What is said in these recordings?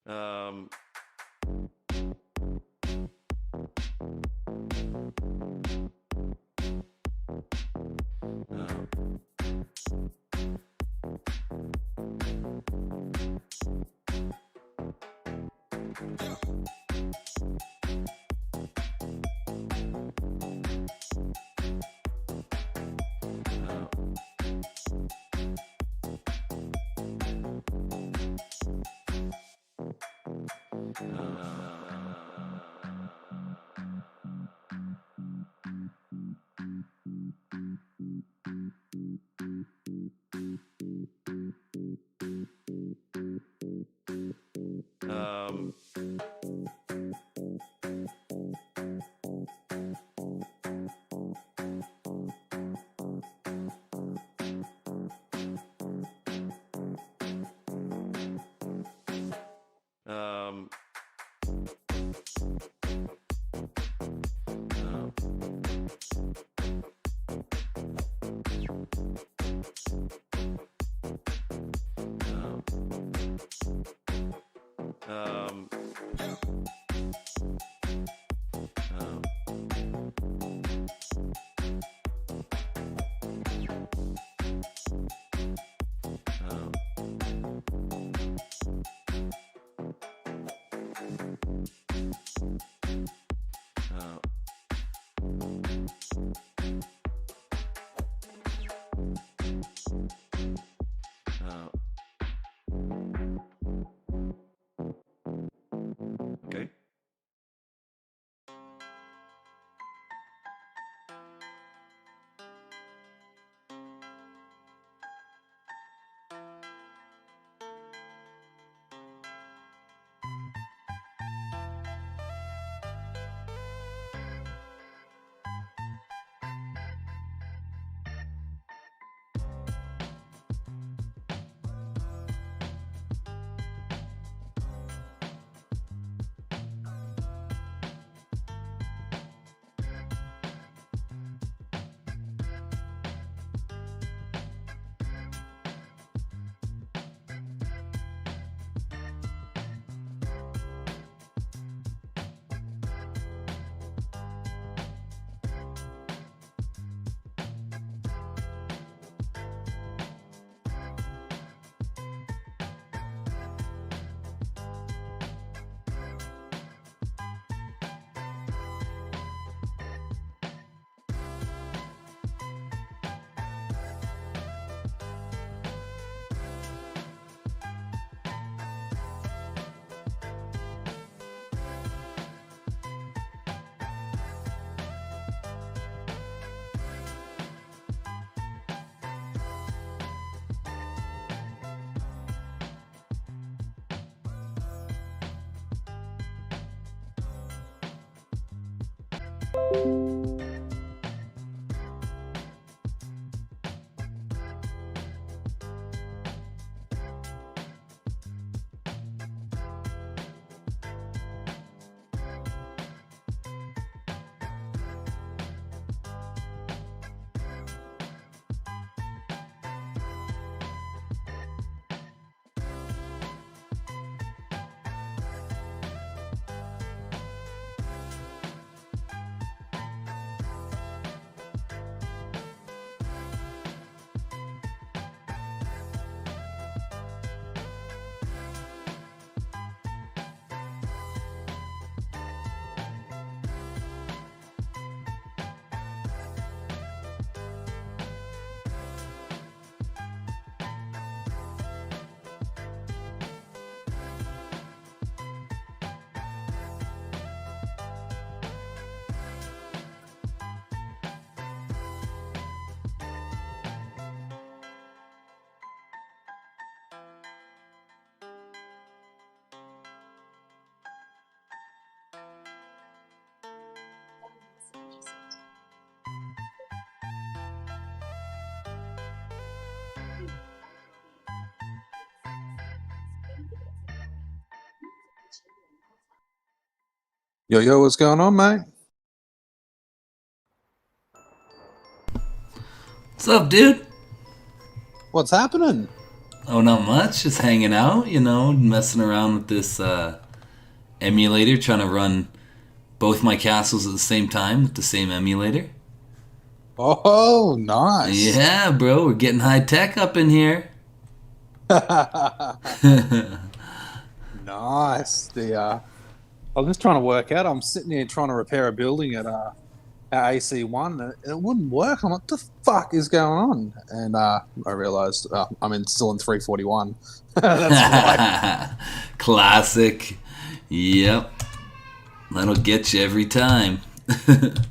Um, um, um, um, okay. Yo, what's going on, mate? What's up, dude? What's happening? Oh, not much. Just hanging out, messing around with this emulator, trying to run both my castles at the same time with the same emulator. Oh, nice. Yeah, bro, we're getting high tech up in here. Nice. I was just trying to work out. I'm sitting here trying to repair a building at AC1, and it wouldn't work. I'm like, what the fuck is going on? And I realized still in 341. That's why. Classic. Yep. That'll get you every time. Because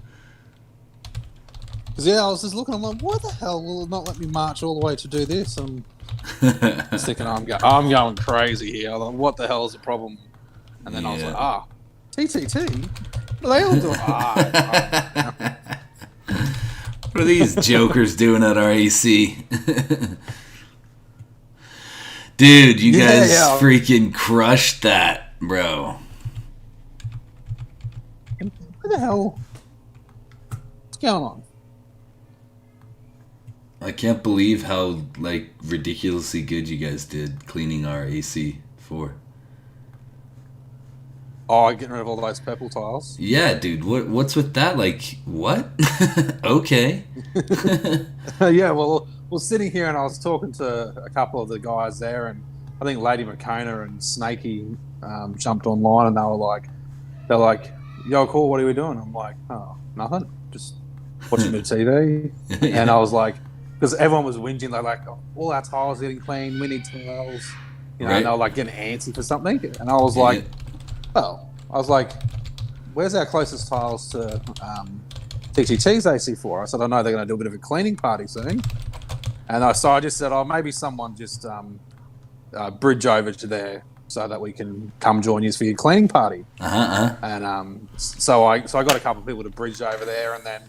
yeah, I was just looking. I'm like, why the hell will it not let me march all the way to do this? And I was thinking, I'm going crazy here. I'm like, what the hell is the problem? And then I was like, Yeah. TTT. What are they all doing? What are these jokers doing at our AC? Dude, you guys yeah. freaking crushed that, bro. What the hell? What's going on? I can't believe how ridiculously good you guys did cleaning our AC for. Oh, getting rid of all those purple tiles. Yeah, dude, what's with that? Like, what? Okay. Yeah, well, we're sitting here and I was talking to a couple of the guys there, and I think Lady McCona and Snakey jumped online, and they're like, "Yo, cool, what are we doing?" I'm like, "Oh, nothing, just watching the TV." And Yeah. I was like, because everyone was whinging, they're like, oh, "All our tiles are getting clean, we need tiles," and they Right? were like getting antsy for something, and I was Yeah. like, "Oh," I was like, where's our closest tiles to TTT's AC4? I said, I know they're going to do a bit of a cleaning party soon. So I just said, oh, maybe someone just bridge over to there so that we can come join you for your cleaning party. And so I got a couple of people to bridge over there, and then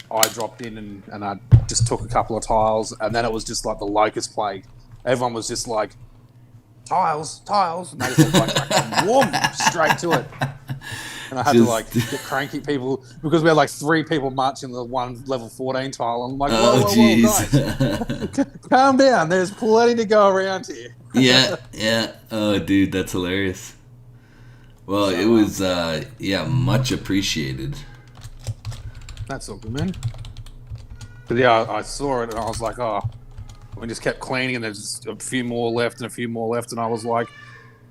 I dropped in and I just took a couple of tiles, and then it was just like the locust plague. Everyone was just like, tiles, and they just all went like, whoom, straight to it. And I had to like Just. get cranky people because we had like 3 people marching the one level 14 tile. I'm like, Oh, whoa, jeez. guys, calm down. There's plenty to go around here. Yeah, yeah. Oh, dude, that's hilarious. Well, it So was, yeah, much appreciated. that's all good, man. But yeah, I saw it and I was like, oh, we just kept cleaning and there's just a few more left and a few more left. And I was like,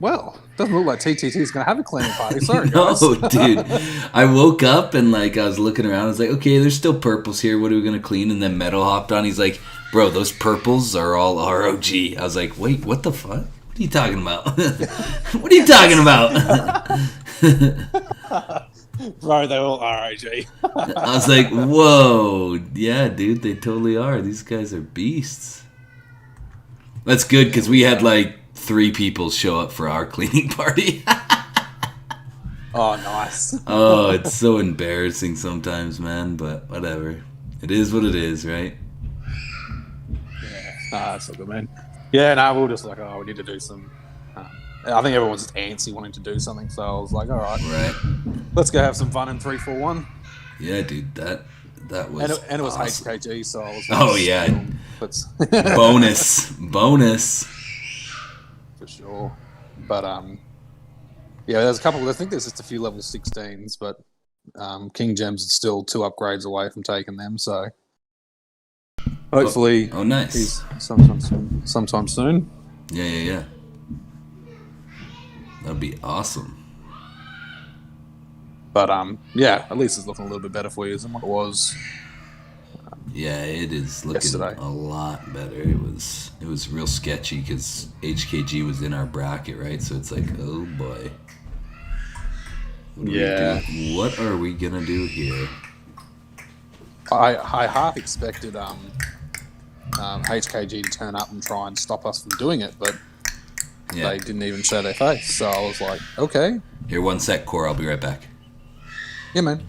well, doesn't look like TTT is going to have a cleaning party. Sorry, guys. No, dude. I woke up and I was looking around. I was like, okay, there's still purples here. What are we gonna clean? And then Metal hopped on. He's like, bro, those purples are all ROG. I was like, wait, what the fuck? What are you talking about? What are you talking about? Bro, they're all ROG. I was like, whoa, yeah, dude, they totally are. These guys are beasts. That's good Yeah, because we had 3 people show up for our cleaning party. Oh, nice. Oh, it's so embarrassing sometimes, man, but whatever. It is what it is, right? Yeah, that's all good, man. Yeah, no, we were just like, oh, we need to do some. I think everyone's just antsy wanting to do something, so I was like, all right, Right. let's go have some fun in 341. Yeah, dude, that was And it was awesome. HKG, so I was like, Oh yeah, still, but bonus. for sure. But yeah, there's a couple. I think there's just a few level 16s, but King Gems is still 2 upgrades away from taking them. So hopefully Oh, nice. he's sometime soon. Yeah. That'd be awesome. But yeah, at least it's looking a little bit better for you than what it was Yeah, it is looking yesterday. a lot better. It was real sketchy because HKG was in our bracket, right? So it's like, oh boy, what do we Yeah, do? What are we gonna do here? I half expected HKG to turn up and try and stop us from doing it, but Yeah. they didn't even show their face. So I was like, okay, Here, one sec, Core. I'll be right back. yeah, man.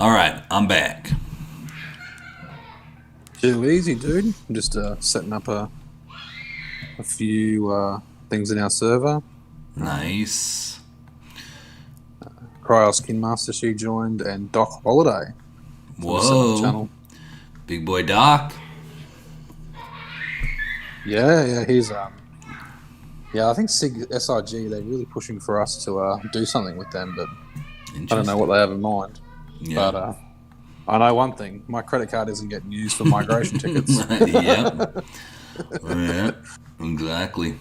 All right, I'm back. Too easy, dude. I'm just setting up a few things in our server. Nice. Cryo Skin Master, she joined, and Doc Holiday. So just setting up the Whoa. channel. Big boy Doc. Yeah, he's yeah, I think SIG they're really pushing for us to do something with them, but I don't know what they have in mind. Yeah. But I know one thing: my credit card isn't getting used for migration tickets. Yep. Yeah, exactly.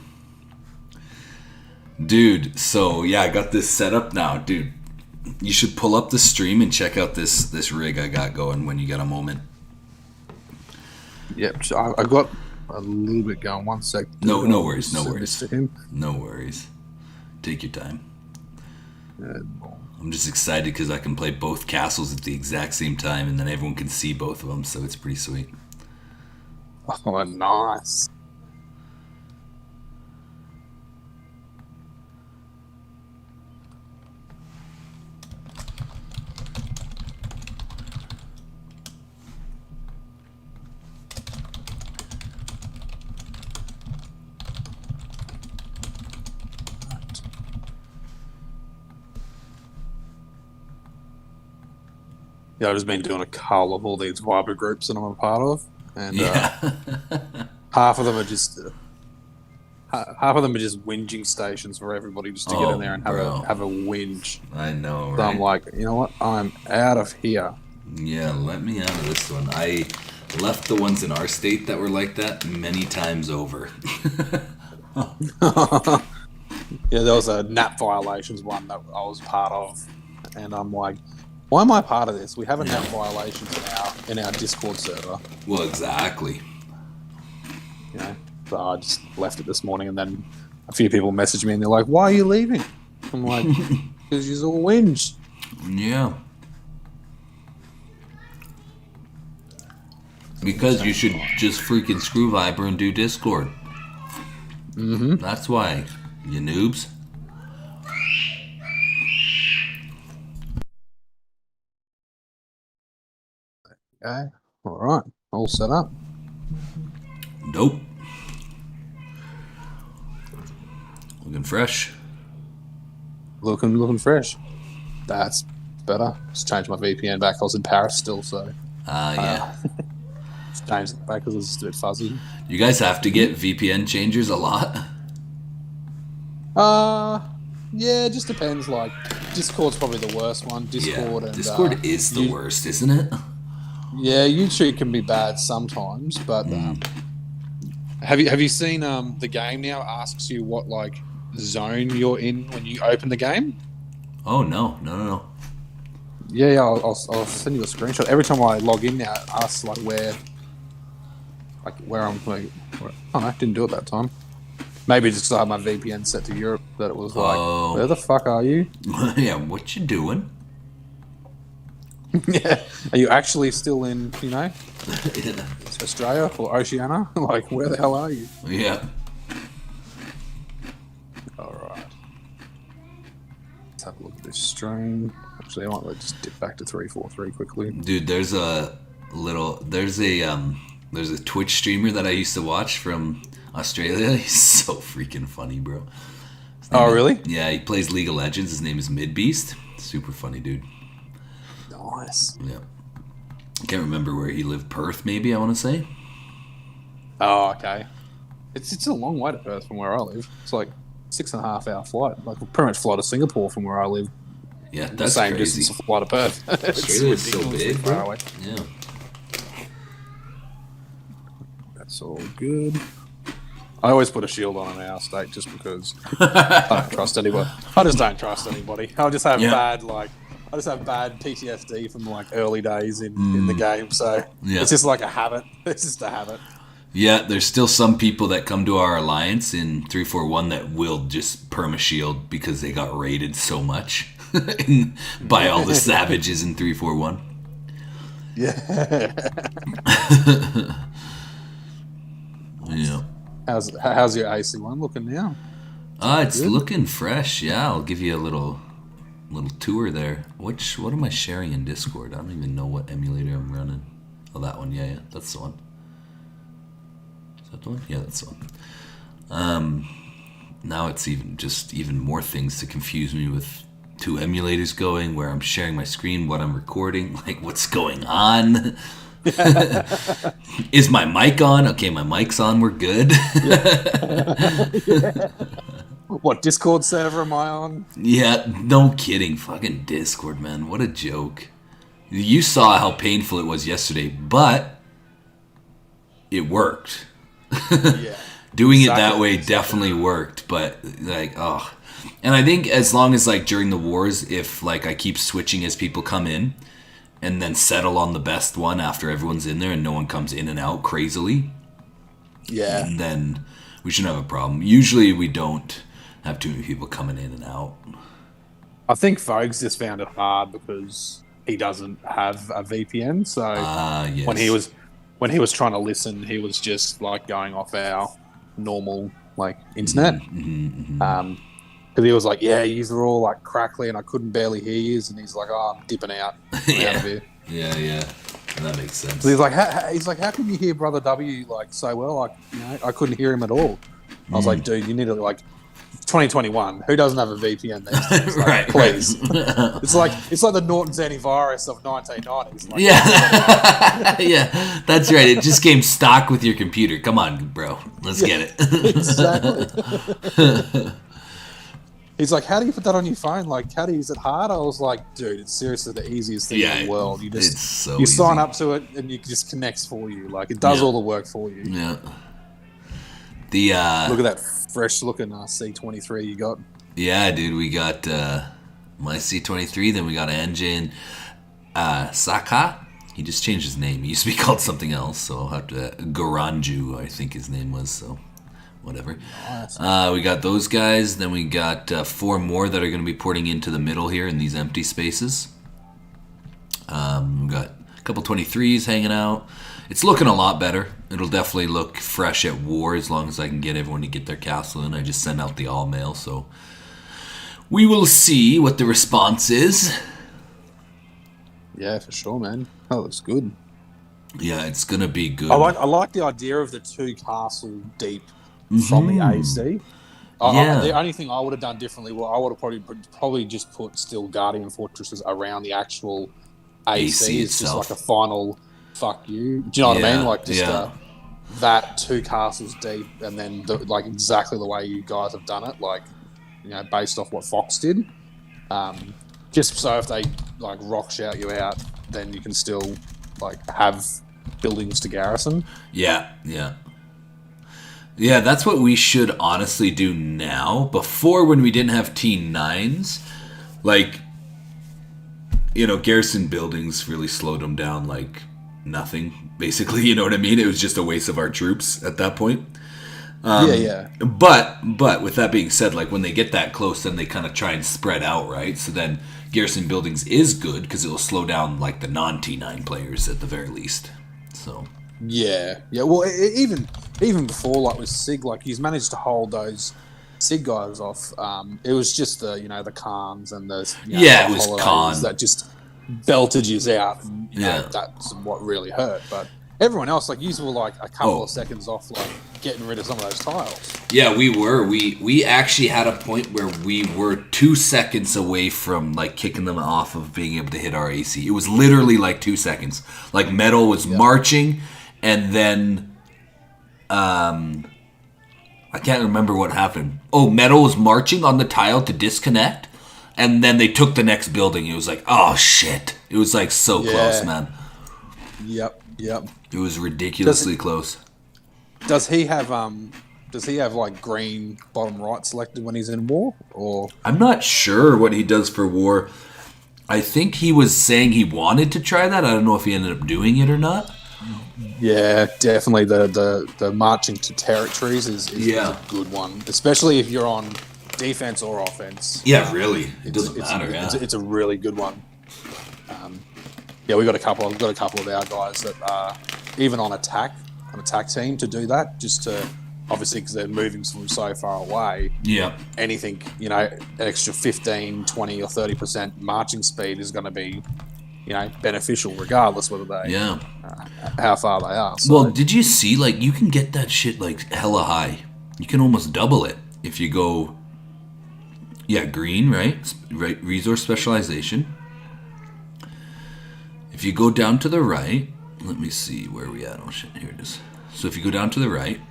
Dude, so yeah, I got this set up now, dude. You should pull up the stream and check out this rig I got going when you get a moment. Yep, so I got a little bit going. 1 sec. No worries, no Send worries. this to him. No worries. Take your time. Yeah. I'm just excited because I can play both castles at the exact same time, and then everyone can see both of them, so it's pretty sweet. Oh, nice. Yeah, I've just been doing a cull of all these Viber groups that I'm a part of, and Yeah. half of them are just whinging stations for everybody just to get in there and have a whinge. I know, right? So I'm like, you know what? I'm out of here. Yeah, let me out of this one. I left the ones in our state that were like that many times over. Yeah, there was a NAP violations one that I was part of, and I'm like, why am I part of this? We have a NAP violations in our Discord server. Well, exactly. You know, so I just left it this morning, and then a few people messaged me and they're like, "Why are you leaving?" I'm like, "Because you're all whinge." Yeah. Because you should just freaking screw Viber and do Discord. Mm-hmm. That's why, you noobs. Okay, all right, all set up. Nope. Looking fresh. Looking fresh. That's better. Just changed my VPN back. I was in Paris still, so Yeah. just changed it back because it was just a bit fuzzy. You guys have to get VPN changers a lot? Yeah, it just depends. Like, Discord's probably the worst one. Discord and Discord is the worst, isn't it? Yeah, YouTube can be bad sometimes, but have you seen the game now asks you what like zone you're in when you open the game? Oh no. Yeah, I'll send you a screenshot. Every time I log in now, it asks like where I'm like. Oh no, I didn't do it that time. Maybe just because I had my VPN set to Europe, that it was like, where the fuck are you? Yeah, what you doing? Yeah, are you actually still in, Australia or Oceania? Like, where the hell are you? Yeah. All right. Let's have a look at this stream. Actually, I might just dip back to 343 quickly. Dude, there's a Twitch streamer that I used to watch from Australia. He's so freaking funny, bro. Oh, really? Yeah, he plays League of Legends. His name is Midbeast. Super funny, dude. Nice. Yeah. I can't remember where he lived. Perth, maybe, I want to say. Oh, okay. It's a long way to Perth from where I live. It's like 6.5 hour flight. Like, pretty much fly to Singapore from where I live. Yeah, that's the same crazy. distance to fly to Perth. Australia's so big, far bro. away. Yeah. That's all good. I always put a shield on in our state just because I don't trust anybody. I just don't trust anybody. I just have bad PTSD from like early days in the game. So it's just like a habit. It's just a habit. Yeah, there's still some people that come to our alliance in 341 that will just perma shield because they got raided so much by all the savages in 341. Yeah. Yeah. How's your AC1 looking now? It's looking fresh. Yeah, I'll give you a little little tour there. What am I sharing in Discord? I don't even know what emulator I'm running. Oh, that one. Yeah, that's the one. Is that the one? Yeah, that's the one. Now it's even more things to confuse me with two emulators going, where I'm sharing my screen, what I'm recording, like what's going on. Is my mic on? Okay, my mic's on. We're good. Yeah. What Discord server am I on? Yeah, no kidding. Fucking Discord, man. What a joke. You saw how painful it was yesterday, but it worked. Yeah. Doing it that way definitely worked, but like, oh. And I think as long as like during the wars, if like I keep switching as people come in and then settle on the best one after everyone's in there and no one comes in and out crazily, yeah, then we shouldn't have a problem. Usually we don't have too many people coming in and out. I think Fogues just found it hard because he doesn't have a VPN. So Yes. when he was trying to listen, he was just like going off our normal like internet. Because he was like, "Yeah, you were all like crackly, and I couldn't barely hear you." And he's like, "Oh, I'm dipping out, I'm out of here." Yeah, that makes sense. So he's like, "How can you hear BrotherW like so well? Like, you know, I couldn't hear him at all." I was like, "Dude, you need to like." 2021. Who doesn't have a VPN these days? Like, Right, please. It's like the Norton's antivirus of 1990s. Like, Yeah, yeah, that's right. It just came stock with your computer. Come on, bro, let's get it. Exactly. He's like, how do you put that on your phone? Like, how do you use it hard? I was like, dude, it's seriously the easiest thing in the world. You just sign up to it and it just connects for you. Like, it does all the work for you. Yeah. Look at that fresh looking C23 you got. Yeah, dude, we got my C23. Then we got Anjay and Saka. He just changed his name. He used to be called something else, so I'll have to Goranju, I think his name was. So whatever. Nice. We got those guys. Then we got 4 more that are going to be porting into the middle here in these empty spaces. We got a couple 23s hanging out. It's looking a lot better. It'll definitely look fresh at war as long as I can get everyone to get their castle in. I just sent out the all mail, so we will see what the response is. Yeah, for sure, man. That looks good. Yeah, it's gonna be good. I like the idea of the 2 castle deep from the AC. The only thing I would have done differently, I would have probably just put still Guardian Fortresses around the actual AC. It's just like a final fuck you. Do you know what I mean? Like just that 2 castles deep, and then like exactly the way you guys have done it, like, you know, based off what Fox did. Just so if they like rock shout you out, then you can still like have buildings to garrison. Yeah, that's what we should honestly do now. Before, when we didn't have T9s, like, you know, garrison buildings really slowed them down like nothing, basically. You know what I mean? It was just a waste of our troops at that point. But with that being said, like, when they get that close, then they kind of try and spread out, right? So then garrison buildings is good because it'll slow down like the non-T9 players at the very least. So yeah. Well, even before, like with Sig, like he's managed to hold those Sig guys off. It was just the Khans and the it was Khan that just belted you out. And, you know, that's what really hurt. But everyone else, like, you were like a couple of seconds off, like getting rid of some of those tiles. Yeah, we were. We actually had a point where we were 2 seconds away from like kicking them off of being able to hit our AC. It was literally like 2 seconds. Like Metal was marching, and then I can't remember what happened. Oh, Metal was marching on the tile to disconnect, and then they took the next building. It was like, oh shit! It was like so close, man. Yep. It was ridiculously close. Does he have like green bottom right selected when he's in war? Or I'm not sure what he does for war. I think he was saying he wanted to try that. I don't know if he ended up doing it or not. Yeah, definitely the marching to territories is a good one, especially if you're on defense or offense. Yeah, really, it doesn't matter. It's a really good one. We've got a couple of our guys that are even on attack team to do that, just to obviously because they're moving from so far away. Yeah. Anything, an extra 15, 20 or 30% marching speed is going to be, beneficial regardless whether they, how far they are. So. Well, did you see, like, you can get that shit, like, hella high. You can almost double it if you go, green, right? Right, resource specialization. If you go down to the right, let me see where we at. Oh, shit, here it is. So if you go down to the right,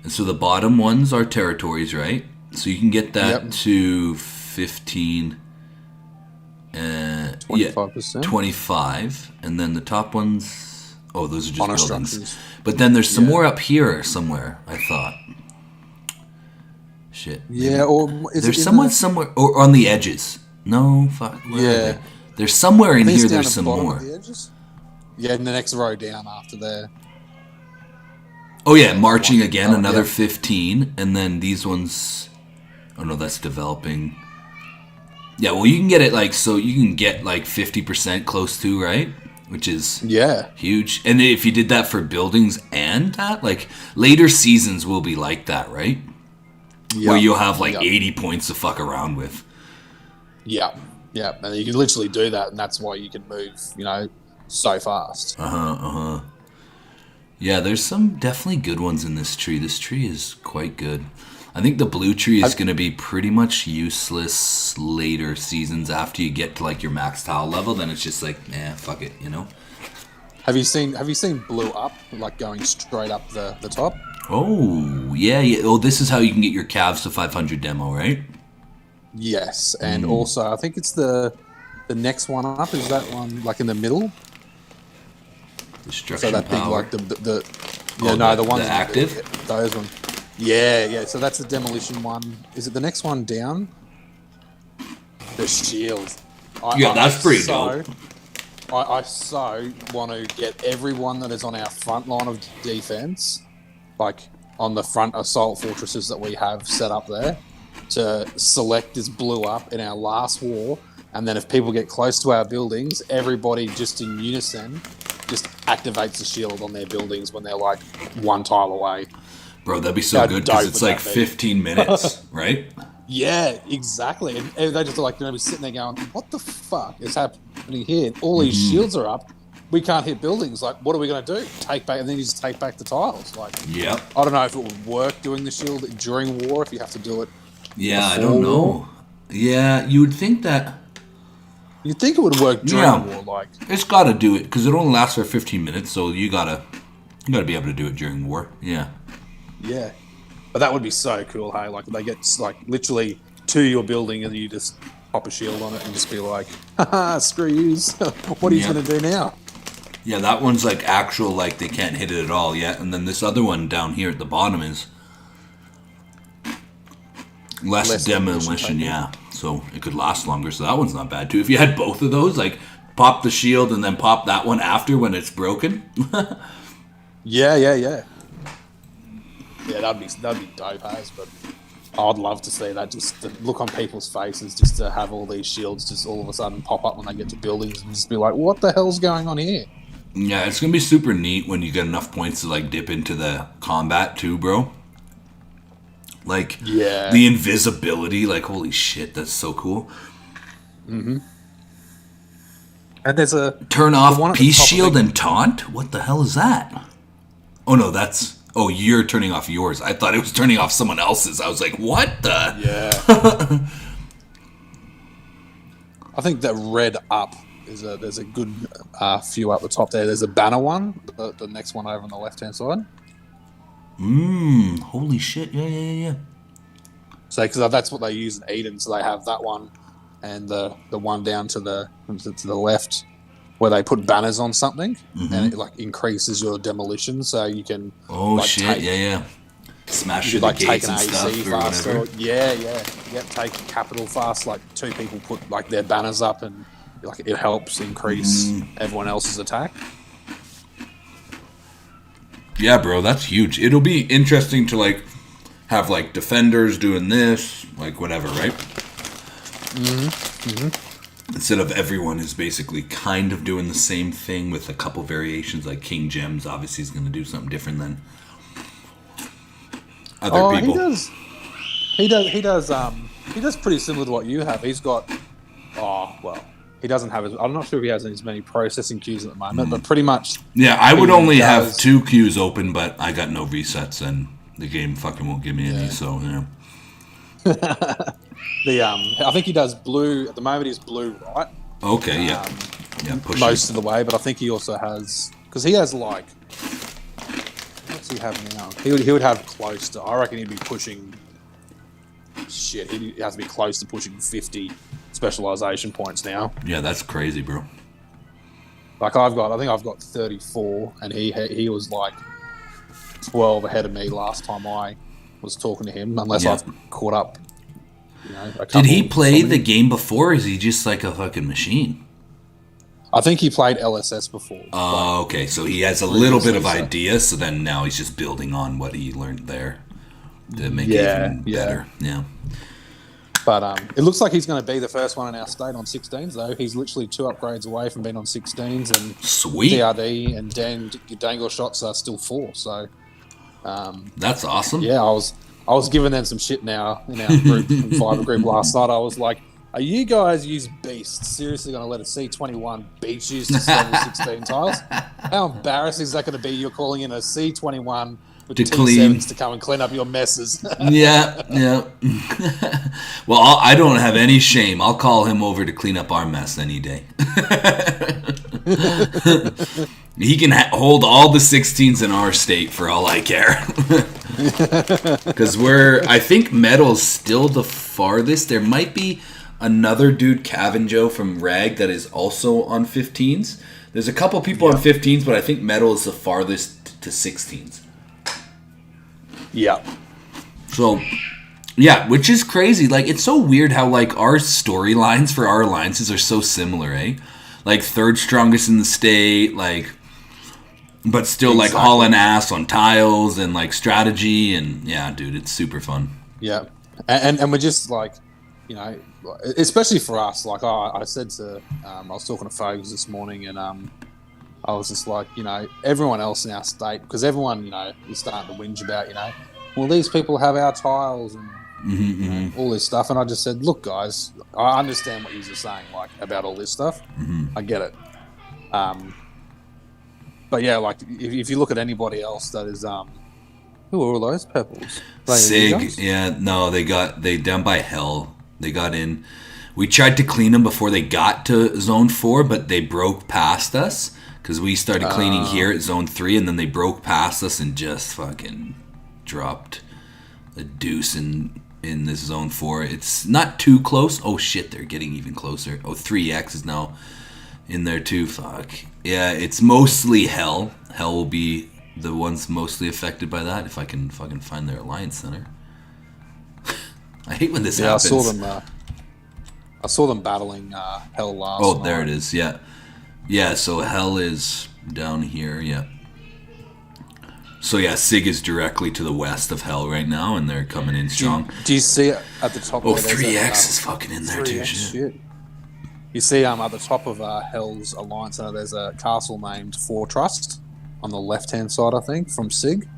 and so the bottom ones are territories, right? So you can get that to 15... 25%. 25, and then the top ones. Oh, those are just Honor buildings. Structures. But then there's some more up here somewhere. I thought. Shit. Yeah, or is there's it someone somewhere, or on the edges. No, fuck. Where are they? There's somewhere in here. There's some more. The edges? Yeah, in the next row down after there. Oh yeah, marching again, another 15, and then these ones. Oh no, that's developing. Yeah, well, you can get it so you can get 50% close to, right? Which is huge. And if you did that for buildings and that, later seasons will be like that, right? Yep. Where you'll have 80 points to fuck around with. Yeah, yeah, and you can literally do that, and that's why you can move, so fast. Yeah, there's some definitely good ones in this tree. This tree is quite good. I think the blue tree is going to be pretty much useless later seasons after you get to your max tile level. Then it's just fuck it, Have you seen blue up, going straight up the top? Oh yeah. Oh, this is how you can get your calves to 500 demo, right? Yes, and also I think it's the next one up. Is that one in the middle? Destruction so that power. big the ones the active. Those ones. Yeah. So that's the demolition one. Is it the next one down? The shield. That's pretty dope. I so want to get everyone that is on our front line of defense, on the front assault fortresses that we have set up there, to select this blue up in our last war. And then if people get close to our buildings, everybody just in unison just activates the shield on their buildings when they're one tile away. Bro, that'd be so good because it's 15 minutes, right? Yeah, exactly. And they just be sitting there going, what the fuck is happening here? All these shields are up. We can't hit buildings. What are we going to do? Take back, and then you just take back the tiles. Yep. I don't know if it would work doing the shield during war, if you have to do it. Yeah, I don't know. War. Yeah, you would think that. You'd think it would work during war, It's got to do it because it only lasts for 15 minutes, so you gotta be able to do it during war. Yeah. Yeah, but that would be so cool. Hey, they get literally to your building and you just pop a shield on it and just be haha, screw yous. What are you going to do now? Yeah, that one's actual they can't hit it at all yet, and then this other one down here at the bottom is less demolition. Yeah, so it could last longer. So that one's not bad too. If you had both of those, pop the shield and then pop that one after when it's broken. Yeah. Yeah, that'd be dope, but I'd love to see that. Just the look on people's faces, just to have all these shields just all of a sudden pop up when they get to buildings and just be what the hell's going on here? Yeah, it's gonna be super neat when you get enough points to dip into the combat too, bro. The invisibility, holy shit, that's so cool. Mm-hmm. And there's a turn off peace shield and taunt. What the hell is that? Oh no, that's. Oh, you're turning off yours. I thought it was turning off someone else's. I was what the? Yeah. I think that red up there's a good few up the top there. There's a banner one, the next one over on the left-hand side. Holy shit. Yeah. So, because that's what they use in Eden, so they have that one and the one down to the left, where they put banners on something and it increases your demolition, so you can. Oh shit! Smash the gates and stuff or whatever. Yeah. Take capital fast. Two people put their banners up, and it helps increase everyone else's attack. Yeah, bro, that's huge. It'll be interesting to have defenders doing this, whatever, right? Instead of everyone is basically kind of doing the same thing with a couple variations, King Gems obviously is going to do something different than other people? He does pretty similar to what you have. He's got. Oh well, he doesn't have. I'm not sure if he has as many processing queues at the moment, but pretty much. Yeah, I would only have 2 queues open, but I got no resets, and the game fucking won't give me any. So yeah. I think he does blue at the moment. He's blue, right? Okay, yeah, pushing most of the way. But I think he also has because he has like. What's he have now? He would have close to. I reckon he'd be pushing. Shit, he has to be close to pushing 50 specialization points now. Yeah, that's crazy, bro. Like I think I've got 34, and he was like 12 ahead of me last time I was talking to him. Unless I've caught up. You know, did he play the game before? Or is he just like a fucking machine? I think he played LSS before. Oh, okay. So he has a little bit of idea. So then now he's just building on what he learned there to make it even better. Yeah. But it looks like he's going to be the first one in our state on 16s, though. He's literally 2 upgrades away from being on 16s, and sweet DRD and dangle shots are still 4. So that's awesome. Yeah, I was giving them some shit now in our group, Fiverr group last night. I was like, "Are you guys use beasts seriously going to let a C21 beat you to 16 tiles? How embarrassing is that going to be? You're calling in a C21." With to clean to come and clean up your messes. Yeah. Well, I don't have any shame. I'll call him over to clean up our mess any day. He can hold all the 16s in our state for all I care. Because I think metal's still the farthest. There might be another dude, Cavenjo from Rag, that is also on 15s. There's a couple people on 15s, but I think metal is the farthest to 16s. Yeah. So, yeah, which is crazy. Like, it's so weird how, like, our storylines for our alliances are so similar, eh? Like, 3rd strongest in the state, like, but still, like, hauling ass on tiles and, like, strategy. And, yeah, dude, it's super fun. Yeah. And we're just, like, you know, especially for us, like, I said to, I was talking to Fogs this morning, and, I was just like, you know, everyone else in our state, because everyone, you know, is starting to whinge about, you know, well, these people have our tiles and you know, all this stuff. And I just said, look, guys, I understand what you're saying, like, about all this stuff. I get it. But yeah, like, if you look at anybody else that is, who are all those purples? Sig, yeah, no, they down by Hell. They got in. We tried to clean them before they got to Zone 4, but they broke past us. Because we started cleaning here at Zone 3, and then they broke past us and just fucking dropped a deuce in this Zone 4. It's not too close. Oh, shit, they're getting even closer. Oh, 3X is now in there, too. Fuck. Yeah, it's mostly Hell. Hell will be the ones mostly affected by that, if I can fucking find their Alliance Center. I hate when this happens. I saw them battling Hell last night. There it is, yeah. Yeah, so Hell is down here, yeah. So yeah, Sig is directly to the west of Hell right now, and they're coming in strong. Do you see it at the top? Oh, 3X is fucking in there too, shit. You see at the top of Hell's Alliance, there's a castle named Fortrust on the left-hand side, I think, from Sig.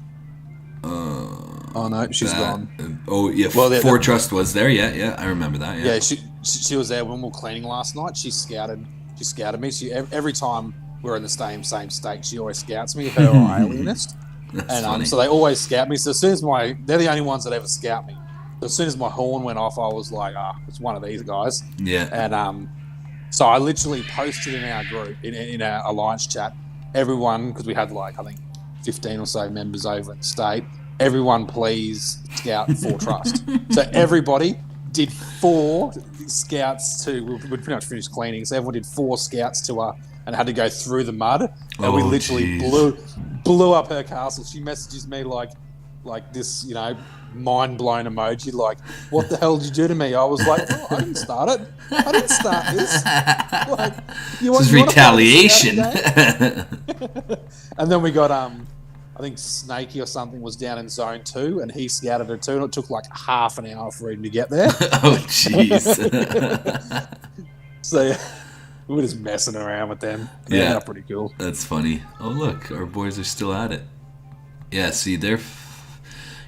Oh no, she's gone. Oh yeah, well, Fortrust was there, yeah, I remember that, yeah. Yeah, she was there when we were cleaning last night. She scouted me. Every time we're in the same state, she always scouts me, her or Alienist. And so they always scout me. So as soon as they're the only ones that ever scout me. So as soon as my horn went off, I was like, it's one of these guys. Yeah. And so I literally posted in our group, in our Alliance chat, everyone, because we had I think 15 or so members over in the state, everyone please scout Fortrust. So everybody did 4 scouts we pretty much finished cleaning, so everyone did 4 scouts to her and had to go through the mud, and we literally blew up her castle. She messages me like this, you know, mind blown emoji, like, what the hell did you do to me? I was like, I didn't start it. I didn't start this. Like, this is retaliation. And then we got I think Snakey or something was down in Zone 2, and he scouted her too, and it took like half an hour for him to get there. Oh, jeez. So, yeah, we were just messing around with them. Yeah. They're pretty cool. That's funny. Oh, look, our boys are still at it. Yeah, see,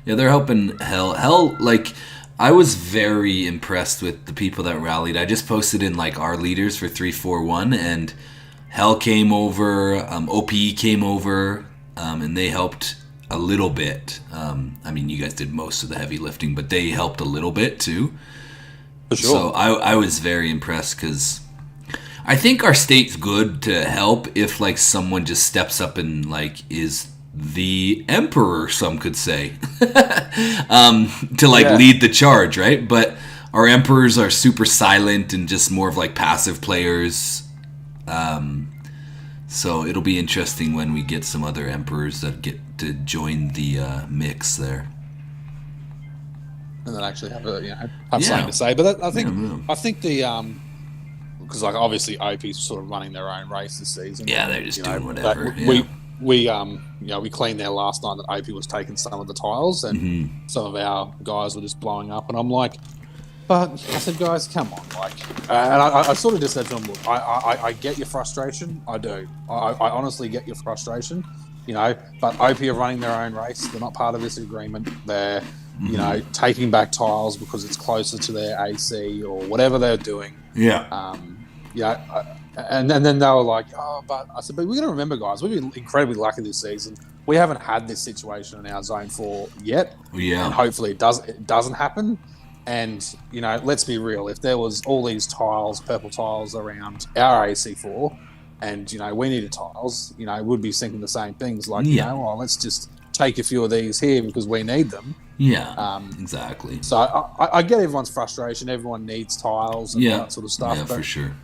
Yeah, they're helping Hell, like, I was very impressed with the people that rallied. I just posted in, like, our leaders for 341, and Hell came over, OPE came over, and they helped a little bit. I mean, you guys did most of the heavy lifting, but they helped a little bit, too. For sure. So I was very impressed, because I think our state's good to help if, like, someone just steps up and, like, is the emperor, some could say, to like lead the charge, right? But our emperors are super silent and just more of like passive players. So it'll be interesting when we get some other emperors that get to join the mix there, and then actually have something to say. But I think the because like obviously OP's sort of running their own race this season. Yeah, they're just doing whatever. We cleaned there last night that OP was taking some of the tiles, and some of our guys were just blowing up, and I'm like, but I said, guys, come on, like, and I sort of just said to them, look, I get your frustration, I do, I honestly get your frustration, but OP are running their own race, they're not part of this agreement, they're taking back tiles because it's closer to their AC or whatever they're doing. And then they were like, oh, but I said, but we're going to remember, guys, we've been incredibly lucky this season. We haven't had this situation in our Zone 4 yet. Yeah. And hopefully it doesn't happen. And, let's be real. If there was all these tiles, purple tiles around our AC4 and, we needed tiles, we'd be thinking the same things. Like, let's just take a few of these here because we need them. Yeah, exactly. So I get everyone's frustration. Everyone needs tiles and that sort of stuff. Yeah, for sure.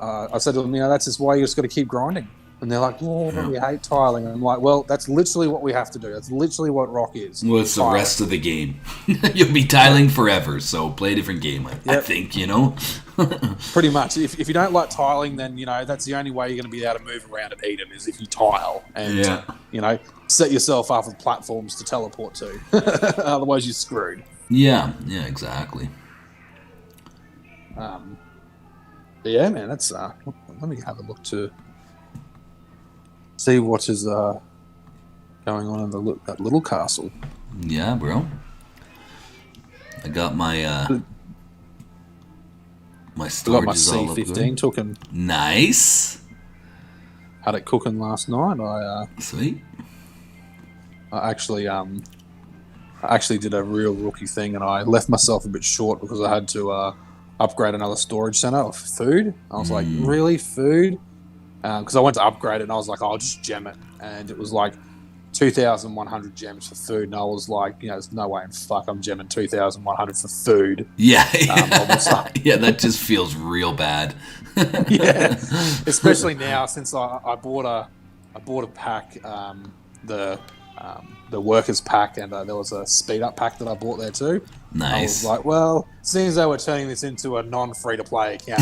I said to them, that's just why you just got to keep grinding. And they're like, but we hate tiling. And I'm like, well, that's literally what we have to do. That's literally what rock is. Well, it's the rest of the game. You'll be tiling forever, so play a different game, I think, Pretty much. If you don't like tiling, then, that's the only way you're going to be able to move around at Eden is if you tile. And, set yourself up with platforms to teleport to. Otherwise, you're screwed. Yeah, exactly. Yeah, man, that's let me have a look to see what is going on in that little castle. Yeah, bro. I got my my storage. I got my C15 cooking. Nice. Had it cooking last night. Sweet. I actually did a real rookie thing, and I left myself a bit short because I had to upgrade another storage center of food. I was like, really, food? Because I went to upgrade it, and I was like, I'll just gem it. And it was like 2,100 gems for food. And I was like, there's no way in fuck I'm gemming 2,100 for food. Yeah. Yeah, that just feels real bad. Yeah. Especially now since I bought a pack, the workers pack, and there was a speed up pack that I bought there too. Nice. I was like, well, seeing as though we're turning this into a non-free to play account.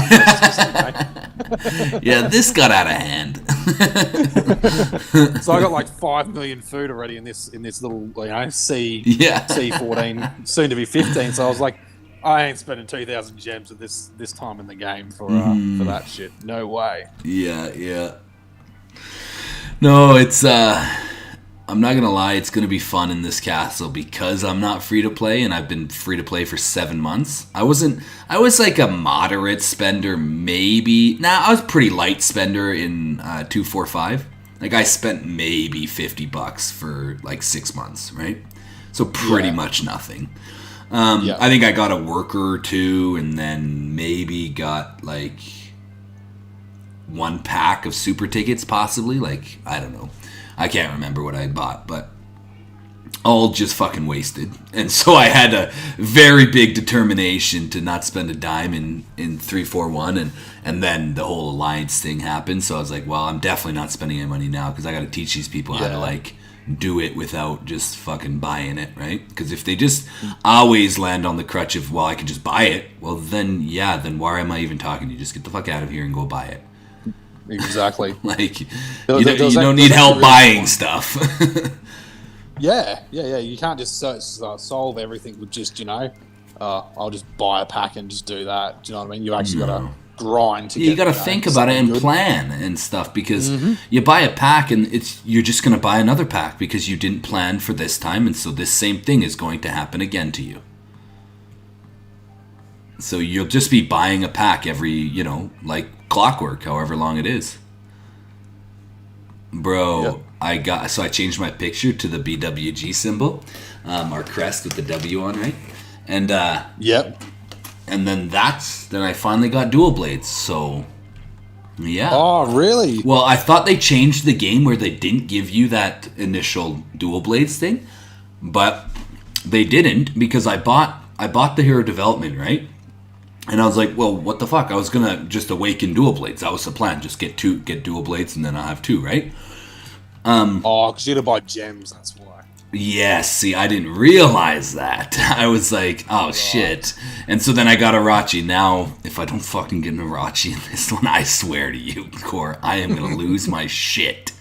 Yeah, this got out of hand. So I got like 5 million food already in this little C14, soon to be 15. So I was like, I ain't spending 2,000 gems at this time in the game for that shit. No way. Yeah. No, it's I'm not gonna lie, it's gonna be fun in this castle because I'm not free to play, and I've been free to play for 7 months. I was like a moderate spender, maybe. I was pretty light spender in 245. Like I spent maybe $50 for like 6 months, right? So pretty much nothing. I think I got a worker or two, and then maybe got like 1 pack of super tickets, possibly. Like I don't know. I can't remember what I bought, but all just fucking wasted. And so I had a very big determination to not spend a dime in 341, and then the whole alliance thing happened. So I was like, well, I'm definitely not spending any money now because I got to teach these people how to like do it without just fucking buying it, right? Because if they just always land on the crutch of, well, I can just buy it, well, then why am I even talking to you? Just get the fuck out of here and go buy it. Exactly. Like, you don't need help buying stuff. Yeah. You can't just solve everything with just, I'll just buy a pack and just do that. Do you know what I mean? You actually got to grind to Yeah, you get. got to think about it something and good. plan and stuff because you buy a pack and you're just going to buy another pack because you didn't plan for this time, and so this same thing is going to happen again to you. So you'll just be buying a pack every, like clockwork, however long it is. Bro, Yep. I changed my picture to the BWG symbol, our crest with the W on, right? And Yep. and then I finally got dual blades. So yeah. Oh, really? Well, I thought they changed the game where they didn't give you that initial dual blades thing, but they didn't because I bought the Hero Development, right? And I was like, well, what the fuck? I was gonna just awaken dual blades. That was the plan. Just get dual blades, and then I'll have 2, right? Oh, because you had to buy gems. That's why. Yes, see, I didn't realize that. I was like, oh, shit. And so then I got Irachi. Now, if I don't fucking get an Irachi in this one, I swear to you, Core, I am going to lose my shit.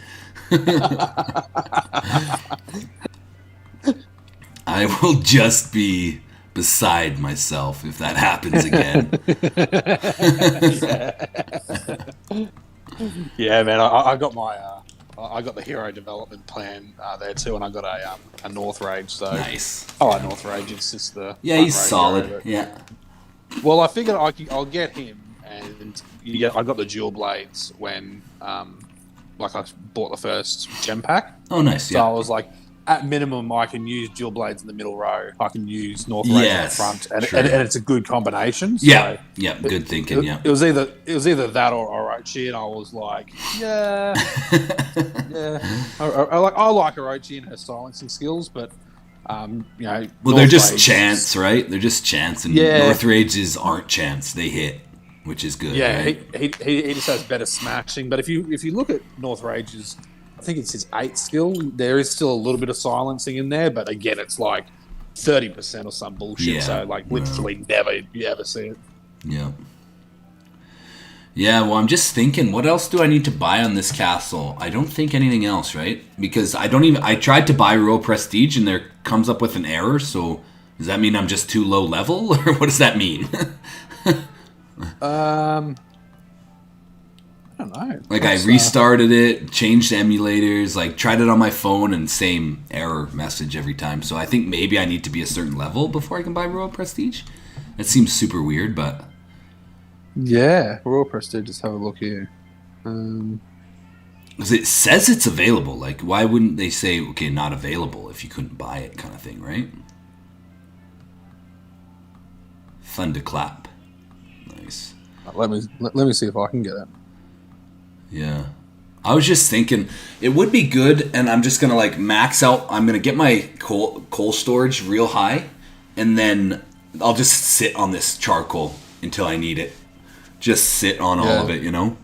I will just be beside myself if that happens again. Yeah, man. I got my I got the hero development plan there too, and I got a North Rage. So Nice. I like North Rage. It's just the Yeah, front he's range solid. hero, but- Yeah. Well, I figured I'll get him, and I got the dual blades when like I bought the first gem pack. Oh, nice. So Yeah. I was like, at minimum, I can use dual blades in the middle row. I can use North Rage Yes, in the front, and, true. and it's a good combination. So Yeah. Yeah. Good thinking. Yeah. It was either that or Orochi, and I was like, yeah. I like Orochi and her silencing skills, but Well, North they're just Rage chance, right? They're just chance, and Yeah. North Rages aren't chance; they hit, which is good. Yeah, right? he just has better smashing. But if you look at North Rage's, I think it's his 8th skill. There is still a little bit of silencing in there, but again, it's like 30% or some bullshit. Yeah, So like literally never you ever see it. Yeah. Yeah, well, I'm just thinking, what else do I need to buy on this castle? I don't think anything else, right? Because I tried to buy Royal Prestige and there comes up with an error, so does that mean I'm just too low level? Or what does that mean? I don't know. Like, I restarted it, changed emulators, like, tried it on my phone, and same error message every time. So I think maybe I need to be a certain level before I can buy Royal Prestige. It seems super weird, but... Yeah, Royal Prestige. Just have a look here. 'Cause it says it's available. Like, why wouldn't they say, okay, not available if you couldn't buy it kind of thing, right? Thunderclap. Nice. Let me see if I can get it. Yeah. I was just thinking, it would be good, and I'm just going to, like, max out. I'm going to get my coal storage real high, and then I'll just sit on this charcoal until I need it. Just sit on all of it, you know?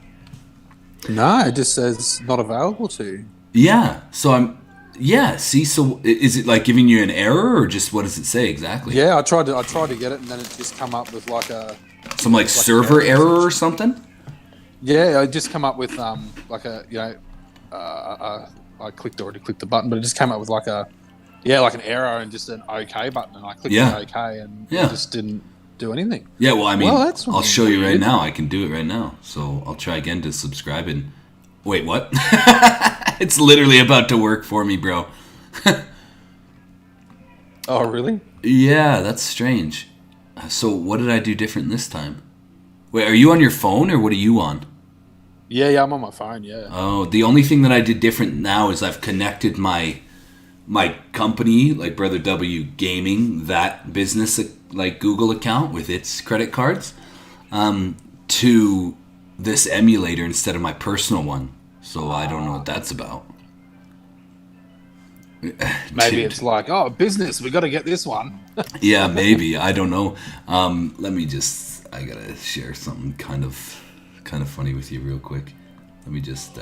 No, it just says not available to you. Yeah. So see, so is it like giving you an error or just what does it say exactly? Yeah, I tried to get it, and then it just come up with like a Some like server error or something? Yeah, I just come up with like a I already clicked the button, but it just came up with like an error and just an OK button, and I clicked the OK, and it just didn't do anything. Yeah, well, I mean, that's I'll show you right now. I can do it right now. So I'll try again to subscribe and wait, what? It's literally about to work for me, bro. Oh, really? Yeah, that's strange. So what did I do different this time? Wait, are you on your phone or what are you on? Yeah, I'm on my phone, yeah. Oh, the only thing that I did different now is I've connected my company, like BrotherW Gaming, that business like Google account with its credit cards, to this emulator instead of my personal one. So I don't know what that's about. Maybe it's like, oh, business, we got to get this one. Yeah, maybe. I don't know. I gotta share something kind of funny with you real quick. Let me just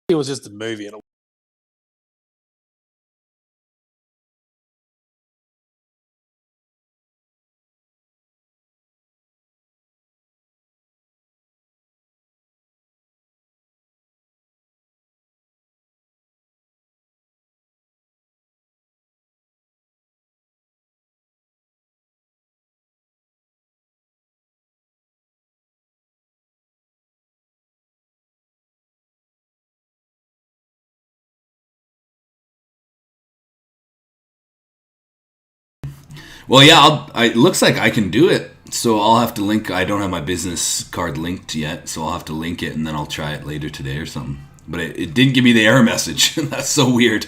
it was just a movie. And Well, yeah, it looks like I can do it. So I'll have to link. I don't have my business card linked yet, so I'll have to link it, and then I'll try it later today or something. But it didn't give me the error message. That's so weird.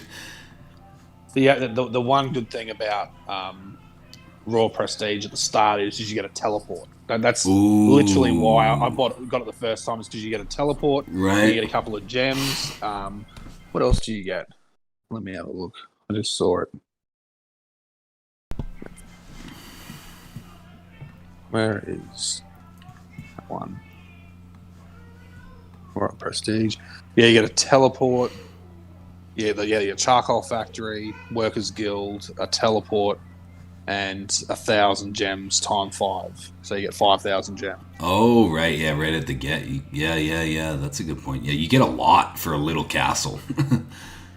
the one good thing about Raw Prestige at the start is you get a teleport. That's literally why I got it the first time, is because you get a teleport. Right. You get a couple of gems. What else do you get? Let me have a look. I just saw it. Where is that one? Raw Prestige. Yeah, you get a teleport. Yeah, your charcoal factory, workers guild, a teleport, and 1,000 gems times 5. So you get 5,000 gems. Oh, right. Yeah, right at the get. Yeah. That's a good point. Yeah, you get a lot for a little castle.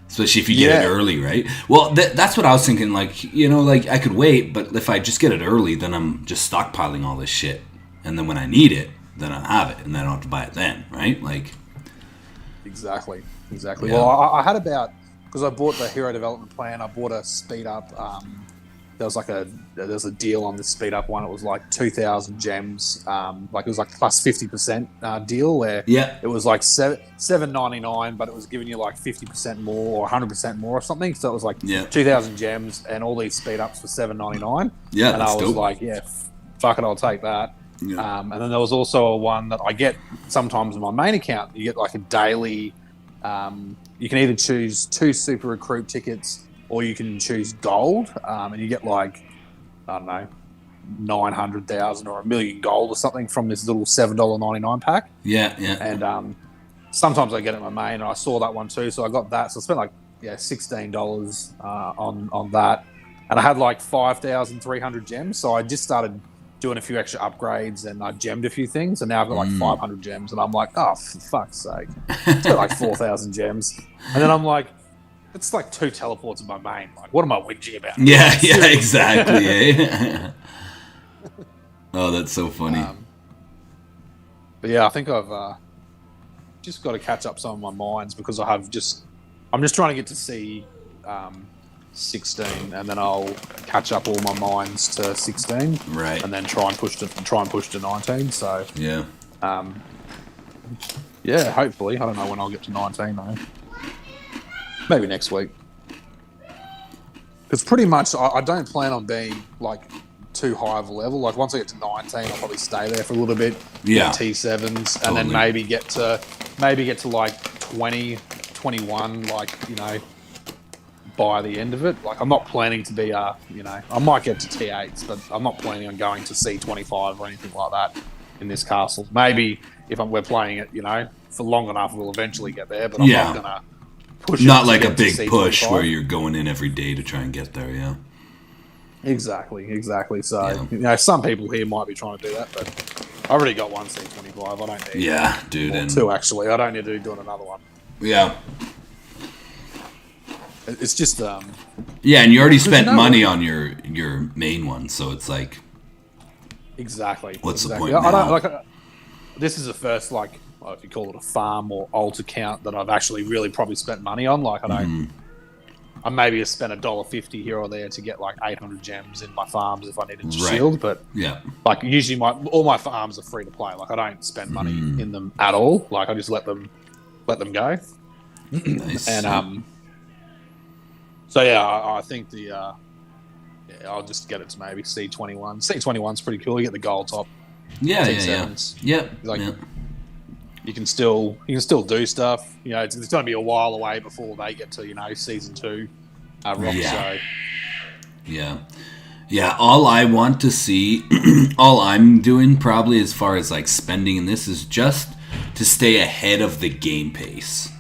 Especially if you get it early, right? Well, that's what I was thinking. Like, like I could wait, but if I just get it early, then I'm just stockpiling all this shit. And then when I need it, then I have it. And then I don't have to buy it then, right? Like, Exactly. Yeah. Well, I had because I bought the hero development plan, I bought a speed up. There was a deal on the speed up one. It was like 2,000 gems. It was like plus 50% deal where it was like $7.99, but it was giving you like 50% more or 100% more or something. So it was like 2,000 gems and all these speed ups for $7.99. Yeah, and I was dope. Like, fuck it, I'll take that. Yeah. And then there was also a one that I get sometimes in my main account. You get like a daily. You can either choose 2 super recruit tickets, or you can choose gold, and you get like, I don't know, 900,000 or 1 million gold or something from this little $7.99 pack. Yeah. And sometimes I get it in my main, and I saw that one too, so I got that. So I spent like $16 on that, and I had like 5,300 gems. So I just started doing a few extra upgrades, and I gemmed a few things, and now I've got like 500 gems, and I'm like, oh, for fuck's sake, it's got like 4,000 gems, and then I'm like, it's like 2 teleports in my main. Like, what am I whinging about? Yeah, exactly. Oh, that's so funny. But yeah, I think I've just got to catch up some of my mines, because I'm just trying to get to see 16, and then I'll catch up all my mines to 16, right? And then try and push to 19. So hopefully, I don't know when I'll get to 19 though. Maybe next week. Because pretty much I don't plan on being like too high of a level. Like once I get to 19, I'll probably stay there for a little bit. Get T7s, totally. And then maybe get to like 20, 21, like, by the end of it. Like I'm not planning to be I might get to T8s, but I'm not planning on going to C25 or anything like that in this castle. Maybe if we're playing it, for long enough, we'll eventually get there, but I'm not gonna push. Not like a big push where you're going in every day to try and get there. Yeah. Exactly. So some people here might be trying to do that, but I already got one C25. I don't need. Yeah, dude. And 2 actually. I don't need to be doing another one. Yeah. It's just. Yeah, and you already spent money on your main one, so it's like. Exactly. What's the point? Now? I don't like. This is the first if you call it a farm or alt account that I've actually really probably spent money on. Like I don't. I maybe have spent $1.50 here or there to get like 800 gems in my farms if I needed to shield, but like usually all my farms are free to play. Like I don't spend money in them at all. Like I just let them go. Nice. And so I think I'll just get it to maybe C21. C21's pretty cool. You get the gold top. Yeah. You can still do stuff. It's going to be a while away before they get to season 2. So. Yeah. All I want to see, all I'm doing probably as far as like spending in this is just to stay ahead of the game pace.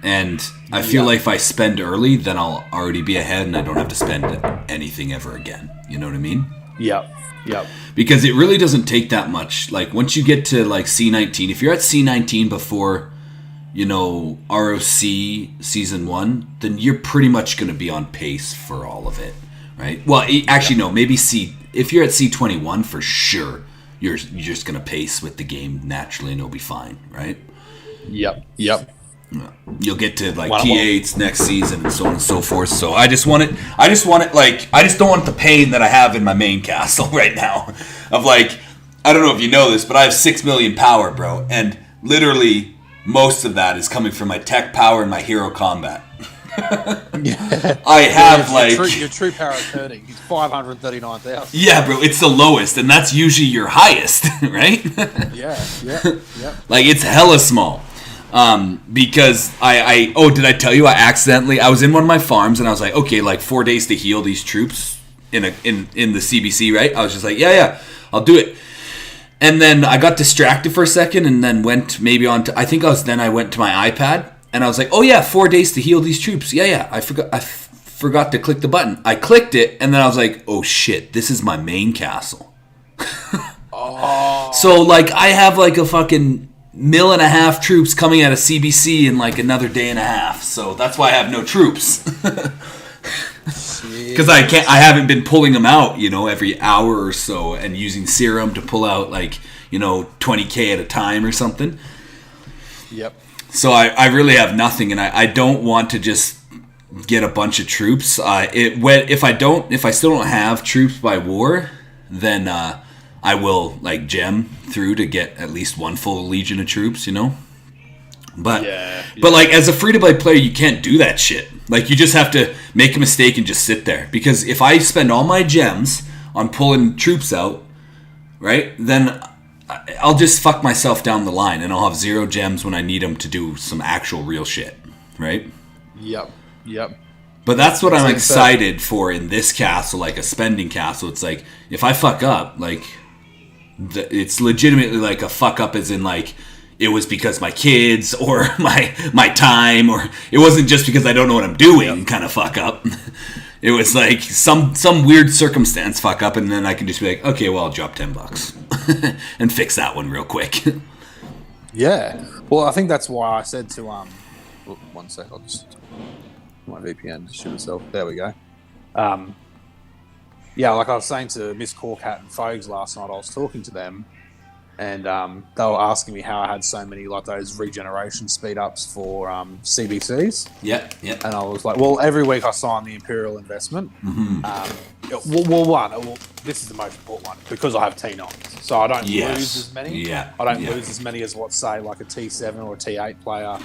And I feel like if I spend early, then I'll already be ahead and I don't have to spend anything ever again. You know what I mean? Yep. Because it really doesn't take that much. Like, once you get to, like, C19, if you're at C19 before, you know, ROC Season 1, then you're pretty much going to be on pace for all of it, right? Well, actually, no, maybe if you're at C21, for sure, you're just going to pace with the game naturally and it'll be fine, right? Yep. You'll get to like T8s next season and so on and so forth. So I just don't want the pain that I have in my main castle right now. Of like, I don't know if you know this, but I have 6 million power, bro. And literally most of that is coming from my tech power and my hero combat. I have your true power is hurting. It's 539,000. Yeah, bro, it's the lowest, and that's usually your highest, right? Yeah. Like, it's hella small. Because did I tell you I was in one of my farms and I was like, okay, like 4 days to heal these troops in the CBC, right? I was just like, yeah, I'll do it. And then I got distracted for a second and then went maybe on to, I went to my iPad and I was like, oh yeah, 4 days to heal these troops. Yeah, I forgot to click the button. I clicked it and then I was like, oh shit, this is my main castle. So like I have like a fucking 1.5 million troops coming out of CBC in like another day and a half. So that's why I have no troops. Because I haven't been pulling them out, you know, every hour or so and using serum to pull out like, you know, 20k at a time or something. Yep. So I really have nothing, and I don't want to just get a bunch of troops. If I still don't have troops by war, then I will like gem through to get at least one full legion of troops, you know? But like as a free-to-play player, you can't do that shit. Like you just have to make a mistake and just sit there. Because if I spend all my gems on pulling troops out, right, then I'll just fuck myself down the line and I'll have 0 gems when I need them to do some actual real shit, right? Yep. But that's what I'm excited for in this castle, like a spending castle. It's like, if I fuck up, like, it's legitimately like a fuck up as in like, it was because my kids or my time, or it wasn't just because I don't know what I'm doing kind of fuck up. It was like some weird circumstance fuck up, and then I can just be like, okay, well, I'll drop $10 and fix that one real quick. Yeah. Well, I think that's why I said to 1 sec, I'll just my VPN to shoot itself. There we go. Yeah, like I was saying to Miss Corcat and Fogues last night, I was talking to them, and they were asking me how I had so many like those regeneration speed ups for CBCs. Yeah. And I was like, well, every week I sign the Imperial investment. Mm-hmm. This is the most important one because I have T9s, so I don't lose as many. Yeah, I don't lose as many as what say like a T7 or a T8 player,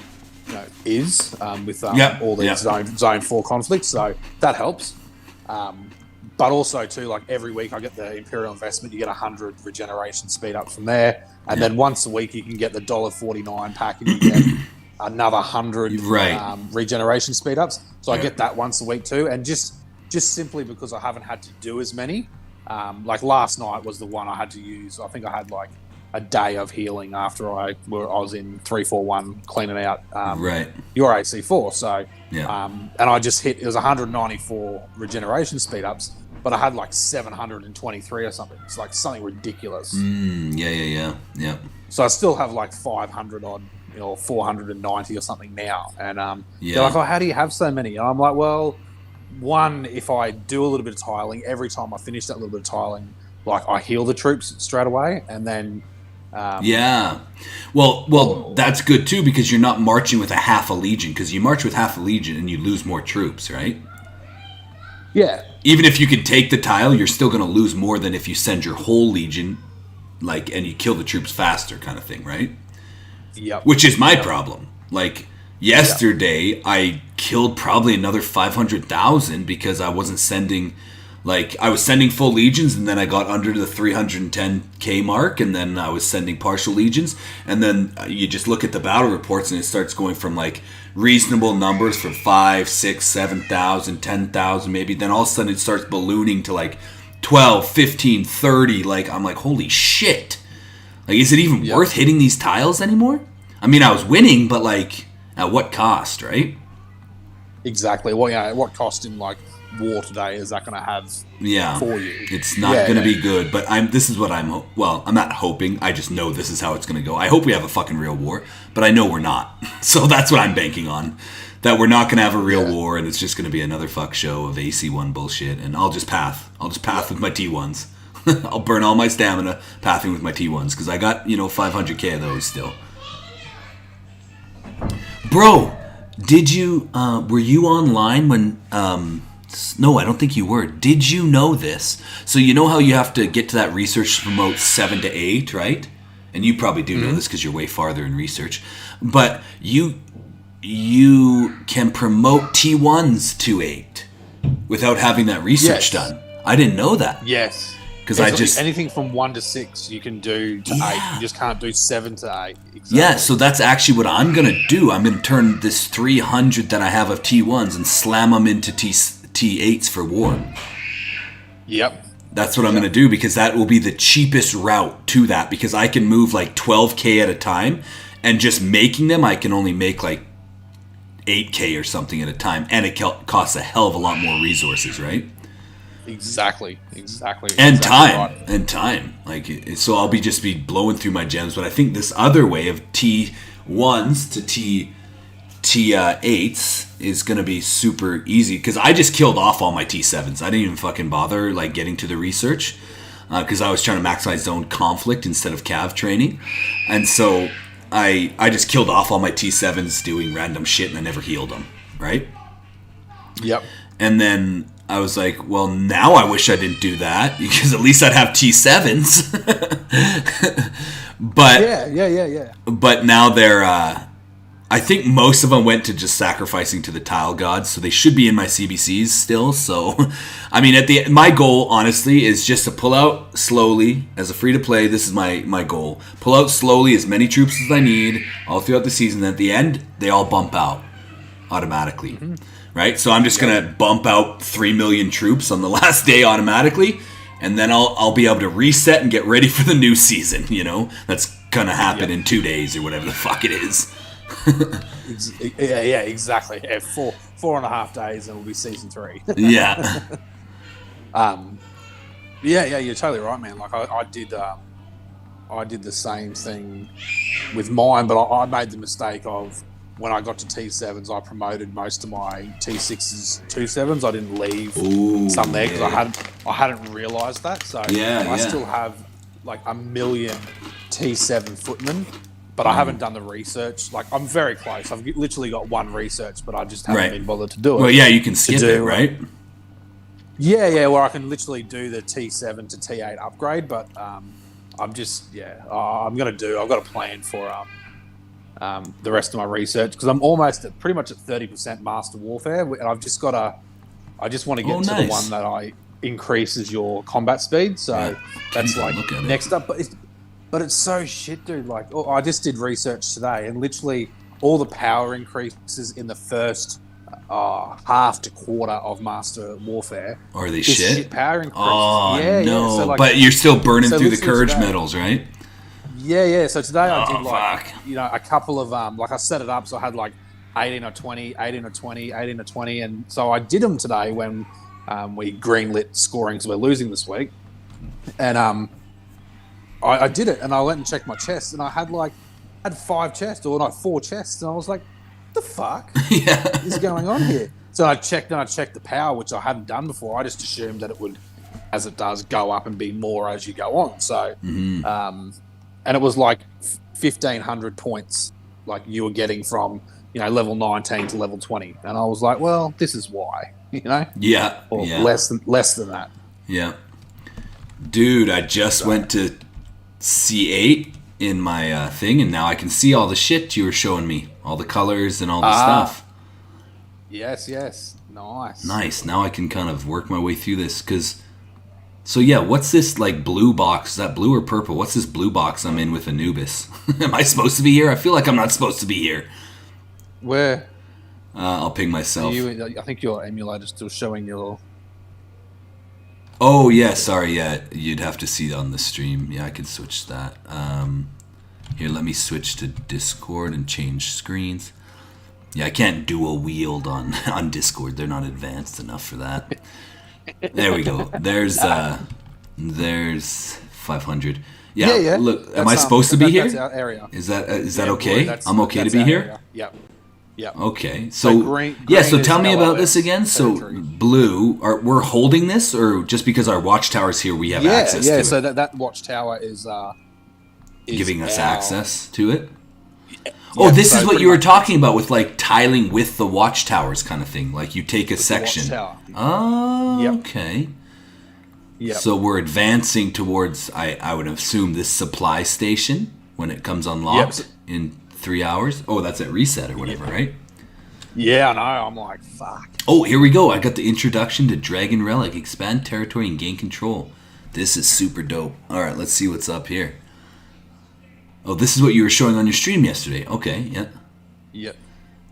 you know, is with all these zone 4 conflicts. So that helps. But also too, like every week I get the Imperial investment. You get 100 regeneration speed up from there, and then once a week you can get the $1.49 pack, and you get another 100 regeneration speed ups. So I get that once a week too, and just simply because I haven't had to do as many. Like last night was the one I had to use. I think I had like a day of healing after I was in 3-4-1 cleaning out your AC4. So and I just hit, it was 194 regeneration speed ups, but I had like 723 or something. It's like something ridiculous. Yeah. So I still have like 500 odd, you know, 490 or something now. And they're like, oh, how do you have so many? And I'm like, well, one, if I do a little bit of tiling, every time I finish that little bit of tiling, like I heal the troops straight away, and then well, that's good too, because you're not marching with a half a legion, because you march with half a legion and you lose more troops, right? Yeah. Even if you can take the tile, you're still going to lose more than if you send your whole legion, like, and you kill the troops faster, kind of thing, right? Yep. Which is my problem. Like yesterday, I killed probably another 500,000 because I wasn't sending. Like, I was sending full legions, and then I got under the 310k mark, and then I was sending partial legions, and then you just look at the battle reports, and it starts going from, like, reasonable numbers for 5, 6, 7,000, 10,000 maybe, then all of a sudden it starts ballooning to, like, 12, 15, 30, like, I'm like, holy shit. Like, is it even worth hitting these tiles anymore? I mean, I was winning, but, like, At what cost, right? Exactly. Well, what cost in like war today is that going to have for you? It's not going to be good, but this is what I'm not hoping. I just know this is how it's going to go. I hope we have a fucking real war, but I know we're not. So that's what I'm banking on. That we're not going to have a real war, and it's just going to be another fuck show of AC1 bullshit, and I'll just path. I'll just path with my T1s. I'll burn all my stamina pathing with my T1s, because I got, 500k of those still. Bro, were you online when, no, I don't think you were. Did you know this? So you know how you have to get to that research to promote 7 to 8, right? And you probably do know this because you're way farther in research. But you can promote T1s to 8 without having that research done. I didn't know that. Yes. Because anything from 1 to 6 you can do to 8. You just can't do 7 to 8. Exactly. Yeah, so that's actually what I'm going to do. I'm going to turn this 300 that I have of T1s and slam them into T8s for war. Yep. That's what I'm going to do, because that will be the cheapest route to that, because I can move like 12k at a time, and just making them, I can only make like 8k or something at a time, and it costs a hell of a lot more resources, right? Exactly. And time. Right. And time. So I'll just be blowing through my gems, but I think this other way of T1s to T8s is going to be super easy, because I just killed off all my T7s. I didn't even fucking bother getting to the research, because I was trying to maximize zone conflict instead of cav training. And so I just killed off all my T7s doing random shit, and I never healed them, right? Yep. And then I was like, well, now I wish I didn't do that, because at least I'd have T7s. But yeah. But now they're, I think most of them went to just sacrificing to the tile gods, so they should be in my CBCs still. So, I mean, my goal, honestly, is just to pull out slowly as a free-to-play. This is my goal. Pull out slowly as many troops as I need all throughout the season. At the end, they all bump out automatically. Mm-hmm. Right? So I'm just going to bump out 3 million troops on the last day automatically, and then I'll be able to reset and get ready for the new season, That's going to happen in 2 days or whatever the fuck it is. Yeah, exactly. Yeah, 4.5 days and it'll be season 3. Yeah. Yeah, you're totally right, man. Like I did the same thing with mine, but I made the mistake of, when I got to T7s, I promoted most of my T6s to 7s. I didn't leave some there because I hadn't realised that. So I still have like a million T7 footmen, but I haven't done the research. Like, I'm very close. I've literally got one research, but I just haven't been bothered to do it. Well, yeah, you can skip it, right? Yeah, where I can literally do the T7 to T8 upgrade, but I've got a plan for the rest of my research, because I'm almost pretty much at 30% Master Warfare, and I just want to get to the one that increases your combat speed. So that's like next up. But it's so shit, dude. Like, I just did research today, and literally all the power increases in the first half to quarter of Master Warfare are they shit power increases. Oh no! Yeah. So, but you're still burning through the courage medals, right? Yeah. So today I did a couple of I set it up so I had like 18 or 20, 18 or 20, 18 or 20, and so I did them today when we greenlit scoring, so we're losing this week, and I did it, and I went and checked my chest, and I had 5 chests, or 4 chests, and I was like, the fuck is going on here? So I checked the power, which I hadn't done before. I just assumed that it would, as it does, go up and be more as you go on. So and it was like 1,500 points, like you were getting from level 19 to level 20, and I was like, well, this is why, or less than that. Yeah, dude, I just went to C8 in my thing, and now I can see all the shit you were showing me, all the colors and all the stuff. Yes, nice. Now I can kind of work my way through this, because. So yeah, what's this blue box? Is that blue or purple? What's this blue box I'm in with Anubis? Am I supposed to be here? I feel like I'm not supposed to be here. Where? I'll ping myself. I think your emulator's still showing your... Oh yeah, sorry, yeah. You'd have to see it on the stream. Yeah, I could switch that. Here, let me switch to Discord and change screens. Yeah, I can't dual wield on on Discord. They're not advanced enough for that. There we go. There's 500. Yeah. Yeah. Look, am That's, I supposed to be here? That's our area. Is that Yeah, okay? blue, I'm okay to that's be our here. area. Yep. Yep. Okay. So So green So is tell me about this LOS again. So territory. blue, we're holding this, or just because our watchtower's here, we have access to So it, that watchtower is giving us our- access to it. Oh, Yeah, this so is what pretty you were much talking about with like tiling with the watchtowers kind of thing. Like you take a the section. watchtower. Oh, Yep. okay. Yep. So we're advancing towards, I would assume, this supply station when it comes unlocked Yep. in 3 hours. Oh, that's at reset or whatever, right? Yeah, I know. I'm like, fuck. Oh, here we go. I got the introduction to Dragon Relic. Expand territory and gain control. This is super dope. All right, let's see what's up here. Oh, this is what you were showing on your stream yesterday. Okay, yeah. Yep.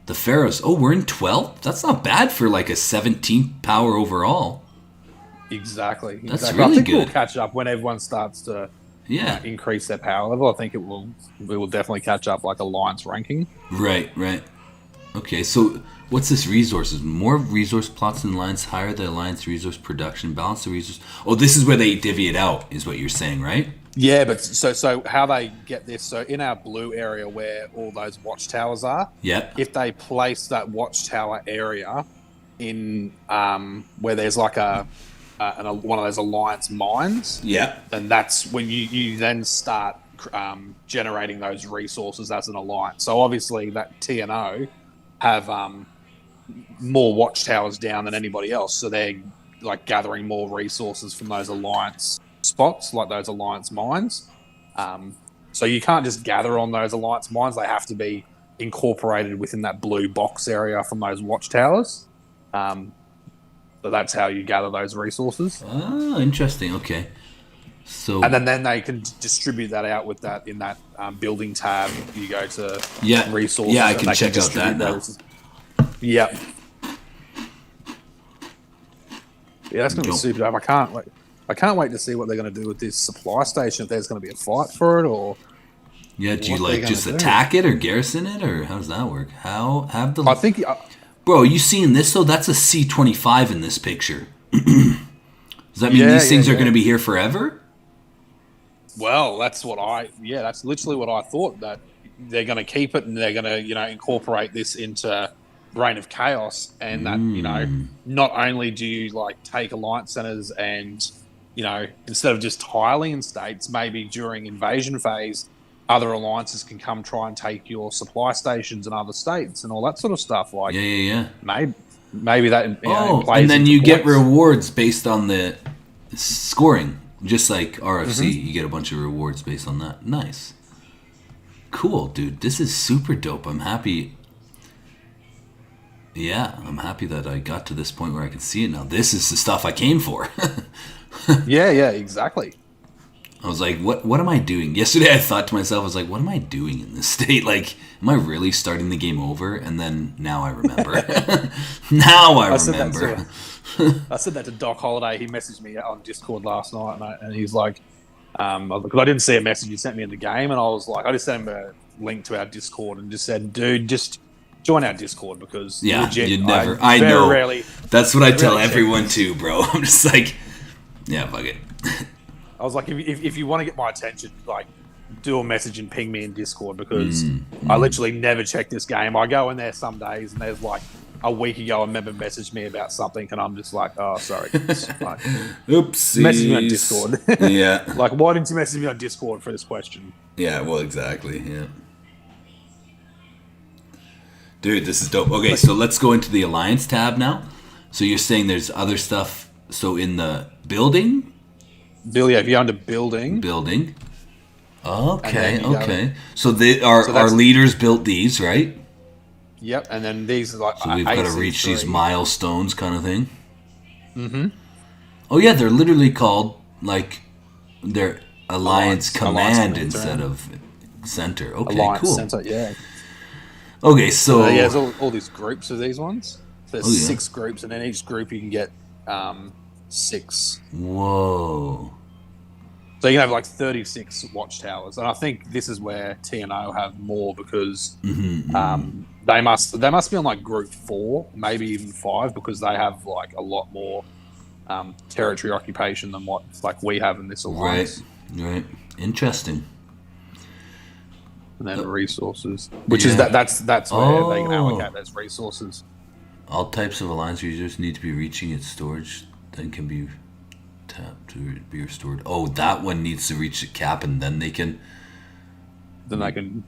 The Pharaohs. Oh, we're in 12th? That's not bad for like a 17th power overall. Exactly. That's exactly. really I think good. we'll catch up when everyone starts to Yeah. increase their power level. I think we will definitely catch up like alliance ranking. Right. Okay, so what's this resources? More resource plots in alliance, higher the alliance resource production, balance the resource. Oh, this is where they divvy it out, is what you're saying, right? Yeah, but so how they get this? So in our blue area where all those watchtowers are, Yep. if they place that watchtower area in where there's like one of those alliance mines, Yep. then that's when you then start generating those resources as an alliance. So obviously that TNO have more watchtowers down than anybody else, so they're like gathering more resources from those alliance spots, like those alliance mines. So you can't just gather on those alliance mines; they have to be incorporated within that blue box area from those watchtowers. So that's how you gather those resources, Oh, interesting. Okay. So and then they can distribute that out with that in that building tab. You go to yeah, resources. yeah, I and can they check out distribute that now. those. Yep. Yeah, that's gonna be Cool. super dope. I can't wait to see what they're gonna do with this supply station. If there's gonna be a fight for it, or Yeah, do you what they're like just gonna do. attack it or garrison it, or how does that work? How have the I think. bro? You seeing this though? That's a C-25 in this picture. Does that mean Yeah, these things yeah, are going to yeah. be here forever? Well, that's that's literally what I thought, that they're going to keep it and they're going to, incorporate this into Reign of Chaos, and that, not only do you like take alliance centers and, instead of just tiling in states, maybe during invasion phase, other alliances can come try and take your supply stations in other states and all that sort of stuff. Like, Yeah. maybe that, plays and then into you get points. rewards based on the scoring, just like RFC. Mm-hmm. You get a bunch of rewards based on that. Nice, cool, dude. This is super dope. I'm happy. Yeah, I'm happy that I got to this point where I can see it now. This is the stuff I came for. Yeah, exactly. I was like, what am I doing? Yesterday I thought to myself, I was like, what am I doing in this state? Like, am I really starting the game over? And then now I remember. Now I remember. I said that to Doc Holiday. He messaged me on Discord last night, and he's like, because I didn't see a message he sent me in the game, and I was like, I just sent him a link to our Discord and just said, dude, just join our Discord, because Yeah, legit, you'd never. I I very know. rarely. That's what I tell check everyone this. too, bro. I'm just like, yeah, fuck it. I was like, if you want to get my attention, like, do a message and ping me in Discord, because I literally never check this game. I go in there some days and there's like a week ago a member messaged me about something and I'm just like, oh, sorry. Like, Oopsies. message me on Discord. Yeah. Like, why didn't you message me on Discord for this question? Yeah, well, exactly. Yeah. Dude, this is dope. Okay, so let's go into the Alliance tab now. So you're saying there's other stuff. So in the building? Bill, yeah, if you're under building. Building. And Okay, then you okay. So our that's- leaders built these, right? Yep, and then these are like So we've got to reach these AC3. milestones kind of thing. Mm-hmm. Oh yeah, they're literally called like they're Alliance Command Alliance instead of Center. Okay, Alliance cool. Center, yeah. Okay, so Yeah, there's all these groups of these ones. There's Oh, yeah. 6 groups, and in each group you can get 6. whoa. So you can have like 36 watchtowers, and I think this is where TNO have more, because They must be on like group 4, maybe even 5, because they have like a lot more territory occupation than what like we have in this alliance. Right. Interesting. And then resources, which is that's where they can allocate those resources. All types of alliance users need to be reaching its storage, then can be tapped to be restored. Oh, that one needs to reach the cap, and then they can. Then they can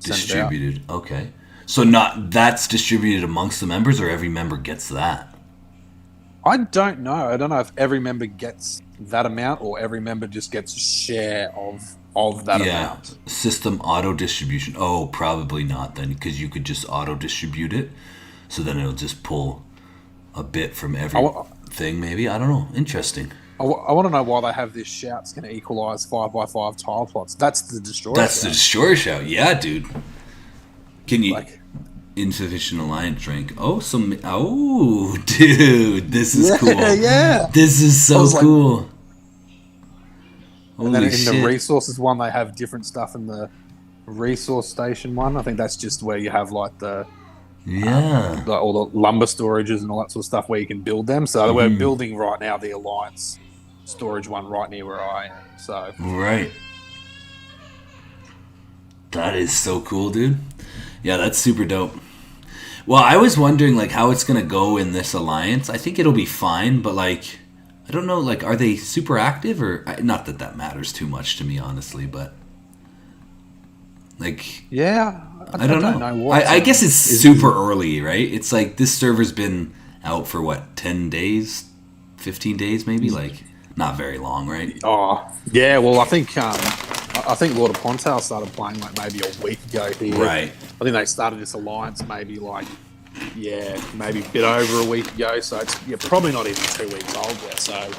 distribute it. Okay, so that's distributed amongst the members, or every member gets that. I don't know. I don't know if every member gets that amount or every member just gets a share of that amount. System auto distribution. Oh, probably not then, because you could just auto distribute it. So then it'll just pull a bit from everything, maybe. I don't know. Interesting. I want to know why they have this shout's going to equalise 5x5 tile plots. That's the destroyer shout. That's the destroyer shout. Yeah, dude. Can you... insufficient alliance rank. Oh, dude. This is cool. Yeah. This is so cool. And then in the resources one, they have different stuff in the resource station one. I think that's just where you have like the... all the lumber storages and all that sort of stuff where you can build them. So we're building right now the Alliance storage one right near where I am. So right. That is so cool, dude. Yeah, that's super dope. Well, I was wondering like how it's gonna go in this alliance. I think it'll be fine, but like I don't know, like are they super active or not that matters too much to me, honestly, but like I don't know. I guess it's super early, right? It's like this server's been out for what, 10 days, 15 days, maybe, like not very long, right? Oh yeah, well I think Lord of Pontal started playing like maybe a week ago here. Right. I think they started this alliance maybe maybe a bit over a week ago. So it's probably not even 2 weeks old yet. So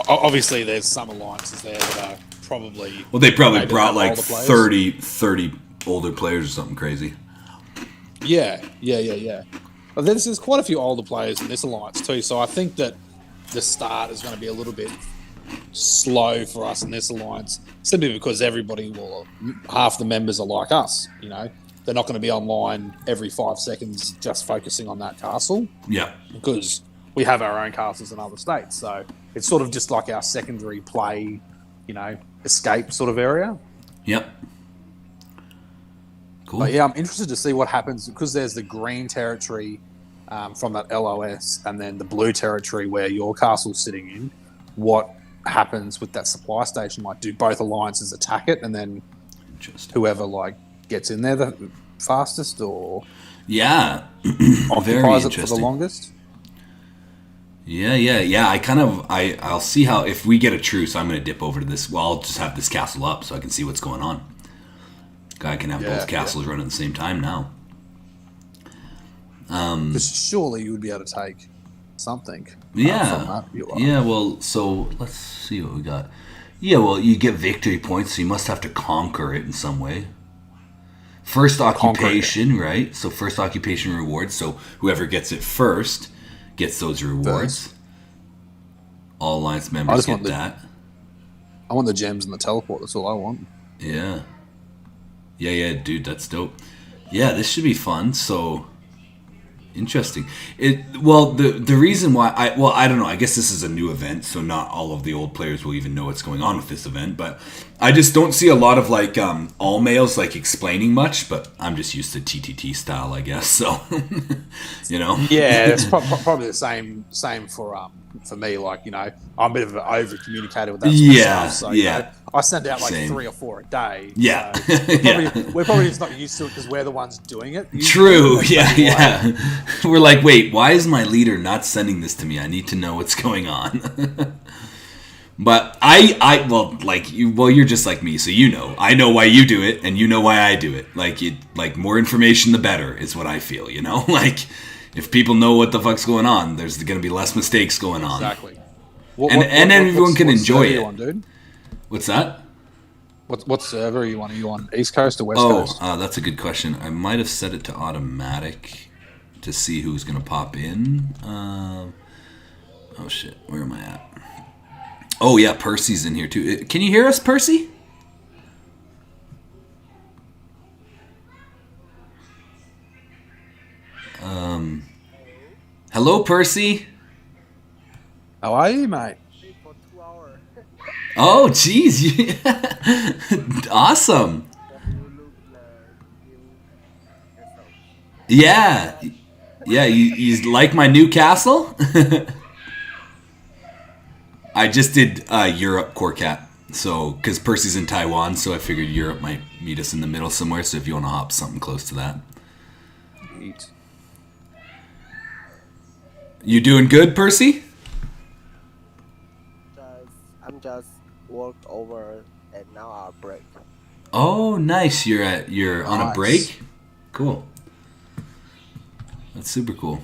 obviously there's some alliances there that are probably they probably brought like 30 older players or something crazy. Yeah. But there's quite a few older players in this alliance too, so I think that the start is going to be a little bit slow for us in this alliance, simply because half the members are like us, you know. They're not going to be online every 5 seconds just focusing on that castle. Yeah. Because we have our own castles in other states, so it's sort of just like our secondary play, you know, escape sort of area. Yep. Cool. But yeah, I'm interested to see what happens because there's the green territory from that LOS and then the blue territory where your castle's sitting in. What happens with that supply station? Like, do both alliances attack it and then whoever like gets in there the fastest or occupies it for the longest? Yeah. I'll see how, if we get a truce, I'm going to dip over to this. Well, I'll just have this castle up so I can see what's going on. I can have both castles running at the same time now. Surely you would be able to take something. Yeah. Well, so let's see what we got. Yeah, well, you get victory points, so you must have to conquer it in some way. First occupation, right? So first occupation rewards. So whoever gets it first gets those rewards. All alliance members get that. I want the gems and the teleport. That's all I want. Yeah, dude, that's dope. Yeah, this should be fun. So interesting. The reason why I don't know. I guess this is a new event, so not all of the old players will even know what's going on with this event. But I just don't see a lot of like all males like explaining much. But I'm just used to TTT style, I guess. So you know. Yeah, it's probably the same for me. Like, you know, I'm a bit of an over communicator with that sort of stuff. So, you know, I send out like 3 or 4 a day. Yeah. So we're probably just not used to it because we're the ones doing it. True. Yeah. We're like, wait, why is my leader not sending this to me? I need to know what's going on. But you're just like me, so you know. I know why you do it, and you know why I do it. Like more information, the better, is what I feel, you know? Like, if people know what the fuck's going on, there's going to be less mistakes going on. Exactly. And everyone can enjoy it. On, dude? What's that? What server are you on? Are you on East Coast or West Coast? Oh, that's a good question. I might have set it to automatic to see who's going to pop in. Oh, shit. Where am I at? Oh, yeah, Percy's in here, too. Can you hear us, Percy? Hello, Percy. How are you, mate? For 2 hours. Oh, jeez. Awesome. You look like you yourself. Yeah. Yeah, you like my new castle? I just did Europe core cap. So, because Percy's in Taiwan, so I figured Europe might meet us in the middle somewhere. So if you want to hop something close to that. Eat. You doing good, Percy? I'm just worked over and now I'll break. Oh, nice. You're on a Nice. break? Cool. That's super cool.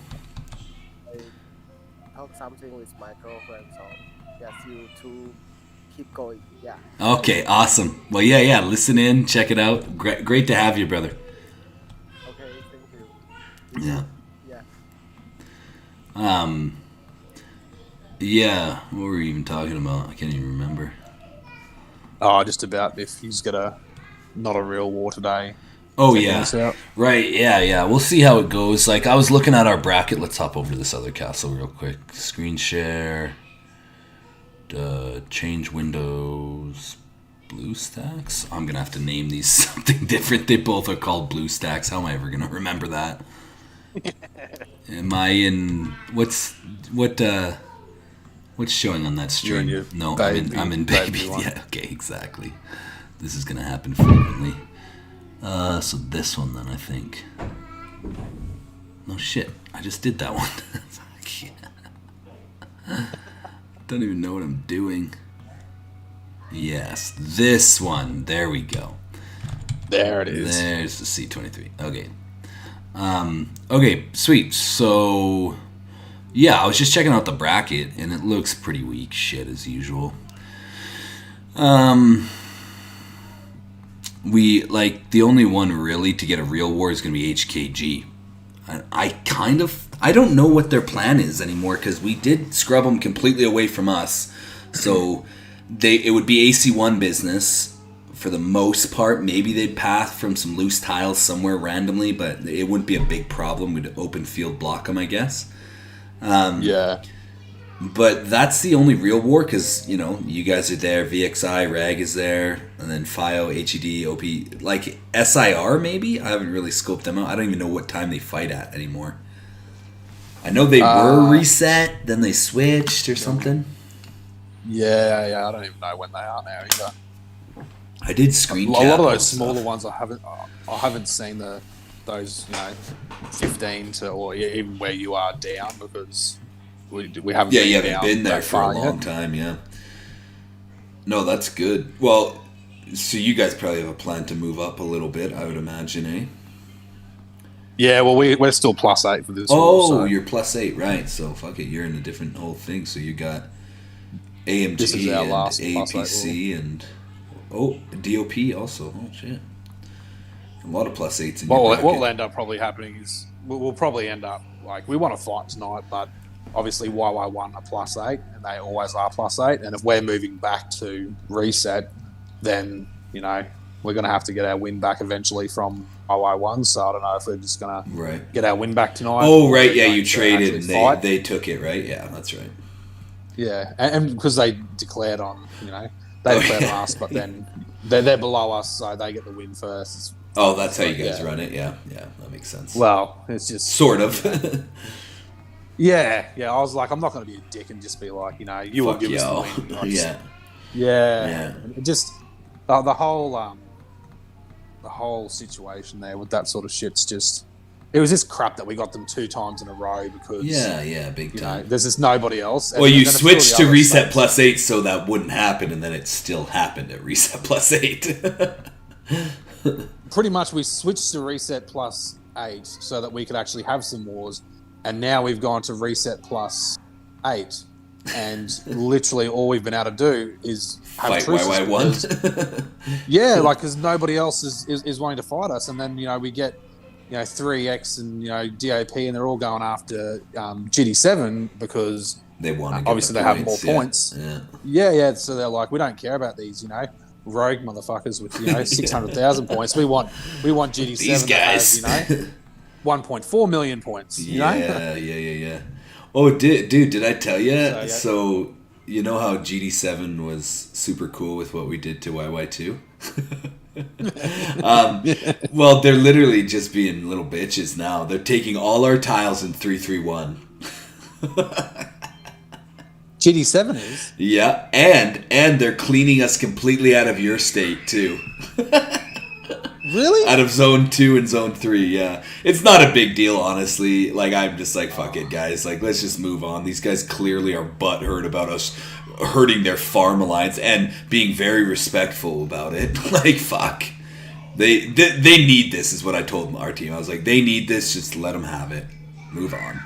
I talk something with my girlfriend, so just you to keep going. Yeah. Okay, awesome. Well, yeah. Listen in, check it out. Great to have you, brother. Okay, thank you. Yeah. Yeah. Yeah. What were we even talking about? I can't even remember. Oh, just about if he's not a real war today. Oh, Checking yeah. this out. Right, yeah. We'll see how it goes. Like, I was looking at our bracket. Let's hop over to this other castle real quick. Screen share. Change windows. Blue stacks? I'm going to have to name these something different. They both are called blue stacks. How am I ever going to remember that? Am I in... What's showing on that You're in stream? your No, baby- I'm in baby baby. one. Yeah, okay, exactly. This is going to happen frequently. So this one then, I think. No shit, I just did that one. Don't even know what I'm doing. Yes, this one. There we go. There it is. There's the C23. Okay. Okay, sweet. So, yeah, I was just checking out the bracket, and it looks pretty weak shit as usual. The only one really to get a real war is going to be HKG. I don't know what their plan is anymore, because we did scrub them completely away from us. So, it would be AC1 business for the most part. Maybe they'd path from some loose tiles somewhere randomly, but it wouldn't be a big problem. We'd open field block them, I guess. Yeah. But that's the only real war, because, you guys are there, VXI, RAG is there, and then FIO, HED, OP, like SIR maybe? I haven't really scoped them out. I don't even know what time they fight at anymore. I know they were reset, then they switched or something. Yeah, I don't even know when they are now either. I did screen A cap lot of and those stuff. smaller ones I haven't seen those 15 to, or even where you are down, because we haven't Yeah, been you haven't down been there that for a far long yet. time, yeah. No, that's good. Well, so you guys probably have a plan to move up a little bit, I would imagine, eh? Yeah, well, we're still +8 for this. Oh, war, so you're +8, right? So fuck it, you're in a different whole thing. So you got AMG This is our and last APC and DOP also. Oh shit, a lot of +8s in your what bracket. will end up probably happening is we'll probably end up we want to fight tonight, but obviously YY1 are +8 and they always are +8. And if we're moving back to reset, then we're going to have to get our win back eventually from YY1. So I don't know if we're just going to Right. get our win back tonight. Oh or right, we're yeah, going you to traded actually and fight. they took it, right? Yeah, that's right. Yeah, and because they declared on, they declared on us, but then they're below us, so they get the win first. Oh, that's how you guys Yeah. run it. Yeah, that makes sense. Well, it's just sort of. Yeah. I was like, I'm not going to be a dick and just be like, you will Fuck give us yo. the win. Like, Yeah. Yeah. It just the whole situation there with that sort of shit's just. It was just crap that we got them 2 times in a row because Yeah, big time. there's just nobody else. Well, And you then a few of the switched to other reset states- +8 so that wouldn't happen, and then it still happened at reset +8. Pretty much, we switched to reset +8 so that we could actually have some wars, and now we've gone to reset +8, and literally all we've been able to do is have Fight truces because- YY1. Yeah, because nobody else is wanting to fight us, and then we get 3X and DOP, and they're all going after GD7 because They want to get obviously the they have more yeah. points. Yeah. Yeah. So they're like, we don't care about these, rogue motherfuckers with 600,000 points. We want GD7 These guys. to have 1.4 million points. Yeah. Oh, did I tell you? So, yeah. So, you know how GD7 was super cool with what we did to YY2? Well, they're literally just being little bitches now. They're taking all our tiles in 3-3-1. GD7 is. Yeah, and they're cleaning us completely out of your state too. Really? Out of zone 2 and zone 3, yeah. It's not a big deal, honestly. Like, I'm just like, fuck it, guys. Like, let's just move on. These guys clearly are butthurt about us hurting their farm alliance and being very respectful about it. Like, fuck. They need this, is what I told our team. I was like, they need this, just let them have it. Move on.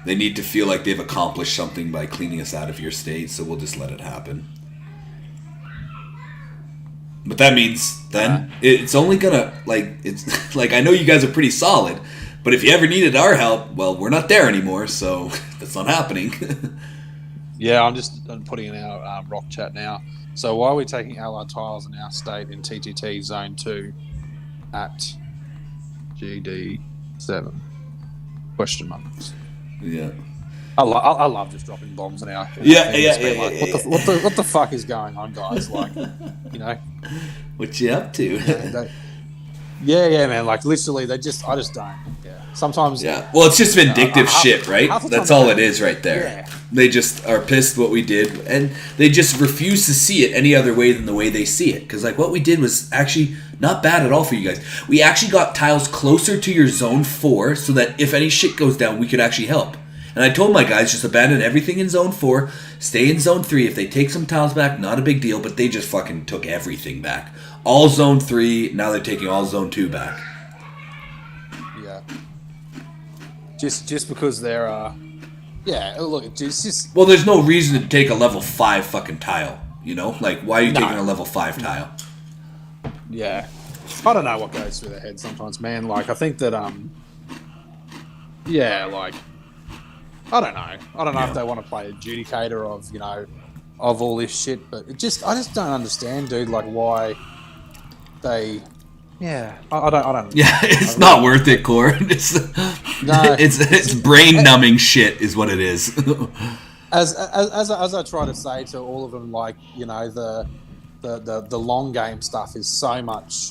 They need to feel like they've accomplished something by cleaning us out of your state, so we'll just let it happen. But that means then it's only gonna, like, it's like, I know you guys are pretty solid, but if you ever needed our help, well, we're not there anymore, so that's not happening. Yeah, I'm just putting in our rock chat now. So why are we taking allied tiles in our state in TTT Zone 2 at GD7? Question marks. Yeah. I love just dropping bombs in our What the fuck is going on, guys? Like, you know, what you up to? yeah, man. Like, literally, I just don't. Yeah. Sometimes. Yeah. Well, it's just vindictive shit, right? That's all it is, right there. Yeah. They just are pissed what we did, and they just refuse to see it any other way than the way they see it. Because, like, what we did was actually not bad at all for you guys. We actually got tiles closer to your zone 4, so that if any shit goes down, we could actually help. And I told my guys, just abandon everything in zone 4, stay in zone 3. If they take some tiles back, not a big deal, but they just fucking took everything back. All zone 3, now they're taking all zone 2 back. Yeah. Just because they're, yeah, look, it's just... Well, there's no reason to take a level 5 fucking tile, you know? Like, why are you taking a level 5 tile? Yeah. I don't know what goes through their head sometimes, man. Like, I think that, yeah, like... I don't know if they want to play adjudicator of, you know, of all this shit, but I just don't understand, dude, like why they, yeah, I don't. Yeah, it's not worth it, Core. It's brain numbing shit is what it is. As I try to say to all of them, like, you know, the long game stuff is so much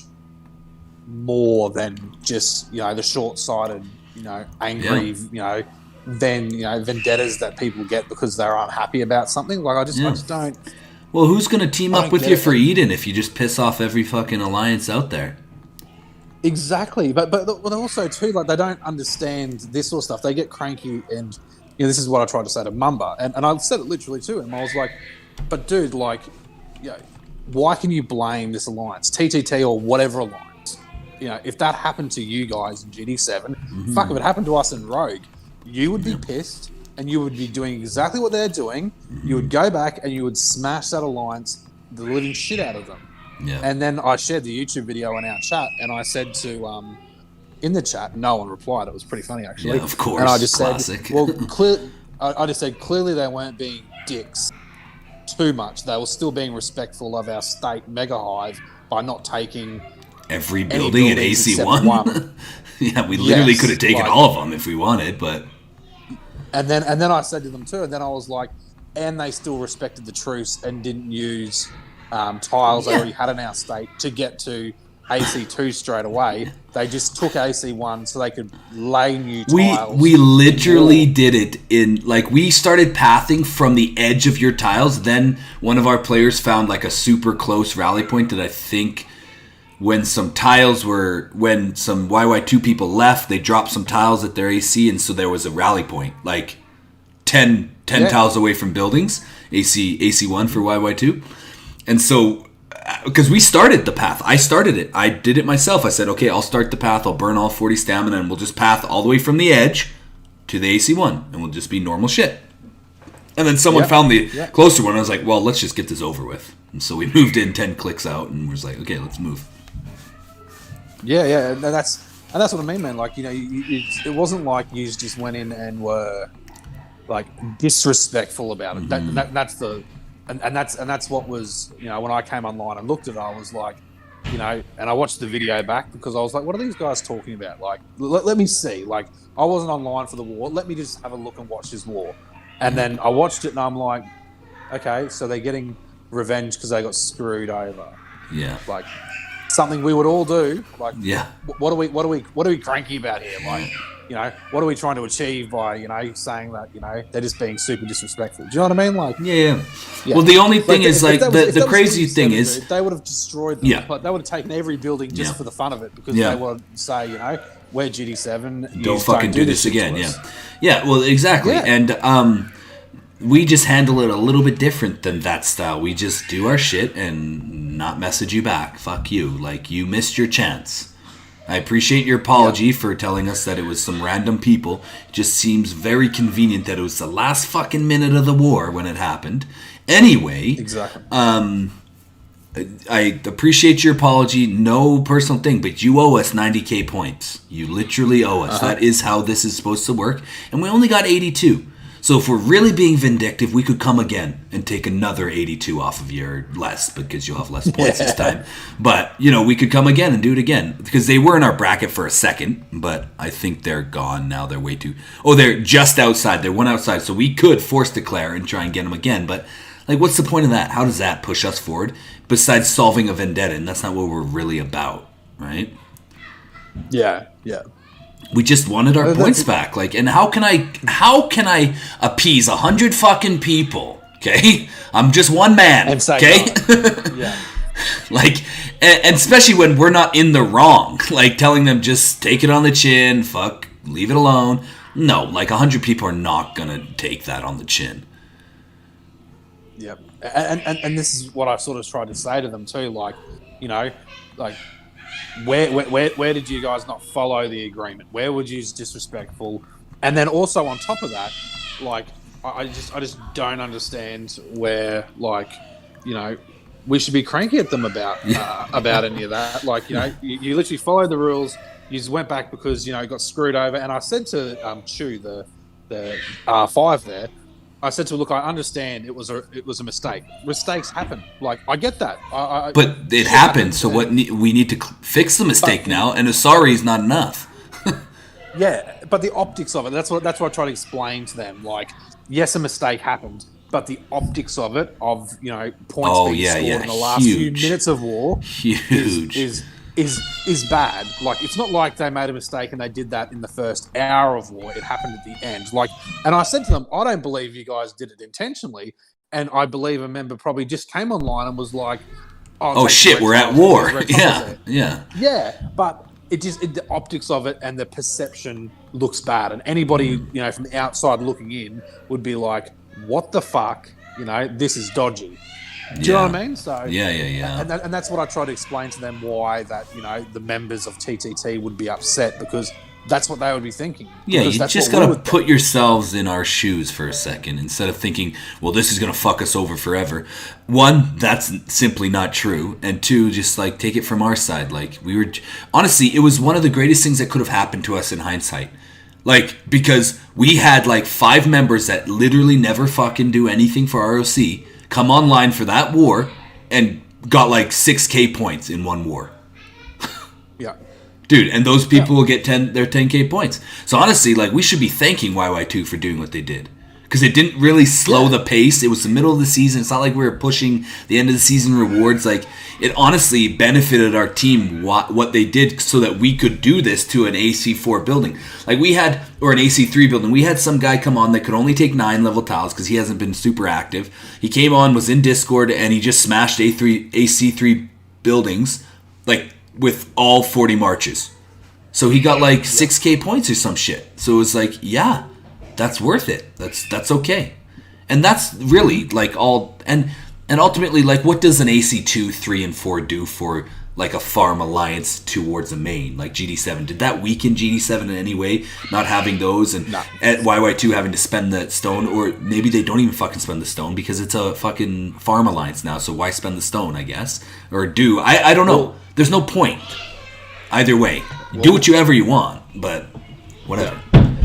more than just, you know, the short-sighted, you know, angry, you know, than, you know, vendettas that people get because they're unhappy about something. Like, I just don't. Well, who's gonna team up with you for Eden if you just piss off every fucking alliance out there? Exactly, but also too, like, they don't understand this sort of stuff. They get cranky, and, you know, this is what I tried to say to Mumba, and I said it literally to him. I was like, but dude, like, you know, why can you blame this alliance, TTT or whatever alliance? You know, if that happened to you guys in GD7, fuck, if it happened to us in Rogue, you would be pissed, and you would be doing exactly what they're doing. You would go back and you would smash that alliance, the living shit out of them. Yeah. And then I shared the YouTube video in our chat, and I said to, in the chat, no one replied. It was pretty funny, actually. Yeah, of course. And I just Classic. said, well, I just said, clearly they weren't being dicks too much. They were still being respectful of our state mega hive by not taking every building in AC1. Yeah, we literally could have taken all of them if we wanted, but... And then I said to them too, and then I was like, and they still respected the truce and didn't use tiles they already had in our state to get to AC2 straight away. They just took AC1 so they could lay new tiles. We literally did it in, like, we started pathing from the edge of your tiles, then one of our players found, like, a super close rally point that I think... when some YY2 people left, they dropped some tiles at their AC, and so there was a rally point, like 10 tiles away from buildings, AC1 for YY2. And so, because we started the path, I started it. I did it myself. I said, okay, I'll start the path, I'll burn all 40 stamina, and we'll just path all the way from the edge to the AC1, and we'll just be normal shit. And then someone found the closer one, and I was like, well, let's just get this over with. And so we moved in 10 clicks out, and was like, okay, let's move. Yeah, and that's what I mean, man. Like, you know, it wasn't like you just went in and were like disrespectful about it. That's what was, you know, when I came online and looked at it, I was like, you know, and I watched the video back because I was like, what are these guys talking about? Like, let me see. Like, I wasn't online for the war. Let me just have a look and watch this war. And then I watched it and I'm like, okay, so they're getting revenge because they got screwed over. Yeah. Like, something we would all do. Like, Yeah. What are we cranky about here? Like, you know, what are we trying to achieve by, you know, saying that, you know, they're just being super disrespectful? Do you know what I mean? Like, Yeah. Well, the only thing is, like, the crazy thing is... Dude, they would have destroyed them. Yeah. Like, they would have taken every building just for the fun of it because they would say, you know, we're GD7. Don't fucking do this again. Yeah. Us. Yeah, well, exactly. Yeah. And we just handle it a little bit different than that style. We just do our shit and not message you back. Fuck you. Like, you missed your chance. I appreciate your apology for telling us that it was some random people. It just seems very convenient that it was the last fucking minute of the war when it happened. Anyway, exactly. I appreciate your apology. No personal thing, but you owe us 90k points. You literally owe us. That is how this is supposed to work. And we only got 82. So if we're really being vindictive, we could come again and take another 82 off of you, or less, because you'll have less points this time. But, you know, we could come again and do it again. Because they were in our bracket for a second, but I think they're gone now. They're way too... Oh, they're just outside. They're one outside. So we could force declare and try and get them again. But, like, what's the point of that? How does that push us forward? Besides solving a vendetta, and that's not what we're really about, right? Yeah, yeah. We just wanted our points back. Like, and how can I appease 100 fucking people? Okay, I'm just one man. Okay, yeah. Like, and especially when we're not in the wrong. Like, telling them just take it on the chin. Fuck, leave it alone. No, like 100 people are not gonna take that on the chin. Yep. And this is what I sort of tried to say to them too. Like, you know, like. Where did you guys not follow the agreement? Where would you use disrespectful? And then also on top of that, like I just don't understand where, like, you know, we should be cranky at them about any of that. Like, you know, you literally followed the rules. You just went back because, you know, got screwed over. And I said to Chu, the R5 there, I said to her, look, I understand it was a mistake. Mistakes happen. Like, I get that. But it happened, so we need to fix the mistake now, and a sorry is not enough. Yeah, but the optics of it, that's what I try to explain to them. Like, yes, a mistake happened, but the optics of it, of, you know, points being scored in the last few minutes of war is bad. Like, it's not like they made a mistake and they did that in the first hour of war. It happened at the end. Like, and I said to them, I don't believe you guys did it intentionally. And I believe a member probably just came online and was like, "Oh shit, we're at war." Yeah. But the optics of it and the perception looks bad. And anybody, you know, from the outside looking in would be like, "What the fuck? You know, this is dodgy." Do you know what I mean? So yeah. And that's what I try to explain to them, why that, you know, the members of TTT would be upset, because that's what they would be thinking. Yeah, you just gotta put yourselves in our shoes for a second instead of thinking, well, this is gonna fuck us over forever. One, that's simply not true, and two, just like take it from our side. Like, honestly, it was one of the greatest things that could have happened to us in hindsight. Like, because we had like 5 members that literally never fucking do anything for ROC come online for that war and got like 6k points in one war. Yeah. Dude, and those people will get their 10k points. So honestly, like, we should be thanking YY2 for doing what they did. Because it didn't really slow the pace. It was the middle of the season. It's not like we were pushing the end of the season rewards. Like, it honestly benefited our team what they did so that we could do this to an AC4 building. Like, we had, or an AC3 building, we had some guy come on that could only take 9 level tiles because he hasn't been super active. He came on, was in Discord, and he just smashed AC3 buildings, like, with all 40 marches. So he got like 6k points or some shit. So it was like, yeah, that's worth it. That's okay. And that's really like all, and ultimately, like, what does an AC2, 3, and 4 do for like a farm alliance towards a main like GD7? Did that weaken GD7 in any way, not having those, and YY2 having to spend the stone? Or maybe they don't even fucking spend the stone because it's a fucking farm alliance now, so why spend the stone, I guess? Or I don't know. There's no point. Either way, do whatever you want, but whatever.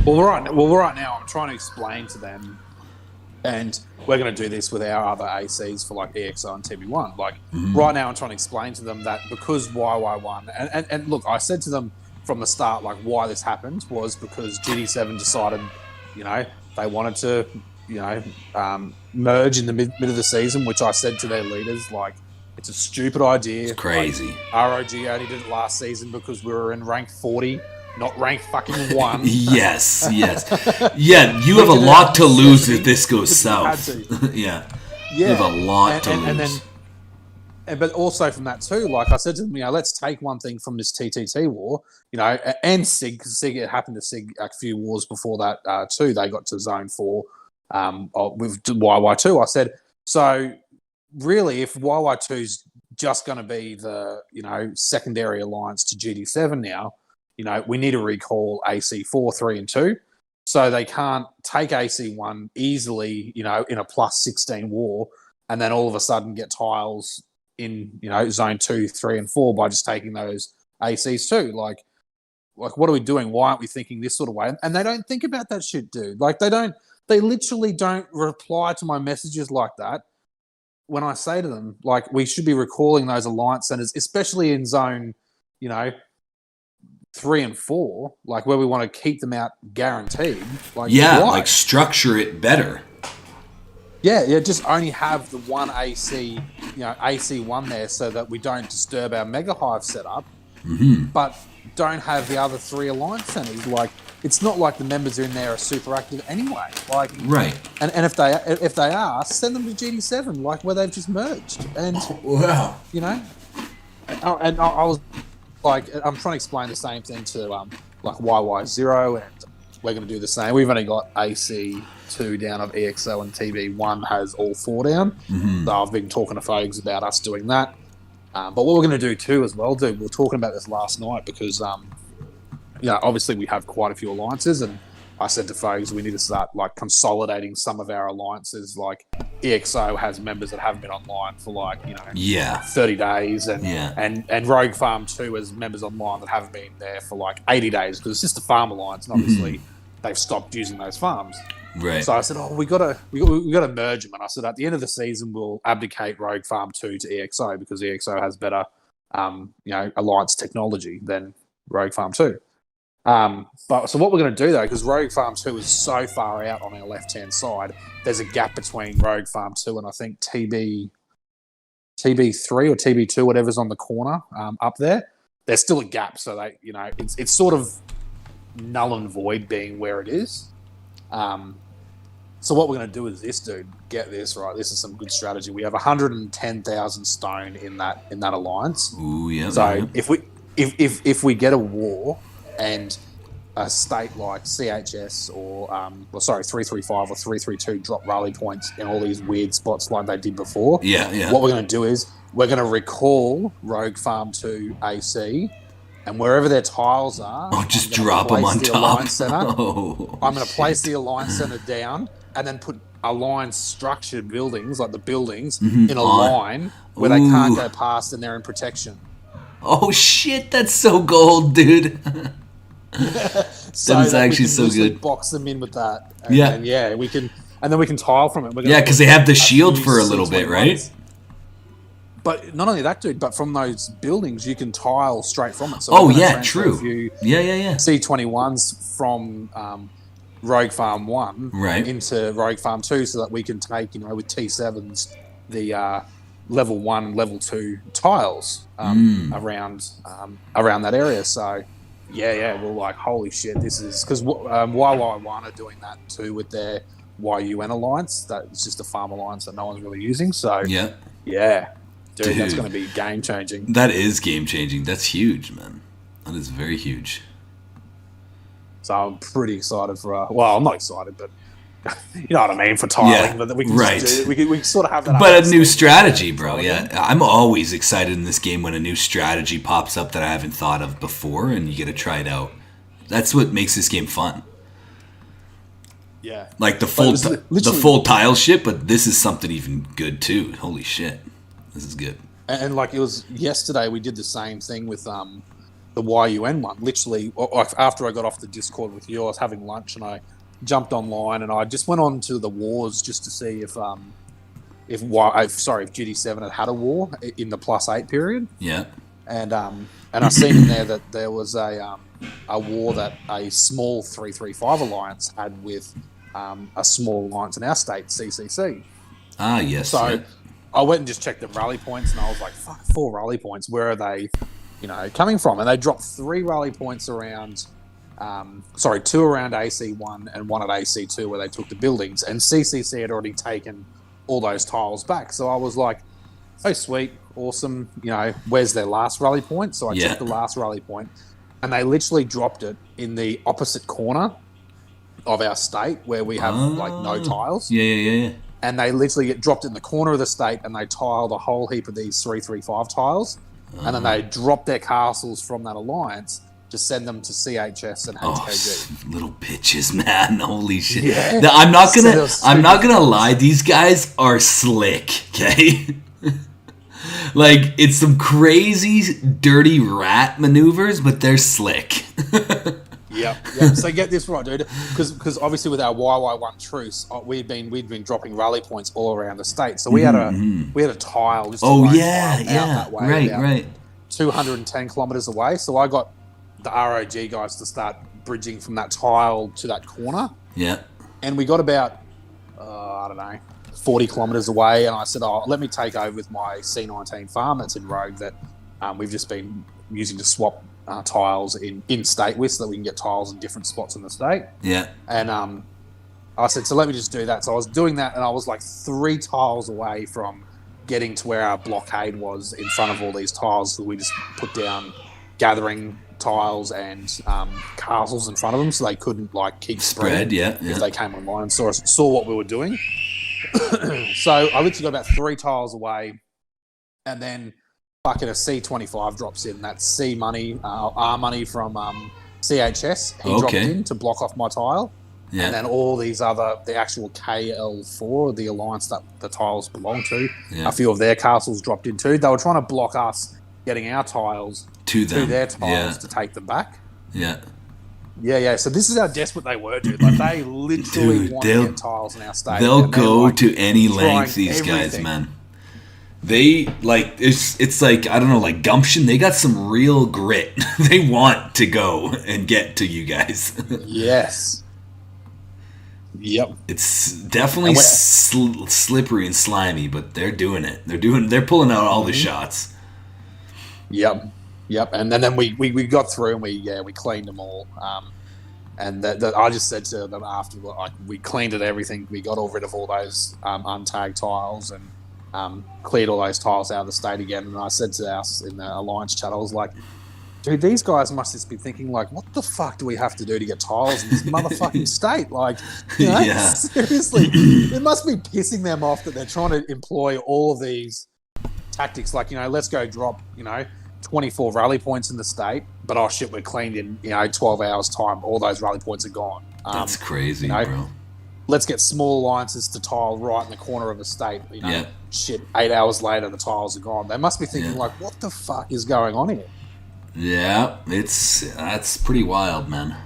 Well, right now I'm trying to explain to them And we're going to do this with our other ACs for like EXO and TB1. Like right now, I'm trying to explain to them that because YY1, and look, I said to them from the start, like why this happened was because GD7 decided, they wanted to, merge in the mid of the season, which I said to their leaders, like, it's a stupid idea. It's crazy. Like, ROG only did it last season because we were in rank 40, not rank fucking 1. Yes. Yeah, you have a lot to lose if this goes south. Yeah. You have a lot to lose. But also from that too, like I said to them, let's take one thing from this TTT war, and SIG, because SIG, it happened to SIG a few wars before that too. They got to Zone 4 with YY2. I said, so really, if YY2's just going to be the, secondary alliance to GD7 now, we need to recall AC4, 3, and 2. So they can't take AC1 easily, in a plus 16 war, and then all of a sudden get tiles in, zone 2, 3, and 4 by just taking those ACs too. Like what are we doing? Why aren't we thinking this sort of way? And they don't think about that shit, dude. Like they literally don't reply to my messages like that when I say to them, like, we should be recalling those alliance centers, especially in zone, 3 and 4, like where we want to keep them out guaranteed. Like, yeah, why? like structure it better. Yeah, just only have the one AC, AC1 there so that we don't disturb our Mega Hive setup, but don't have the other 3 alliance centers. Like, it's not like the members in there are super active anyway. Like, right. And if they are, send them to GD7, like where they've just merged. And wow, and I was like, I'm trying to explain the same thing to like YY0, and we're going to do the same. We've only got AC2 down of EXO, and TB1 has all 4 down. So I've been talking to folks about us doing that. But what we're going to do too as well, dude, we were talking about this last night because, obviously we have quite a few alliances, and I said to folks we need to start like consolidating some of our alliances. Like EXO has members that haven't been online for like 30 days, and Rogue Farm 2 has members online that haven't been there for like 80 days because it's just a farm alliance, and obviously they've stopped using those farms. Right. So I said, we gotta merge them, and I said at the end of the season we'll abdicate Rogue Farm 2 to EXO because EXO has better alliance technology than Rogue Farm 2. But so what we're going to do though, because Rogue Farm 2 is so far out on our left-hand side, there's a gap between Rogue Farm 2 and I think TB3 or TB2, whatever's on the corner up there. There's still a gap, so they, it's sort of null and void being where it is. So what we're going to do is this, dude. Get this right. This is some good strategy. We have 110,000 stone in that alliance. Ooh, yeah. So if we get a war and a state like CHS or 335 or 332 drop rally points in all these weird spots like they did before. Yeah. What we're going to do is we're going to recall Rogue Farm 2 AC, and wherever their tiles are, just drop them on top. I'm going to place the Alliance Center down and then put Alliance structured buildings, like the buildings, in a line where they can't go past and they're in protection. Oh shit, that's so gold, dude. So that is actually so good. Box them in with that. And we can tile from it. Because they have the shield for a little bit, right? But not only that, dude, but from those buildings, you can tile straight from it. So true. C21s from Rogue Farm 1 into Rogue Farm 2 so that we can take, with T7s, the level 1 and level 2 tiles around that area. So, we're like, holy shit, this is... Because YY1 are doing that too with their YUN alliance. That's just a farm alliance that no one's really using. So, Dude, that's going to be game-changing. That is game-changing. That's huge, man. That is very huge. So I'm pretty excited for... I'm not excited, but you know what I mean, for tiling. But we can we sort of have that... But a new strategy, bro, I'm always excited in this game when a new strategy pops up that I haven't thought of before, and you get to try it out. That's what makes this game fun. Yeah. Like the full tile shit, but this is something even good, too. Holy shit. This is good. And like it was yesterday, we did the same thing with the YUN one. Literally, after I got off the Discord with you, I was having lunch and I jumped online and I just went on to the wars just to see if GT7 had a war in the +8 period. Yeah. And I seen in there that there was a war that a small 335 alliance had with a small alliance in our state, CCC. Ah, yes. So yeah. I went and just checked the rally points, and I was like, "Fuck, 4 rally points. Where are they, coming from?" And they dropped 3 rally points around. 2 around AC1 and 1 at AC2 where they took the buildings, and CCC had already taken all those tiles back. So I was like, "Oh, sweet, awesome! Where's their last rally point?" So I checked the last rally point, and they literally dropped it in the opposite corner of our state where we have no tiles. Yeah. And they literally dropped it in the corner of the state, and they tiled a whole heap of these 335 tiles, and then they dropped their castles from that alliance to send them to CHS and HKG. Little bitches, man! Holy shit! Yeah. Now, I'm not gonna lie. These guys are slick. Okay. Like, it's some crazy, dirty rat maneuvers, but they're slick. Yep. So get this right, dude, because obviously with our YY1 truce, we'd been dropping rally points all around the state. So we had a tile. Just tile out that way, right. 210 kilometers away. So I got the ROG guys to start bridging from that tile to that corner. Yeah. And we got about 40 kilometers away, and I said, let me take over with my C19 farm that's in Rogue that we've just been using to swap tiles in state with, so that we can get tiles in different spots in the state. Yeah. And I said, so let me just do that. So I was doing that, and I was like 3 tiles away from getting to where our blockade was in front of all these tiles. So we just put down gathering tiles and castles in front of them, so they couldn't keep spread. If they came online and saw what we were doing. So I literally got about 3 tiles away, and then fucking a C25 drops in. That's C money, R money from CHS. He dropped in to block off my tile. Yeah. And then all these the actual KL4, the alliance that the tiles belong to, a few of their castles dropped in too. They were trying to block us getting our tiles to their tiles to take them back. Yeah. Yeah. So this is how desperate they were, dude. Like, they literally want to get tiles in our state. They'll go to any length, these guys, man. They, it's like, I don't know, like gumption. They got some real grit. They want to go and get to you guys. Yes. Yep. It's definitely slippery and slimy, but they're doing it. They're pulling out all the shots. Yep. And then we got through, and we cleaned them all. And I just said to them after, we cleaned it, everything. We got rid of all those untagged tiles and cleared all those tiles out of the state again. And I said to us in the Alliance chat, I was like, dude, these guys must just be thinking, what the fuck do we have to do to get tiles in this motherfucking state? Seriously, it must be pissing them off that they're trying to employ all of these tactics. Let's go drop, 24 rally points in the state, but oh shit, we're cleaned in 12 hours time. All those rally points are gone. That's crazy, bro. Let's get small alliances to tile right in the corner of the state. Shit, 8 hours later, the tiles are gone. They must be thinking what the fuck is going on here? Yeah, that's pretty wild, man.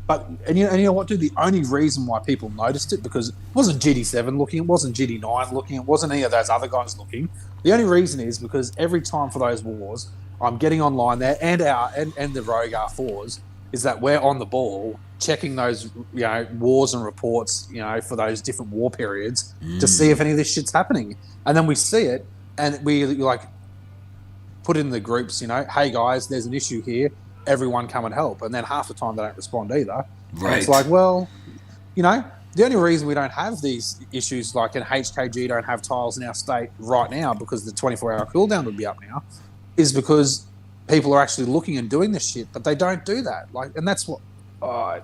But and you know what, dude? The only reason why people noticed it, because it wasn't GT7 looking, it wasn't GT9 looking, it wasn't any of those other guys looking. The only reason is because every time for those wars, I'm getting online there, and the Rogue R4s, is that we're on the ball checking those wars and reports for those different war periods to see if any of this shit's happening, and then we see it and we put in the groups, hey guys, there's an issue here. Everyone come and help. And then half the time they don't respond either. Right. And it's like, well, the only reason we don't have these issues, like in HKG don't have tiles in our state right now because the 24-hour cooldown would be up now, is because people are actually looking and doing this shit, but they don't do that. And that's what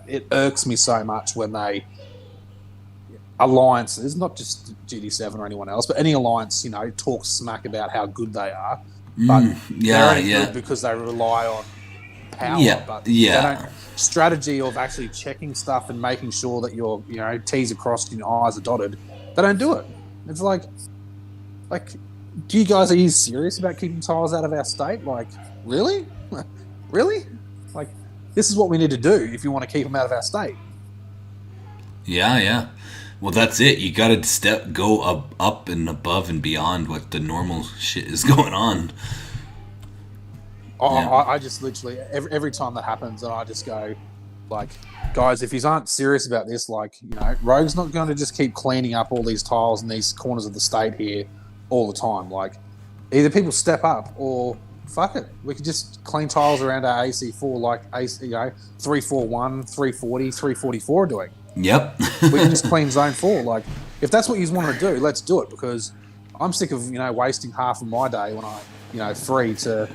it irks me so much when they alliances, not just GD7 or anyone else, but any alliance, talk smack about how good they are. But they're only good because they rely on power. They don't, strategy of actually checking stuff and making sure that your T's are crossed and your I's are dotted. They don't do it. It's like, do you guys, are you serious about keeping tiles out of our state? Really? Really? this is what we need to do if you want to keep them out of our state. Yeah. Well, that's it. You got to go up and above and beyond what the normal shit is going on. I just literally every time that happens, and I just go, like, guys, if you aren't serious about this, like, you know, Rogue's not going to just keep cleaning up all these tiles in these corners of the state here all the time. Like, either people step up or fuck it. We could just clean tiles around our AC4 like 341, 340, 344 are doing. Yep. We can just clean zone 4. Like, if that's what you want to do, let's do it, because I'm sick of, you know, wasting half of my day when I, you know, free to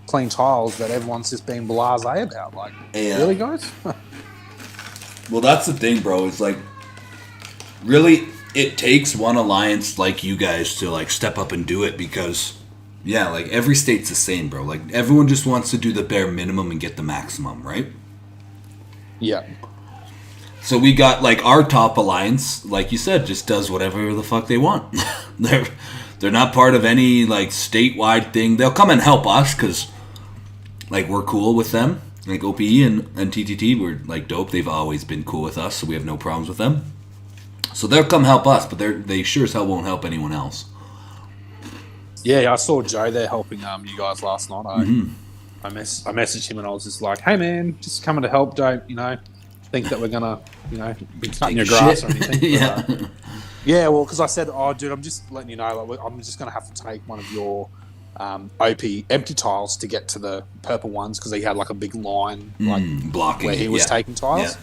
clean tiles that everyone's just being blasé about. Like, really, guys? Well, that's the thing, bro. It's like, really, it takes one alliance like you guys to, like, step up and do it, because, yeah, like, every state's the same, bro. Like, everyone just wants to do the bare minimum and get the maximum, right? Yeah. So we got, like, our top alliance, like you said, just does whatever the fuck they want. They're not part of any, like, statewide thing. They'll come and help us because, like, we're cool with them. Like, OPE and TTT, we're, like, dope. They've always been cool with us, so we have no problems with them. So they'll come help us, but they sure as hell won't help anyone else. Yeah, I saw Joe there helping you guys last night. I messaged him and I was just like, hey, man, just coming to help. Don't, you know, think that we're going to, you know, be cutting your grass or anything. Yeah. But, yeah, well, because I said, oh, dude, I'm just letting you know, like, I'm just going to have to take one of your OP empty tiles to get to the purple ones, because he had, like, a big line, like, blocking where he was taking tiles.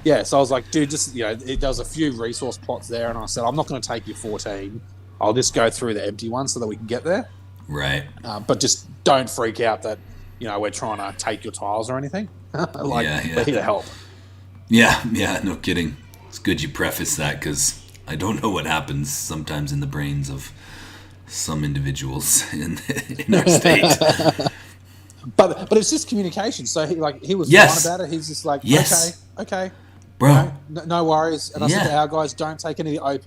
Yeah, so I was like, dude, just, you know, there was a few resource plots there, and I said, I'm not going to take your 14. I'll just go through the empty ones so that we can get there. Right. But just don't freak out that, you know, we're trying to take your tiles or anything. Like, we're here to help. Yeah, no kidding. It's good you preface that, because I don't know what happens sometimes in the brains of some individuals in our state. But it's just communication. So he was fine about it. He's just like, okay, bro, no worries. And I said to our guys, don't take any OP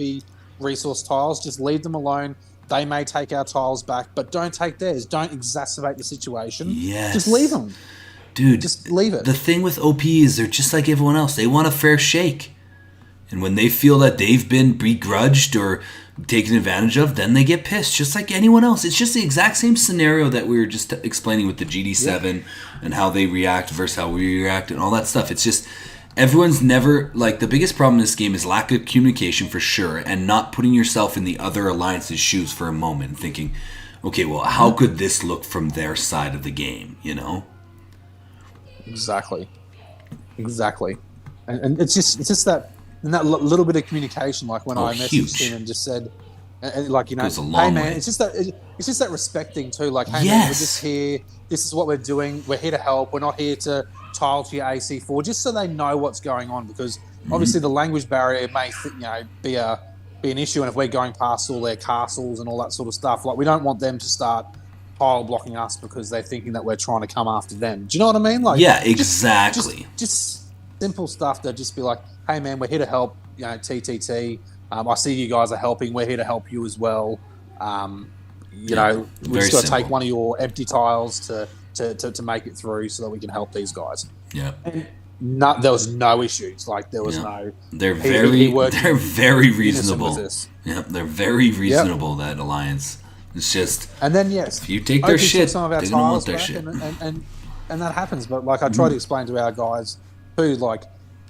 resource tiles. Just leave them alone. They may take our tiles back, but don't take theirs. Don't exacerbate the situation. Yes. Just leave them. Dude, just leave it. The thing with OP is they're just like everyone else. They want a fair shake. And when they feel that they've been begrudged or taken advantage of, then they get pissed, just like anyone else. It's just the exact same scenario that we were just explaining with the GD7 and how they react versus how we react and all that stuff. It's just, everyone's never, like, the biggest problem in this game is lack of communication for sure, and not putting yourself in the other alliance's shoes for a moment and thinking, okay, well, how could this look from their side of the game, you know? Exactly. And it's just that, and that little bit of communication, like when I messaged him and just said, and like, you know, hey man, way. it's just that respecting too. Like, hey man, we're just here. This is what we're doing. We're here to help. We're not here to tile to your AC4, just so they know what's going on. Because obviously the language barrier may, you know, be an issue. And if we're going past all their castles and all that sort of stuff, like, we don't want them to start tile blocking us because they're thinking that we're trying to come after them. Do you know what I mean? Like, yeah, exactly. Just simple stuff that just be like, hey man, we're here to help. You know, TTT. I see you guys are helping. We're here to help you as well. You know, we just got to take one of your empty tiles to make it through so that we can help these guys. Yeah. And there was no issues. Like, there was no. They're very reasonable. Yeah, they're very reasonable. That alliance. It's just. And then if you take their shit, some of our they don't want tiles their back, shit. And that happens. But like, I try to explain to our guys who, like,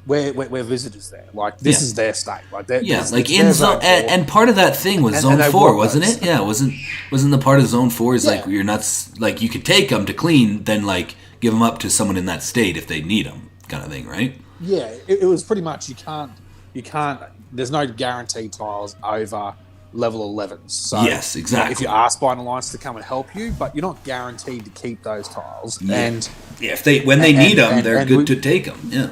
we're visitors there. Like, this is their state. Like, like in zone, and part of that thing was zone 4, wasn't it? Yeah, wasn't the part of zone 4 is like, you're not, like, you could take them to clean, then like give them up to someone in that state if they need them, kind of thing, right? Yeah, it was pretty much you can't. There's no guaranteed tiles over level 11s. So yes, exactly. If you ask by an alliance to come and help you, but you're not guaranteed to keep those tiles. Yeah. And if they need them, they're good to take them. Yeah.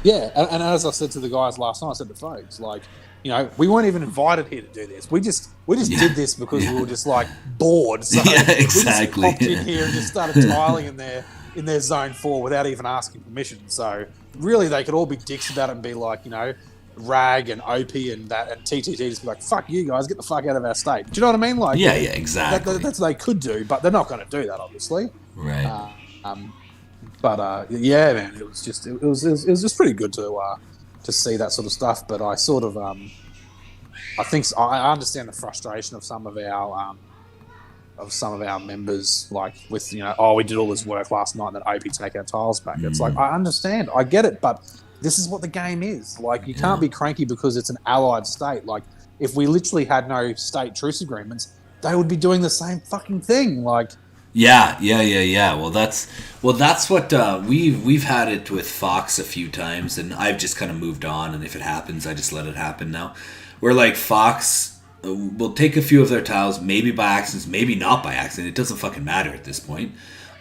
Yeah, and as I said to the guys last night, I said to folks, like, you know, we weren't even invited here to do this. We just did this because we were just, like, bored. So exactly. We just popped in here and just started tiling in their zone 4 without even asking permission. So really, they could all be dicks about it and be like, you know, Rag and OP and that, and TTT just be like, fuck you guys, get the fuck out of our state. Do you know what I mean? Like, exactly. That's what they could do, but they're not going to do that, obviously. Right. But yeah, man, it was just pretty good to see that sort of stuff. But I sort of I think I understand the frustration of some of our members, like with we did all this work last night and then OP take our tiles back. It's like, I understand, I get it, but this is what the game is. Like, you can't be cranky because it's an allied state. Like, if we literally had no state truce agreements, they would be doing the same fucking thing. Like, yeah. Well, that's what we've had it with Fox a few times, and I've just kind of moved on. And if it happens, I just let it happen now. Where like Fox will take a few of their tiles, maybe by accident, maybe not by accident. It doesn't fucking matter at this point.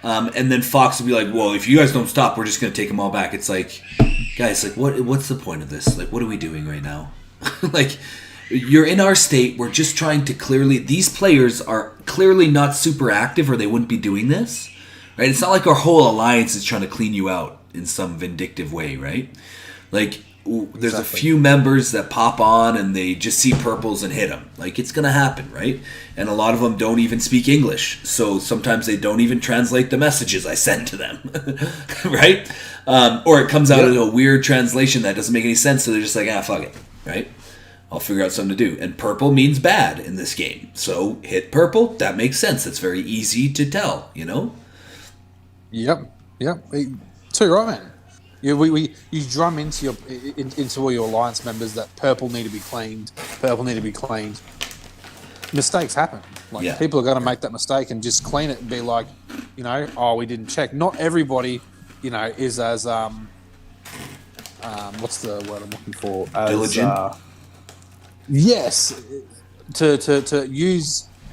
And then Fox will be like, "Well, if you guys don't stop, we're just gonna take them all back." It's like, guys, like, what's the point of this? Like, what are we doing right now? Like, you're in our state. We're just trying to these players are clearly not super active, or they wouldn't be doing this, right? It's not like our whole alliance is trying to clean you out in some vindictive way, right? Like, there's a few members that pop on and they just see purples and hit them. Like, it's gonna happen, right? And a lot of them don't even speak English, so sometimes they don't even translate the messages I send to them, right? Or it comes out in a weird translation that doesn't make any sense, so they're just like, fuck it, right? I'll figure out something to do. And purple means bad in this game, so hit purple. That makes sense. It's very easy to tell, Yep. Too right, man. You drum into all your alliance members that purple need to be cleaned. Mistakes happen. Like, people are going to make that mistake and just clean it and be like, we didn't check. Not everybody, is as what's the word I'm looking for? As, diligent. Yes, to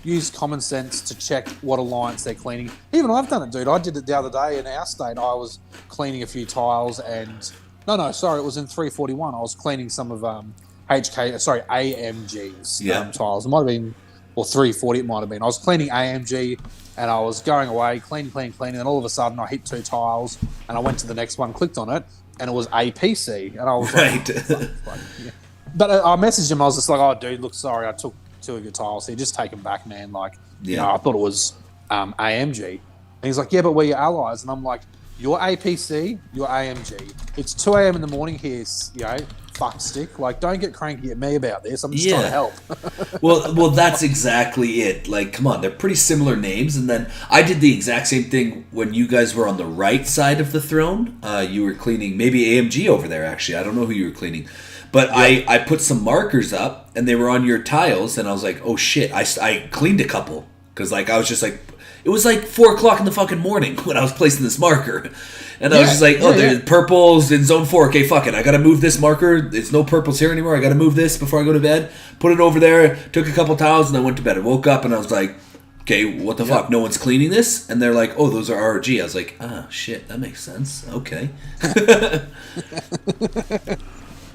use common sense to check what alliance they're cleaning. Even I've done it, dude. I did it the other day in our state. I was cleaning a few tiles and... it was in 341. I was cleaning some of AMG's tiles. It might have been... or 340 it might have been. I was cleaning AMG and I was going away, cleaning, and all of a sudden I hit 2 tiles and I went to the next one, clicked on it, and it was APC. And I was like... But I messaged him. I was just like, "Oh, dude, look, sorry, I took 2 of your tiles here. Just take them back, man. Like, I thought it was AMG." And he's like, "Yeah, but we're your allies." And I'm like, "You're APC, you're AMG. It's 2 a.m. in the morning here, fuck stick. Like, don't get cranky at me about this. I'm just trying to help." well, that's exactly it. Like, come on, they're pretty similar names. And then I did the exact same thing when you guys were on the right side of the throne. You were cleaning maybe AMG over there. Actually, I don't know who you were cleaning. But I put some markers up, and they were on your tiles, and I was like, oh, shit. I cleaned a couple, because, like, I was just like, it was like 4 o'clock in the fucking morning when I was placing this marker. And I was just like, there's purples in zone 4. Okay, fuck it. I got to move this marker. It's no purples here anymore. I got to move this before I go to bed. Put it over there, took a couple tiles, and I went to bed. I woke up, and I was like, okay, what the fuck? No one's cleaning this? And they're like, oh, those are ROG. I was like, shit, that makes sense. Okay.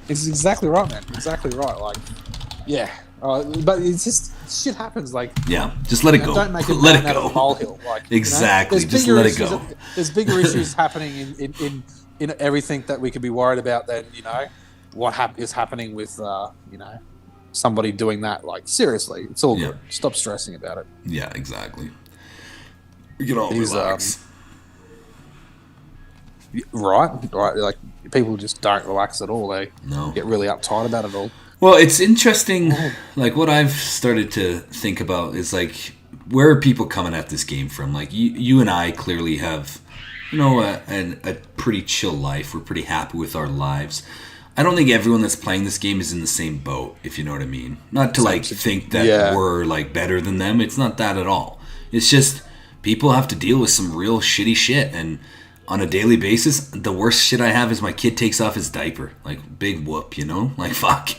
It's exactly right, man. Exactly right. Like, but it's just shit happens. Like, just let it go. Don't make it let it out go. of a molehill. Like, exactly. Just let it go. There's bigger issues happening in everything that we could be worried about than what is happening with somebody doing that. Like, seriously, it's all good. Stop stressing about it. Yeah, exactly. We can all relax. Right. Like, people just don't relax at all. They get really uptight about it all. Well, it's interesting. Like, what I've started to think about is, like, where are people coming at this game from? Like, you and I clearly have, a pretty chill life. We're pretty happy with our lives. I don't think everyone that's playing this game is in the same boat, if you know what I mean. Not to, like, think that we're, like, better than them. It's not that at all. It's just people have to deal with some real shitty shit, and on a daily basis, the worst shit I have is my kid takes off his diaper. Like, big whoop, Like, fuck.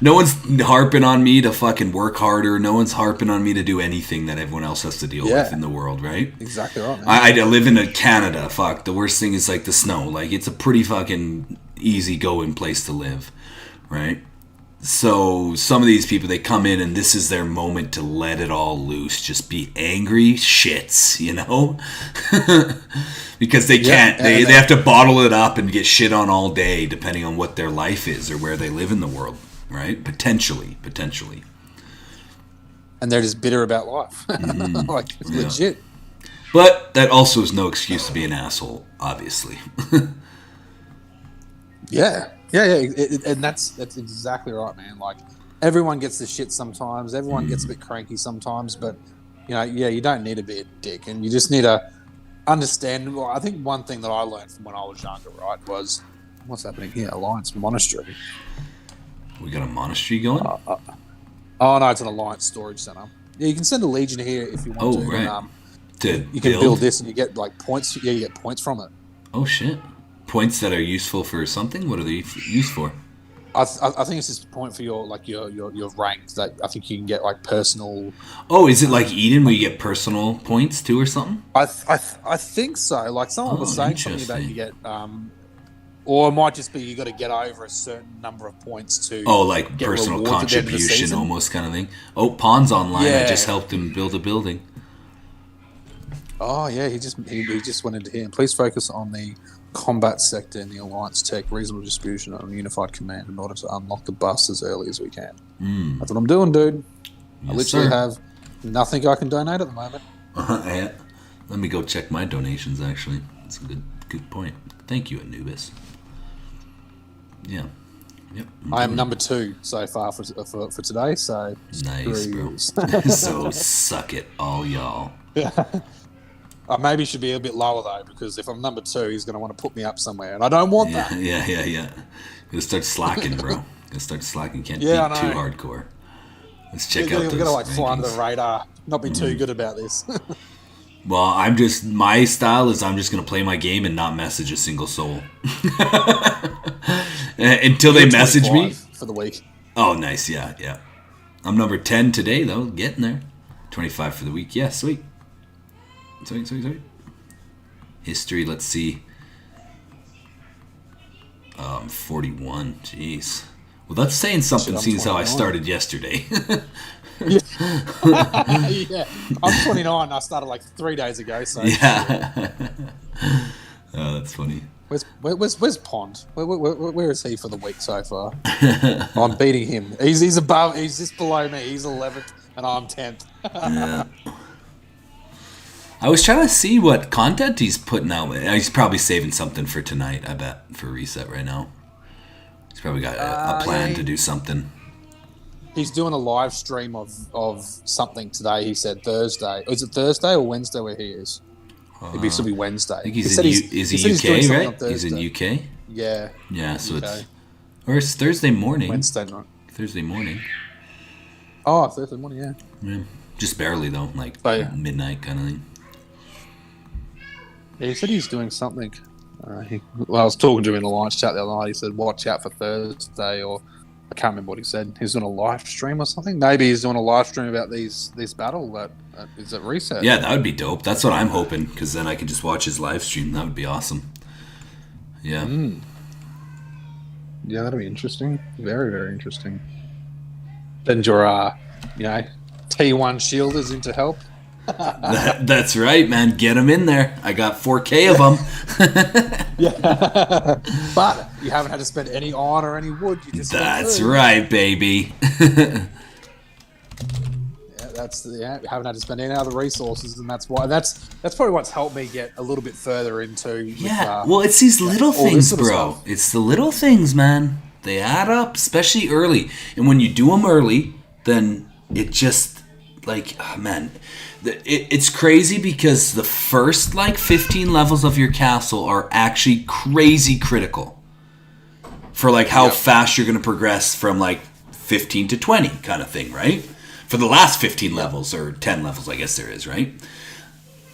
No one's harping on me to fucking work harder. No one's harping on me to do anything that everyone else has to deal with in the world, right? Exactly right, man. I live in Canada. Fuck. The worst thing is, like, the snow. Like, it's a pretty fucking easy-going place to live, right? So some of these people, they come in and this is their moment to let it all loose. Just be angry shits, because they can't. They have to bottle it up and get shit on all day, depending on what their life is or where they live in the world, right? Potentially. And they're just bitter about life. Like, it's legit. But that also is no excuse to be an asshole, obviously. Yeah. And that's exactly right, man. Like, everyone gets the shit sometimes. Everyone gets a bit cranky sometimes. But, you don't need to be a dick. And you just need to understand. Well, I think one thing that I learned from when I was younger, right, was what's happening here? Alliance Monastery. We got a monastery going? Oh, no, it's an Alliance storage center. Yeah, you can send a Legion here if you want to. Right. You can build this and you get, like, points. Yeah, you get points from it. Oh, shit. Points that are useful for something? What are they used for? I think it's just a point for your rank. That I think you can get, like, personal. Oh, is it like Eden where you get personal points too or something? I think so. Like, someone was saying something about you get, or it might just be you got to get over a certain number of points to. Oh, like personal contribution, almost kind of thing. Oh, Pawn's online. Yeah. I just helped him build a building. Oh yeah, he just went into here. Please focus on the combat sector in the Alliance tech, reasonable distribution and unified command in order to unlock the bus as early as we can. That's what I'm doing, dude. I literally have nothing I can donate at the moment. Yeah. Let me go check my donations, actually. That's a good point. Thank you, Anubis. Yeah. Yep. I am number 2 so far for today, so nice, bro. So suck it, all y'all. I maybe should be a bit lower, though, because if I'm number 2, he's going to want to put me up somewhere, and I don't want that. Yeah. Gonna start slacking, bro. Gonna start slacking. Can't be too hardcore. Let's check out those. We're going to, fly under the radar, not be too good about this. Well, my style is I'm just going to play my game and not message a single soul. Until they message me. For the week. Oh, nice. Yeah. I'm number 10 today, though. Getting there. 25 for the week. Yeah, sweet. Sweet. History, let's see. 41. Jeez. Well, that's saying something, seeing as how I started yesterday. Yeah. I'm 29. I started like 3 days ago. So yeah. Oh, that's funny. Where's Pond? Where is he for the week so far? I'm beating him. He's above. He's just below me. He's 11th, and I'm 10th. Yeah. I was trying to see what content he's putting out. He's probably saving something for tonight. I bet for reset right now. He's probably got a plan to do something. He's doing a live stream of something today. He said Thursday. Is it Thursday or Wednesday where he is? It'd still be Wednesday. I think is he UK, right? He's in UK? Yeah. Yeah, so UK. It's Thursday morning. Wednesday night. Thursday morning. Oh, Thursday morning, yeah. Just barely, though. Like midnight kind of thing. Yeah, he said he's doing something. I was talking to him in the Alliance chat the other night. He said, watch out for Thursday, or I can't remember what he said. He's doing a live stream or something. Maybe he's doing a live stream about this battle that is at reset. Yeah, that would be dope. That's what I'm hoping, because then I can just watch his live stream. That would be awesome. Yeah. Yeah, that'll be interesting. Very, very interesting. Send your, T1 shielders in to help. That's right, man. Get them in there. I got 4K of them. Yeah. But you haven't had to spend any iron or any wood. You just That's right, baby. You haven't had to spend any other resources, and that's why. That's probably what's helped me get a little bit further into. Well, it's these little things, bro. It's the little things, man. They add up, especially early. And when you do them early, then it just it's crazy because the first 15 levels of your castle are actually crazy critical for how fast you're going to progress from 15 to 20 kind of thing, right? For the last 15 levels or 10 levels, I guess there is, right?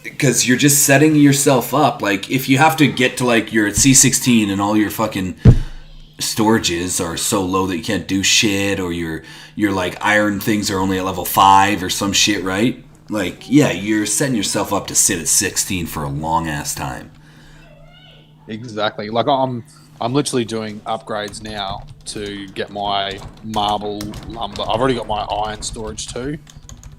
Because you're just setting yourself up. If you have to get to you're at C16 and all your fucking storages are so low that you can't do shit, or your iron things are only at level 5 or some shit, right? You're setting yourself up to sit at 16 for a long ass time. Exactly. I'm literally doing upgrades now to get my marble lumber. I've already got my iron storage too,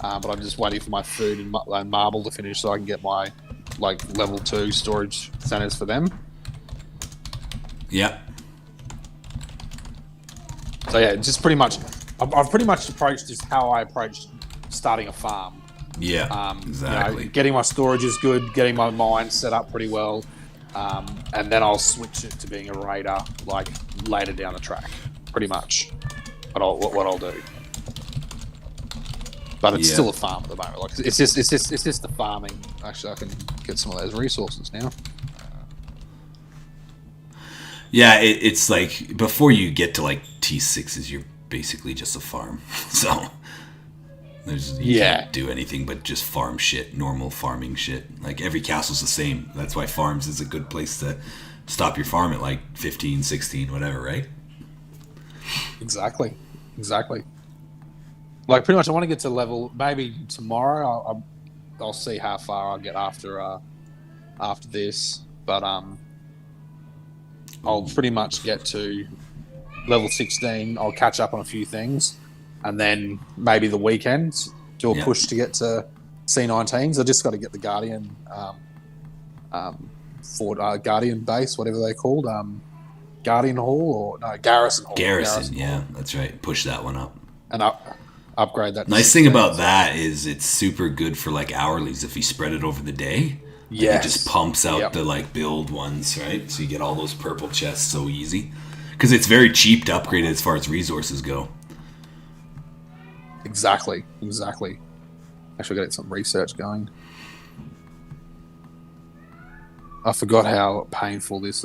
but I'm just waiting for my food and marble to finish so I can get my level 2 storage centers for them. Yep. So yeah, just pretty much, I've pretty much approached just how I approached starting a farm. Yeah, exactly. Getting my storage is good. Getting my mine set up pretty well, and then I'll switch it to being a raider like later down the track. Pretty much, what I'll do. But it's still a farm at the moment. Like it's just the farming. Actually, I can get some of those resources now. Yeah, it's like before you get to like T6s, you're basically just a farm. So you can't do anything but just farm shit, normal farming shit. Like every castle's the same. That's why farms is a good place to stop your farm at like 15, 16, whatever, right? Exactly. Like pretty much, I want to get to level. Maybe tomorrow, I'll see how far I'll get after this. But I'll pretty much get to level 16. I'll catch up on a few things, and then maybe the weekend do a push to get to C19s. I just got to get the Guardian, Guardian base, whatever they're called, Guardian Hall Garrison Hall. Garrison, yeah, that's right. Push that one up. And upgrade that. Nice thing about that is it's super good for like hourlies if you spread it over the day. Yeah, it just pumps out the like build ones, right? So you get all those purple chests so easy because it's very cheap to upgrade it as far as resources go. Exactly. Actually, got to get some research going. I forgot how painful this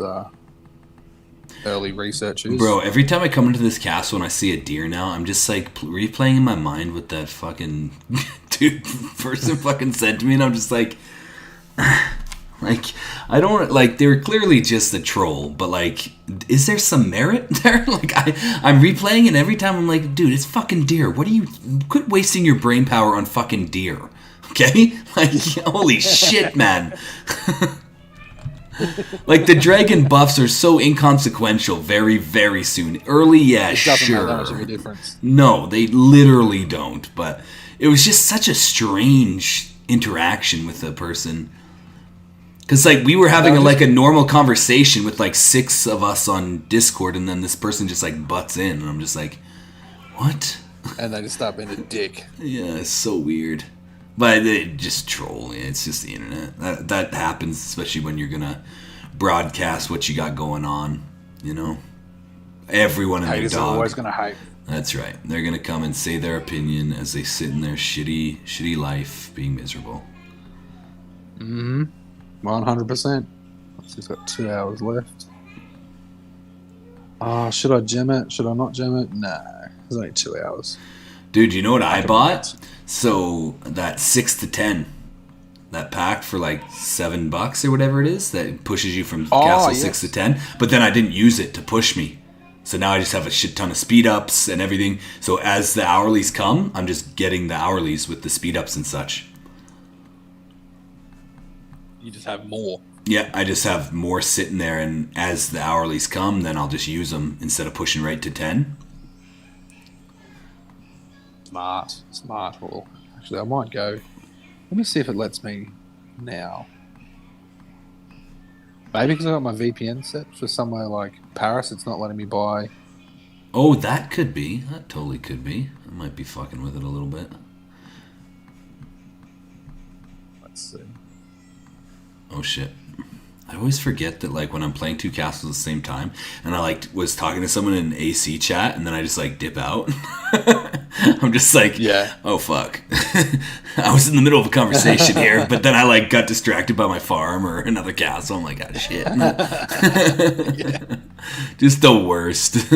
early research is. Bro, every time I come into this castle and I see a deer now, I'm just like replaying in my mind what that fucking dude person fucking said to me, and I'm just like, I don't like. They were clearly just a troll, but like, is there some merit there? Like, I'm replaying, and every time I'm like, dude, it's fucking deer. What are you? Quit wasting your brain power on fucking deer, okay? Like, holy shit, man. Like the dragon buffs are so inconsequential very, very soon. Early, yeah, it doesn't sure. Have that much of a difference. No, they literally don't. But it was just such a strange interaction with the person. Because like we were having a normal conversation with like 6 of us on Discord, and then this person just like butts in, and I'm just like, what? And they just start being a dick. Yeah, it's so weird. But they just troll. It's just the internet. That happens, especially when you're gonna broadcast what you got going on. You know, everyone and their dog. Are always gonna hate. That's right. They're gonna come and say their opinion as they sit in their shitty life, being miserable. 100%. She's got 2 hours left. Should I gem it? Should I not gem it? Nah, it's only 2 hours. Dude, you know what I bought? So that 6 to 10, that pack for like $7 or whatever it is, that pushes you from castle 6 to 10. But then I didn't use it to push me, so now I just have a shit ton of speed ups and everything. So as the hourlies come, I'm just getting the hourlies with the speed ups and such. You just have more. Yeah, I just have more sitting there, and as the hourlies come, then I'll just use them instead of pushing right to 10. Smart. Well, actually, I might go. Let me see if it lets me now. Maybe because I got my VPN set for somewhere like Paris, it's not letting me buy. Oh, that could be. That totally could be. I might be fucking with it a little bit. Let's see. Oh shit. I always forget that like when I'm playing 2 castles at the same time, and I like was talking to someone in an AC chat, and then I just like dip out. I'm just like, oh fuck. I was in the middle of a conversation here, but then I like got distracted by my farm or another castle. I'm like, ah, shit. Just the worst.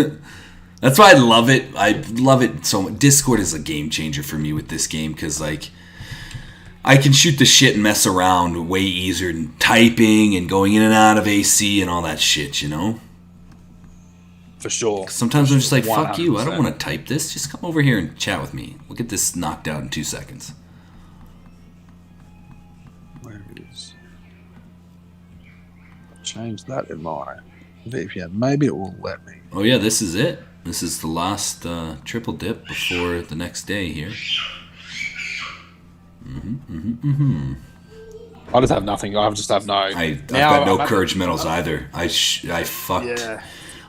That's why I love it. I love it so much. Discord is a game changer for me with this game, because like I can shoot the shit and mess around way easier than typing and going in and out of AC and all that shit, you know? For sure. Sometimes I'm just like, fuck 100%. You, I don't want to type this. Just come over here and chat with me. We'll get this knocked out in 2 seconds. Where it is. Change that in my VPN. Maybe it will let me. Oh yeah, this is it. This is the last triple dip before the next day here. I just have nothing. I just have no. I've got no courage medals either. I fucked. Yeah.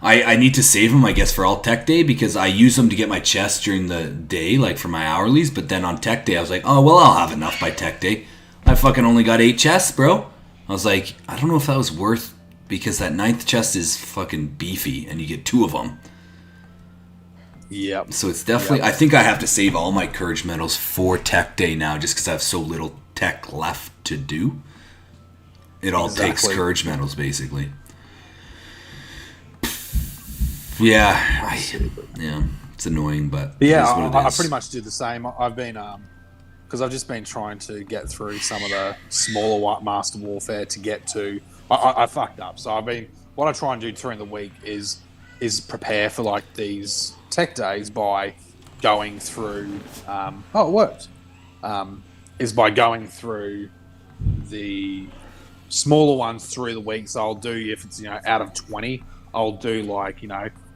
I need to save them, I guess, for all tech day because I use them to get my chests during the day, like for my hourlies. But then on tech day, I was like, oh, well, I'll have enough by tech day. I fucking only got 8 chests, bro. I was like, I don't know if that was worth because that 9th chest is fucking beefy and you get 2 of them. Yep. So it's definitely, I think I have to save all my courage medals for tech day now just because I have so little tech left to do. It all takes courage medals, basically. Yeah, it's annoying, but yeah, it is what it I is. pretty much do the same. I've been because I've just been trying to get through some of the smaller Master Warfare to get to. I fucked up, so what I try and do during the week is prepare for like these tech days by going through. It worked. Is by going through the smaller ones through the week. So I'll do, if it's out of 20, I'll do like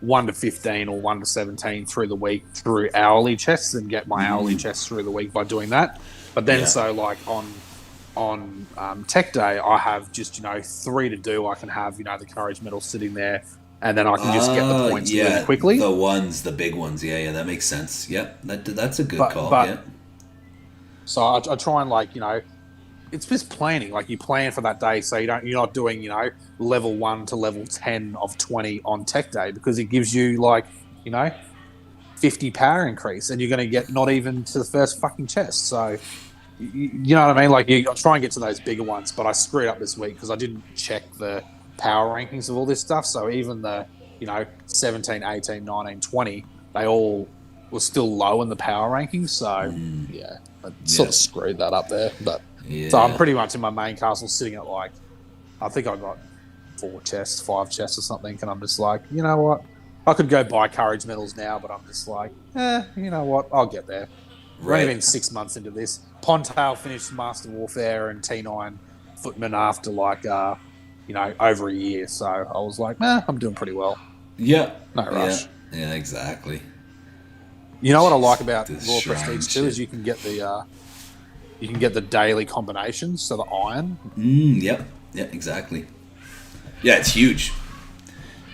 1 to 15 or 1 to 17 through the week through hourly chests and get my hourly chests through the week by doing that. But then so like on tech day, I have just 3 to do. I can have the courage medal sitting there, and then I can just get the points really quickly. The big ones. Yeah, that makes sense. Yep, that's a good call. Yeah. So I try and it's just planning. Like you plan for that day, so you're not doing level 1 to level 10 of 20 on tech day because it gives you 50 power increase, and you're going to get not even to the first fucking chest. So you know what I mean? Like I try and get to those bigger ones, but I screwed up this week because I didn't check the power rankings of all this stuff. So even the 17, 18, 19, 20, they all were still low in the power rankings. So I sort of screwed that up there, but. Yeah. So I'm pretty much in my main castle sitting at I think I got 4 chests, 5 chests or something, and I'm just like, you know what? I could go buy courage medals now, but I'm just like, you know what? I'll get there. We're only been 6 months into this. Pontail finished Master Warfare and T9 Footman after over a year. So I was like, I'm doing pretty well. Yeah. No rush. Yeah, exactly. You know what I like about Raw Prestige too is you can get the daily combinations, so the iron. Yep. Yeah, exactly. Yeah, it's huge.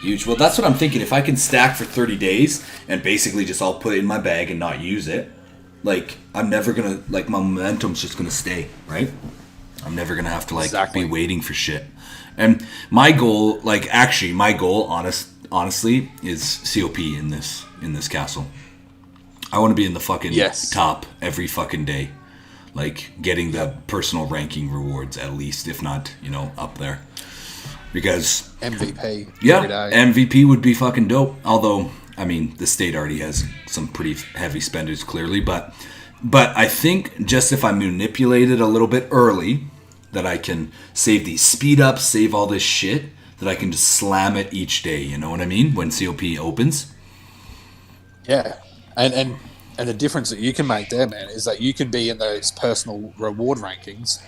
Huge. Well, that's what I'm thinking. If I can stack for 30 days and basically just I'll put it in my bag and not use it, I'm never going to, my momentum's just going to stay, right? I'm never going to have to, be waiting for shit. And my goal, honestly, is COP in this castle. I want to be in the fucking top every fucking day. Getting the personal ranking rewards at least, if not, up there. Because MVP every day. MVP would be fucking dope. Although, the state already has some pretty heavy spenders clearly, but I think just if I manipulate it a little bit early, that I can save these speed ups, save all this shit, that I can just slam it each day, you know what I mean? When COP opens. Yeah. And the difference that you can make there, man, is that you can be in those personal reward rankings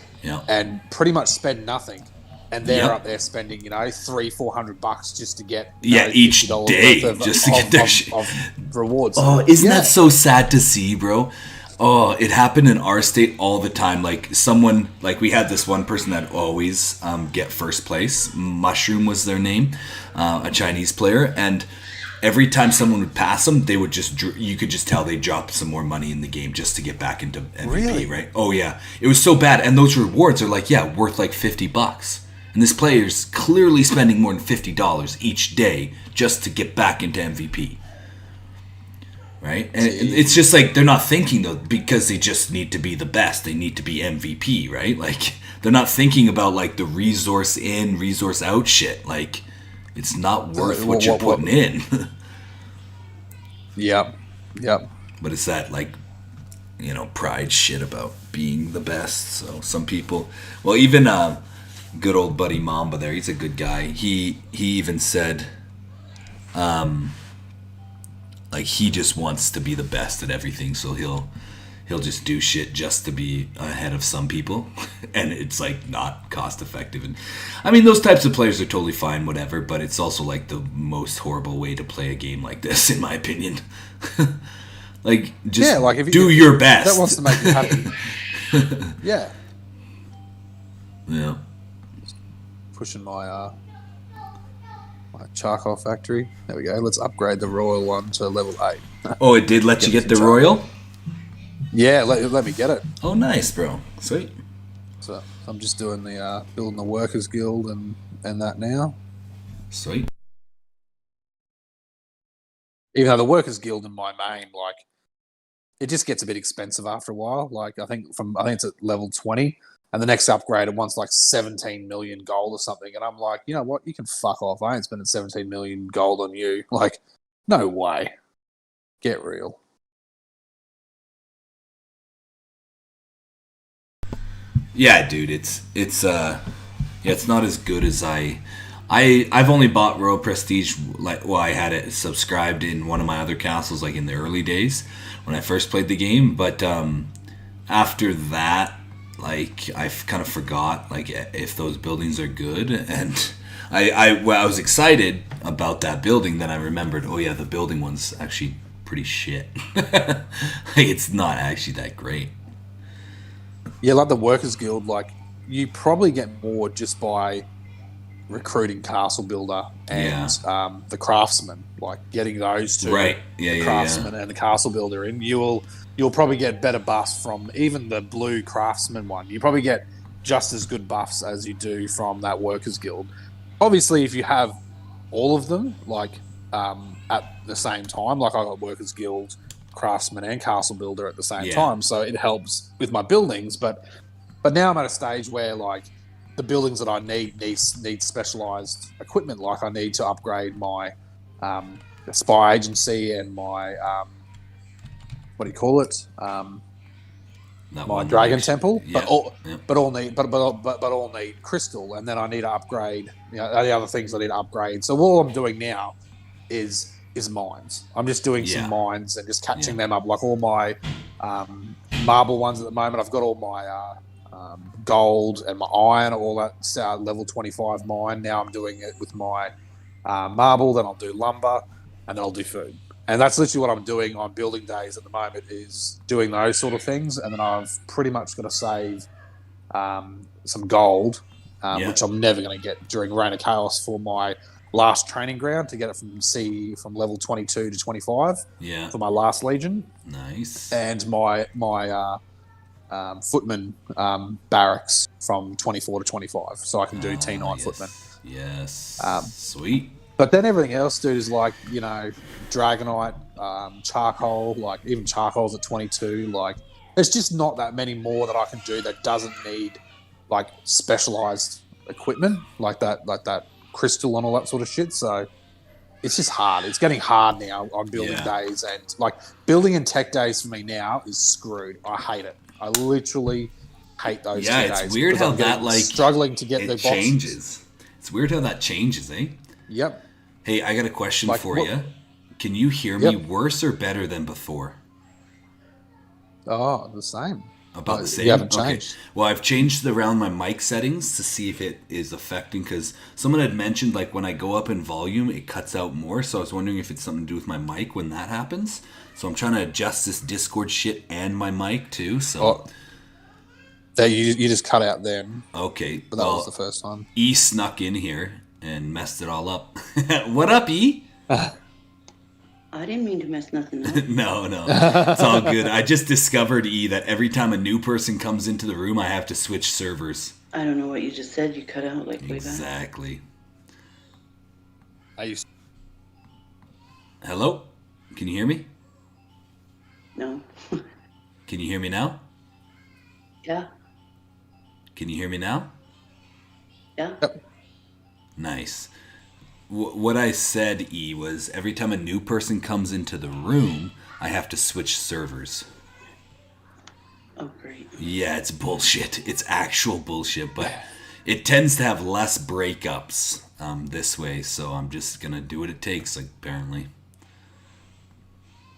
and pretty much spend nothing. And they're up there spending, $300-400 just to get each day just to get their shit of rewards. Oh, isn't that so sad to see, bro? Oh, it happened in our state all the time. Someone, we had this one person that always get first place. Mushroom was their name, a Chinese player, and every time someone would pass them, they would you could just tell they dropped some more money in the game just to get back into MVP, right? Oh, yeah. It was so bad. And those rewards are worth $50. And this player's clearly spending more than $50 each day just to get back into MVP. Right? And it's just they're not thinking, though, because they just need to be the best. They need to be MVP, right? They're not thinking about, the resource in, resource out shit. It's not worth what you're putting in. Yep. But it's that, pride shit about being the best. So some people... Well, even good old buddy Mamba there, he's a good guy. He even said... he just wants to be the best at everything, so he'll just do shit just to be ahead of some people, and it's not cost effective. And those types of players are totally fine, whatever, but it's also the most horrible way to play a game like this, in my opinion. If do your best. That wants to make you happy. Yeah. Yeah. Pushing my charcoal factory. There we go. Let's upgrade the royal one to level 8. Oh, it did let you get the charcoal. royal? Yeah, let me get it. Oh, nice, bro. Sweet. So I'm just doing the building the workers guild and that now. Sweet. Even though the workers guild in my main, like, it just gets a bit expensive after a while. Like I think it's at level 20, and the next upgrade it wants like 17 million gold or something. And I'm like, you know what? You can fuck off. I ain't spending 17 million gold on you. Like, no way. Get real. Yeah, dude, it's not as good as I've only bought Royal Prestige, like, well, I had it subscribed in one of my other castles, like in the early days when I first played the game. But after that, like, I've kind of forgot, like, if those buildings are good. And I was excited about that building. Then I remembered, oh yeah, the building one's actually pretty shit. Like, it's not actually that great. Yeah, like the workers guild, like you probably get more just by recruiting castle builder and the craftsman, like getting those two, right? Yeah, the craftsman and the castle builder in. You'll probably get better buffs from even the blue craftsman one. You probably get just as good buffs as you do from that workers guild. Obviously, if you have all of them, like at the same time, like I got workers guild, craftsman, and castle builder at the same time, so it helps with my buildings. But now I'm at a stage where, like, the buildings that I need specialized equipment. Like I need to upgrade my spy agency and my what do you call it? My dragon temple. Yeah. But all need crystal, and then I need to upgrade. You know, the other things I need to upgrade. So all I'm doing now is mines. I'm just doing some mines and just catching them up. Like all my marble ones at the moment, I've got all my gold and my iron, all that level 25 mine. Now I'm doing it with my marble, then I'll do lumber, and then I'll do food. And that's literally what I'm doing on building days at the moment, is doing those sort of things. And then I've pretty much got to save some gold, which I'm never going to get during Reign of Chaos, for my last training ground, to get it from level 22 to 25 for my last legion. Nice. And my footman barracks from 24 to 25, so I can do T9 footman. Yes. Sweet. But then everything else, dude, is like, you know, Dragonite, charcoal, like even charcoal's at 22. Like, there's just not that many more that I can do that doesn't need like specialized equipment, like that crystal and all that sort of shit. So it's just hard. It's getting hard now on building days, and like building and tech days for me now is screwed. I hate it. I literally hate those 2 days. Yeah, it's weird how that, like, struggling to get the changes. boxes. It's weird how that changes, eh? Yep. Hey, I got a question for you. Can you hear me worse or better than before? Oh, the same. About the same? You haven't changed. Okay. Well, I've changed around my mic settings to see if it is affecting, because someone had mentioned, like, when I go up in volume, it cuts out more. So I was wondering if it's something to do with my mic when that happens. So I'm trying to adjust this Discord shit and my mic too. So you just cut out then. Okay. But that was the first time. E snuck in here and messed it all up. What up, E? I didn't mean to mess nothing up. No. It's all good. I just discovered, E, that every time a new person comes into the room, I have to switch servers. I don't know what you just said. You cut out like way back. Exactly. I used. Hello? Can you hear me? No. Can you hear me now? Yeah. Can you hear me now? Yeah. Yep. Nice. What I said, E, was every time a new person comes into the room, I have to switch servers. Oh, great. Yeah, it's bullshit. It's actual bullshit, but it tends to have less breakups this way, so I'm just going to do what it takes, apparently.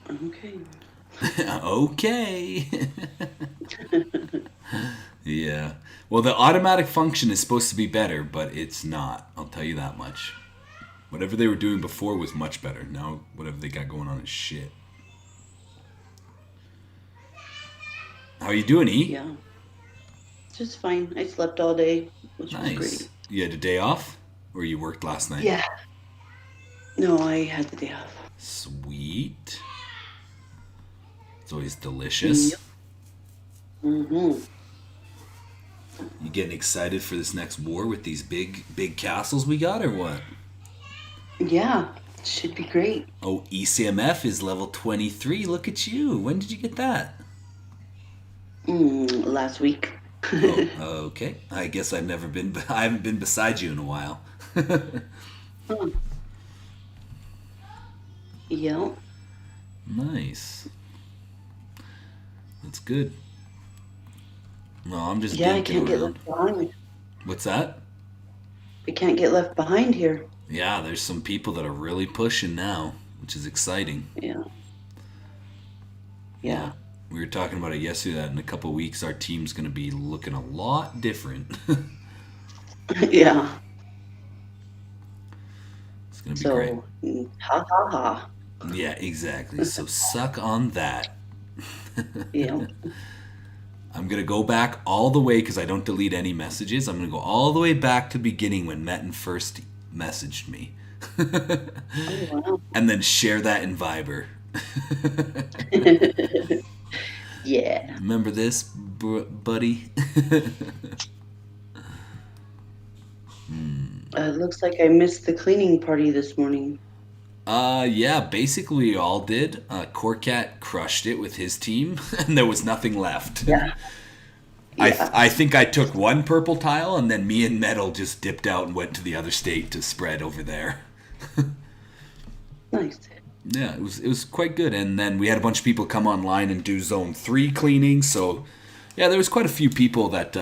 Okay. Okay. Yeah. Well, the automatic function is supposed to be better, but it's not. I'll tell you that much. Whatever they were doing before was much better. Now, whatever they got going on is shit. How are you doing, E? Yeah. Just fine. I slept all day, which was Nice. great. You had a day off? Or you worked last night? Yeah. No, I had the day off. Sweet. It's always delicious. Yep. Mm-hmm. You getting excited for this next war with these big castles we got, or what? Yeah, should be great. Oh, ECMF is level 23. Look at you. When did you get that? Last week. Oh, okay. I guess I haven't been beside you in a while. Hmm. Yep. Nice. That's good. No, I'm just Yeah, I dinking can't get around. left behind. What's that? I can't get left behind here. Yeah, there's some people that are really pushing now, which is exciting. Yeah. Yeah. We were talking about it yesterday that in a couple of weeks our team's going to be looking a lot different. Yeah. It's going to be great. So, ha ha ha. Yeah, exactly. So suck on that. Yeah. I'm going to go back all the way because I don't delete any messages. I'm going to go all the way back to the beginning when Metin first messaged me. Oh, wow. And then share that in Viber. Yeah. Remember this, buddy? It looks like I missed the cleaning party this morning. Yeah, basically we all did. Corcat crushed it with his team, and there was nothing left. Yeah. I think I took one purple tile, and then me and Metal just dipped out and went to the other state to spread over there. Nice. Yeah, it was quite good. And then we had a bunch of people come online and do zone 3 cleaning, so yeah, there was quite a few people that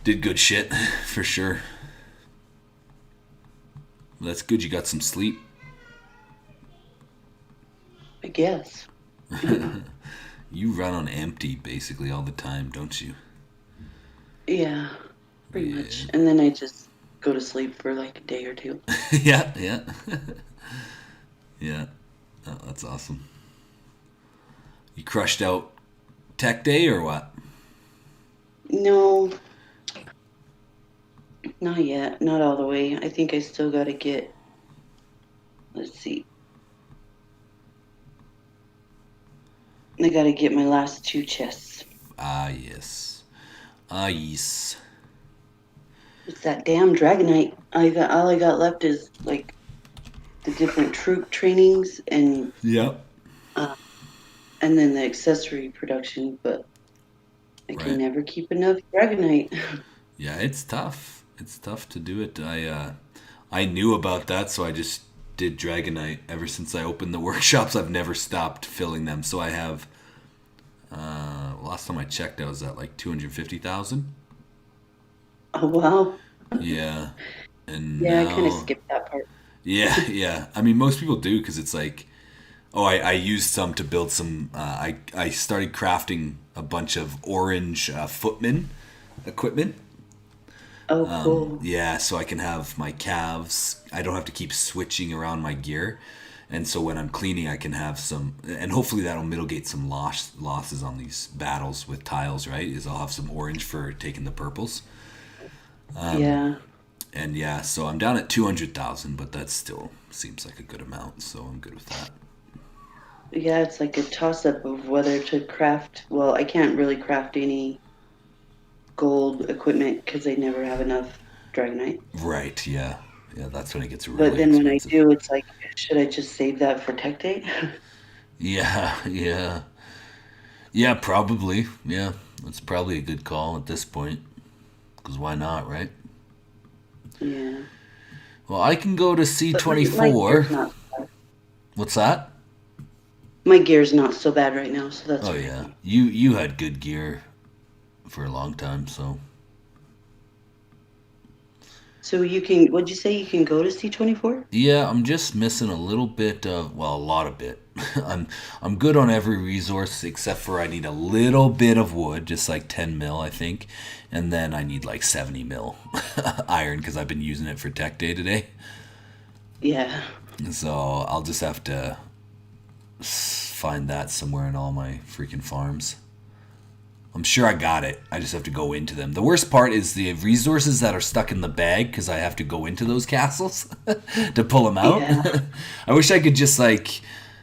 did good shit, for sure. Well, that's good, you got some sleep. I guess. You run on empty basically all the time, don't you? Yeah. Pretty Yeah. much. And then I just go to sleep for like a day or two. Yeah. Yeah. Oh, that's awesome. You crushed out Tech Day or what? No. Not yet. Not all the way. I think I still gotta get. Let's see. I gotta get my last 2 chests. Ah, yes. Ah, yes. It's that damn Dragonite. All I got left is like the different troop trainings and Yep. then the accessory production, but I can Right. never keep enough Dragonite. Yeah, it's tough. It's tough to do it. I knew about that, so I just did Dragonite. Ever since I opened the workshops, I've never stopped filling them. So I have, last time I checked, I was at like 250,000. Oh wow. Yeah. And Yeah, I now, kind of skipped that part. yeah. I mean, most people do because it's like, oh, I used some to build some. I started crafting a bunch of orange footman equipment. Oh, cool. Yeah, so I can have my calves. I don't have to keep switching around my gear. And so when I'm cleaning, I can have some, and hopefully that'll mitigate some losses on these battles with tiles, right? Is I'll have some orange for taking the purples. Yeah. And yeah, so I'm down at 200,000, but that still seems like a good amount, so I'm good with that. Yeah, it's like a toss-up of whether to craft. Well, I can't really craft any gold equipment because I never have enough Dragonite. Right, yeah. Yeah, that's when it gets really But then when I expensive. do, it's like, should I just save that for Tech Day? Yeah. Yeah, probably. Yeah, that's probably a good call at this point. Because why not, right? Yeah. Well, I can go to But my gear's C24. not so bad. What's that? My gear's not so bad right now, so that's Oh, okay. yeah. You had good gear for a long time, so. So you can, what'd you say, you can go to C24? Yeah, I'm just missing a little bit of, well, a lot of it. I'm good on every resource except for I need a little bit of wood, just like 10 mil, I think. And then I need like 70 mil iron because I've been using it for Tech Day today. Yeah. So I'll just have to find that somewhere in all my freaking farms. I'm sure I got it. I just have to go into them. The worst part is the resources that are stuck in the bag because I have to go into those castles to pull them out. Yeah. I wish I could just like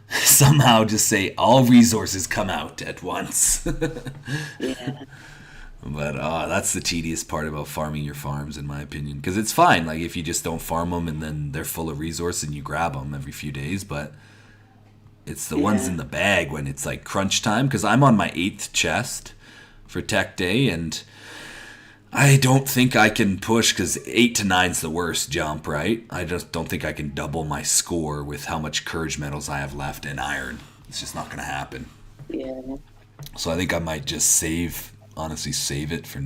somehow just say all resources come out at once. Yeah. But that's the tedious part about farming your farms, in my opinion. Because it's fine, like if you just don't farm them and then they're full of resource and you grab them every few days. But it's the ones in the bag when it's like crunch time. Because I'm on my 8th chest for Tech Day, and I don't think I can push because 8 to 9's the worst jump, right? I just don't think I can double my score with how much courage medals I have left and iron. It's just not going to happen. Yeah. So I think I might just honestly save it for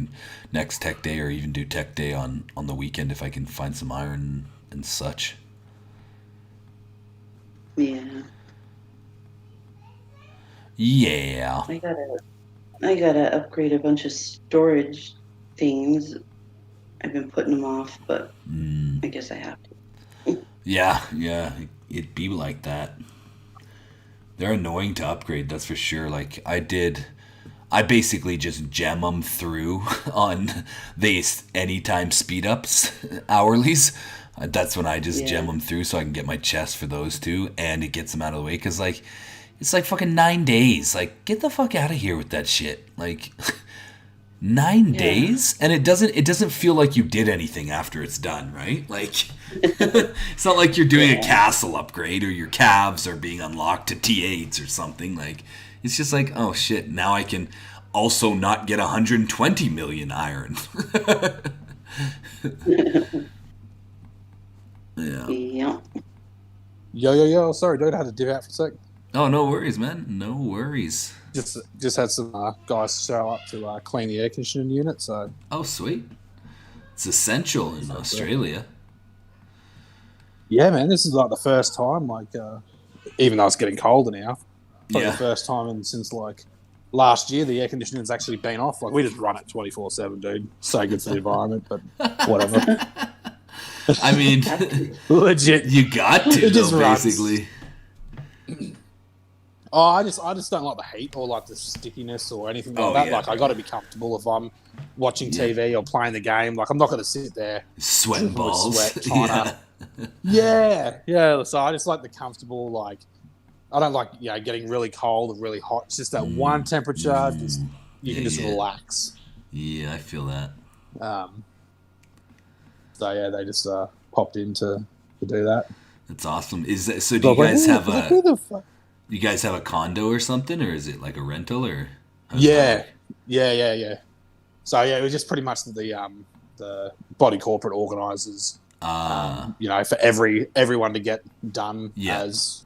next Tech Day, or even do Tech Day on the weekend if I can find some iron and such. Yeah. Yeah. I gotta upgrade a bunch of storage things. I've been putting them off, but I guess I have to. Yeah, it'd be like that. They're annoying to upgrade, that's for sure. Like I basically just gem them through on these anytime speed ups, hourlies. That's when I just gem them through so I can get my chest for those two, and it gets them out of the way. Because like it's like fucking 9 days. Like get the fuck out of here with that shit. Like 9 days, and it doesn't feel like you did anything after it's done, right? Like it's not like you're doing a castle upgrade or your calves are being unlocked to T8s or something. Like it's just like, oh shit, now I can also not get 120 million iron. Yeah. Yo. Sorry, dude. I had to dip out for a sec. Oh, no worries, man. No worries. Just had some guys show up to clean the air conditioning unit. So. Oh, sweet. It's essential in Australia. Yeah, man. This is like the first time. Like, even though it's getting colder now, probably the first time since like last year the air conditioning's actually been off. Like we just run it 24/7, dude. So good for the environment, but whatever. I mean, legit, you got to though, basically. Oh, I just don't like the heat or like the stickiness or anything like that. Like I got to be comfortable if I'm watching TV or playing the game. Like I'm not going to sit there sweating balls. Yeah. So I just like the comfortable. Like I don't like getting really cold or really hot. It's just that one temperature. Just you can just relax. Yeah, I feel that. So yeah, they just popped in to do that. That's awesome. So? Do you guys have you guys have a condo or something, or is it like a rental or? Yeah. So yeah, it was just pretty much the body corporate organisers. For everyone to get done as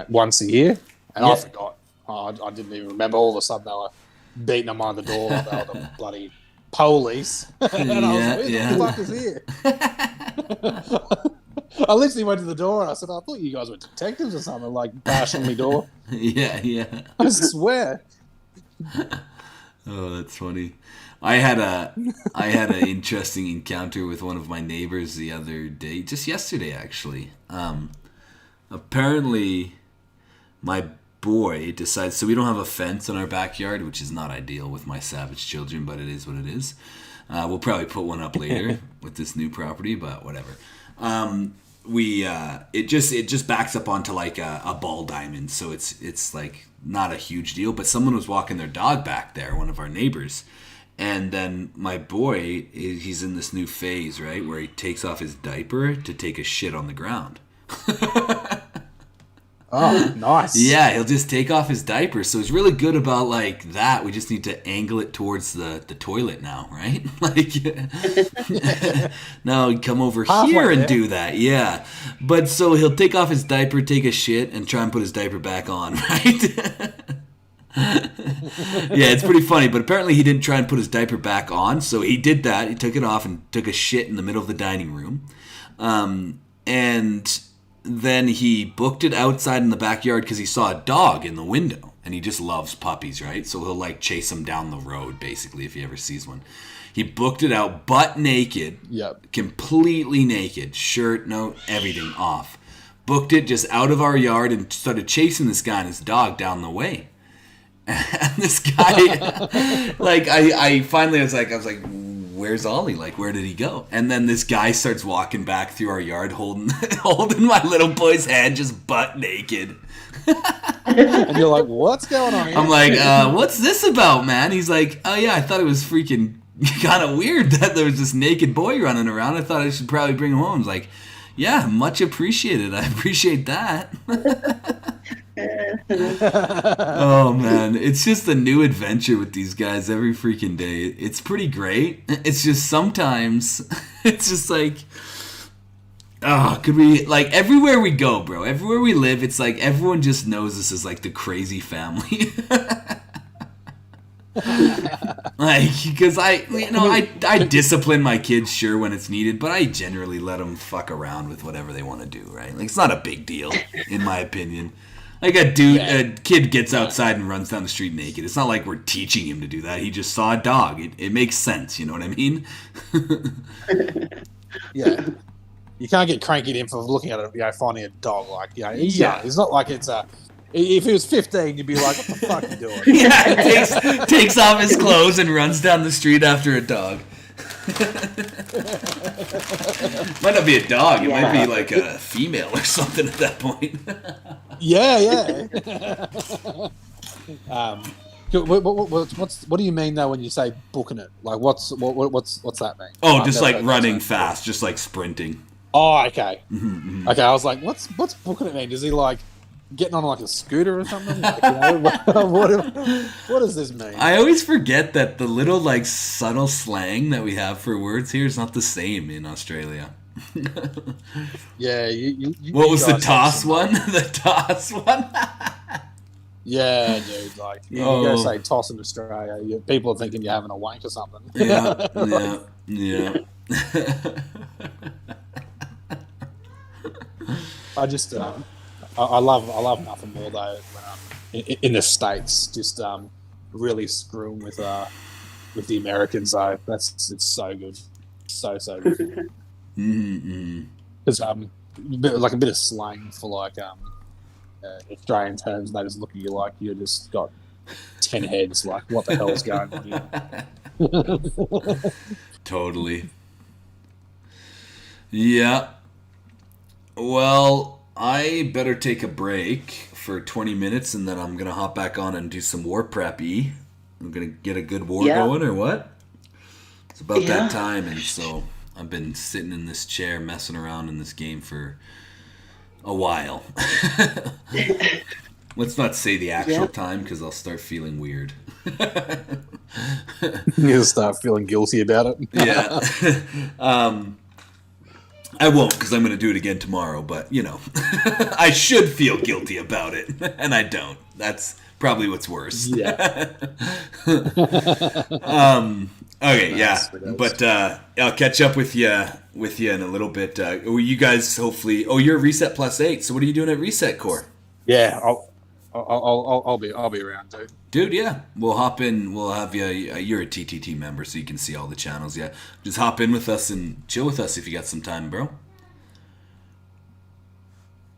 once a year, and I forgot. I didn't even remember. All of a sudden they were beating them on the door. They were the bloody police. And I was like, who the fuck is here? I literally went to the door and I said, I thought you guys were detectives or something, like bashing me door. Yeah. I swear. Oh, that's funny. I had an interesting encounter with one of my neighbors the other day, just yesterday actually. Apparently my boy decides, so we don't have a fence in our backyard, which is not ideal with my savage children, but it is what it is. We'll probably put one up later with this new property, but whatever. It just backs up onto like a ball diamond, so it's like not a huge deal, but someone was walking their dog back there, one of our neighbors, and then my boy, he's in this new phase, right, where he takes off his diaper to take a shit on the ground. Oh, nice. Yeah, he'll just take off his diaper. So it's really good about like that. We just need to angle it towards the toilet now, right? Like now come over here and do that. Yeah. But so he'll take off his diaper, take a shit, and try and put his diaper back on, right? Yeah, it's pretty funny. But apparently he didn't try and put his diaper back on. So he did that. He took it off and took a shit in the middle of the dining room. And then he booked it outside in the backyard because he saw a dog in the window, and he just loves puppies, right? So he'll like chase them down the road, basically, if he ever sees one. He booked it out butt naked, completely naked, shirt, no, everything off. Booked it just out of our yard and started chasing this guy and his dog down the way. And this guy, like, I finally was like, where's Ollie? Like, where did he go? And then this guy starts walking back through our yard holding my little boy's hand just butt naked. And you're like, what's going on here? I'm like, what's this about, man? He's like, oh yeah, I thought it was freaking kind of weird that there was this naked boy running around. I thought I should probably bring him home. I was like, yeah, much appreciated. I appreciate that. Oh man, it's just a new adventure with these guys every freaking day. It's pretty great. It's just sometimes it's just like, could we, like, everywhere we go, bro, everywhere we live, it's like everyone just knows us as like the crazy family. Like, because I discipline my kids, sure, when it's needed, but I generally let them fuck around with whatever they want to do, right? Like, it's not a big deal, in my opinion. Like, a kid gets outside and runs down the street naked. It's not like we're teaching him to do that. He just saw a dog. It makes sense, you know what I mean? Yeah. You can't get cranky at him for looking at it, finding a dog. Like, he's young. It's not like it's a... If he was 15, you'd be like, what the fuck are you doing? Yeah, takes off his clothes and runs down the street after a dog. Might not be a dog. It might be like a female or something at that point. Yeah. What do you mean though when you say booking it? Like, what's that mean? Oh, just like running fast, just like sprinting. Oh, okay. Mm-hmm. Okay, I was like, what's booking it mean? Does he like getting on like a scooter or something? Like, what does this mean? I always forget that the little like subtle slang that we have for words here is not the same in Australia. Yeah, what was the toss one? The toss one? Yeah, dude. Like, you go say toss in Australia, people are thinking you're having a wank or something. Yeah. I just, I love nothing more though when in the States, just really screwing with the Americans though. It's so good, so good. Because like a bit of slang for like Australian terms, they just look at you like you just got 10 heads. Like, what the hell's going on here? Totally. Yeah. Well, I better take a break for 20 minutes, and then I'm going to hop back on and do some war prep-y. I'm going to get a good war going, or what? It's about that time, and so I've been sitting in this chair messing around in this game for a while. Let's not say the actual time, because I'll start feeling weird. You'll start feeling guilty about it. Yeah. I won't, because I'm going to do it again tomorrow, but, I should feel guilty about it, and I don't. That's probably what's worse. Yeah. Okay, yeah. But I'll catch up with you in a little bit. You guys hopefully... Oh, you're at Reset +8, so what are you doing at Reset Core? Yeah, I'll be around, dude. Dude, yeah. We'll hop in. We'll have you. You're a TTT member, so you can see all the channels. Yeah, just hop in with us and chill with us if you got some time, bro.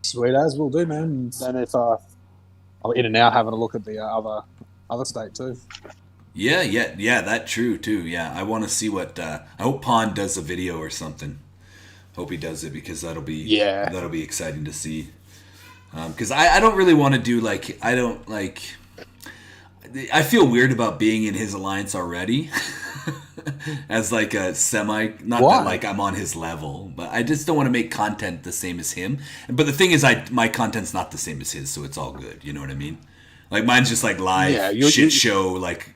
Sweet as will do, man. And if I'm in and out having a look at the other state too. Yeah. That true too. Yeah, I want to see what. I hope Pond does a video or something. Hope he does it, because that'll be exciting to see. Because I don't really want to do I feel weird about being in his alliance already. As like a not that like I'm on his level, but I just don't want to make content the same as him. But the thing is, my content's not the same as his, so it's all good. You know what I mean? Like, mine's just like live show, like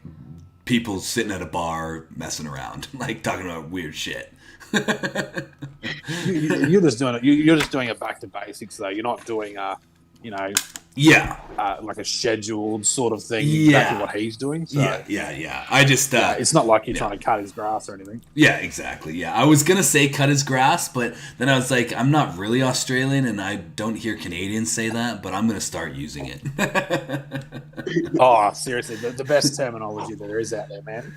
people sitting at a bar messing around, like talking about weird shit. You're just doing it. You're just doing it back to basics, though. You're not doing like a scheduled sort of thing. Exactly what he's doing. So. Yeah. I just it's not like you're trying to cut his grass or anything. Yeah, exactly. Yeah, I was gonna say cut his grass, but then I was like, I'm not really Australian, and I don't hear Canadians say that, but I'm gonna start using it. Oh, seriously, the best terminology there is out there, man.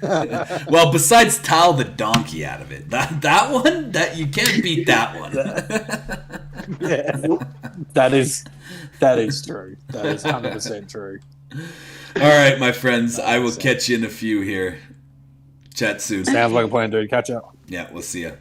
Well, besides towel the donkey out of it, that one, that you can't beat that one. Yeah, that is true. That is 100% true. All right, my friends. I will catch you in a few here. Chat soon. Sounds like a plan, dude. Catch up. Yeah, we'll see ya.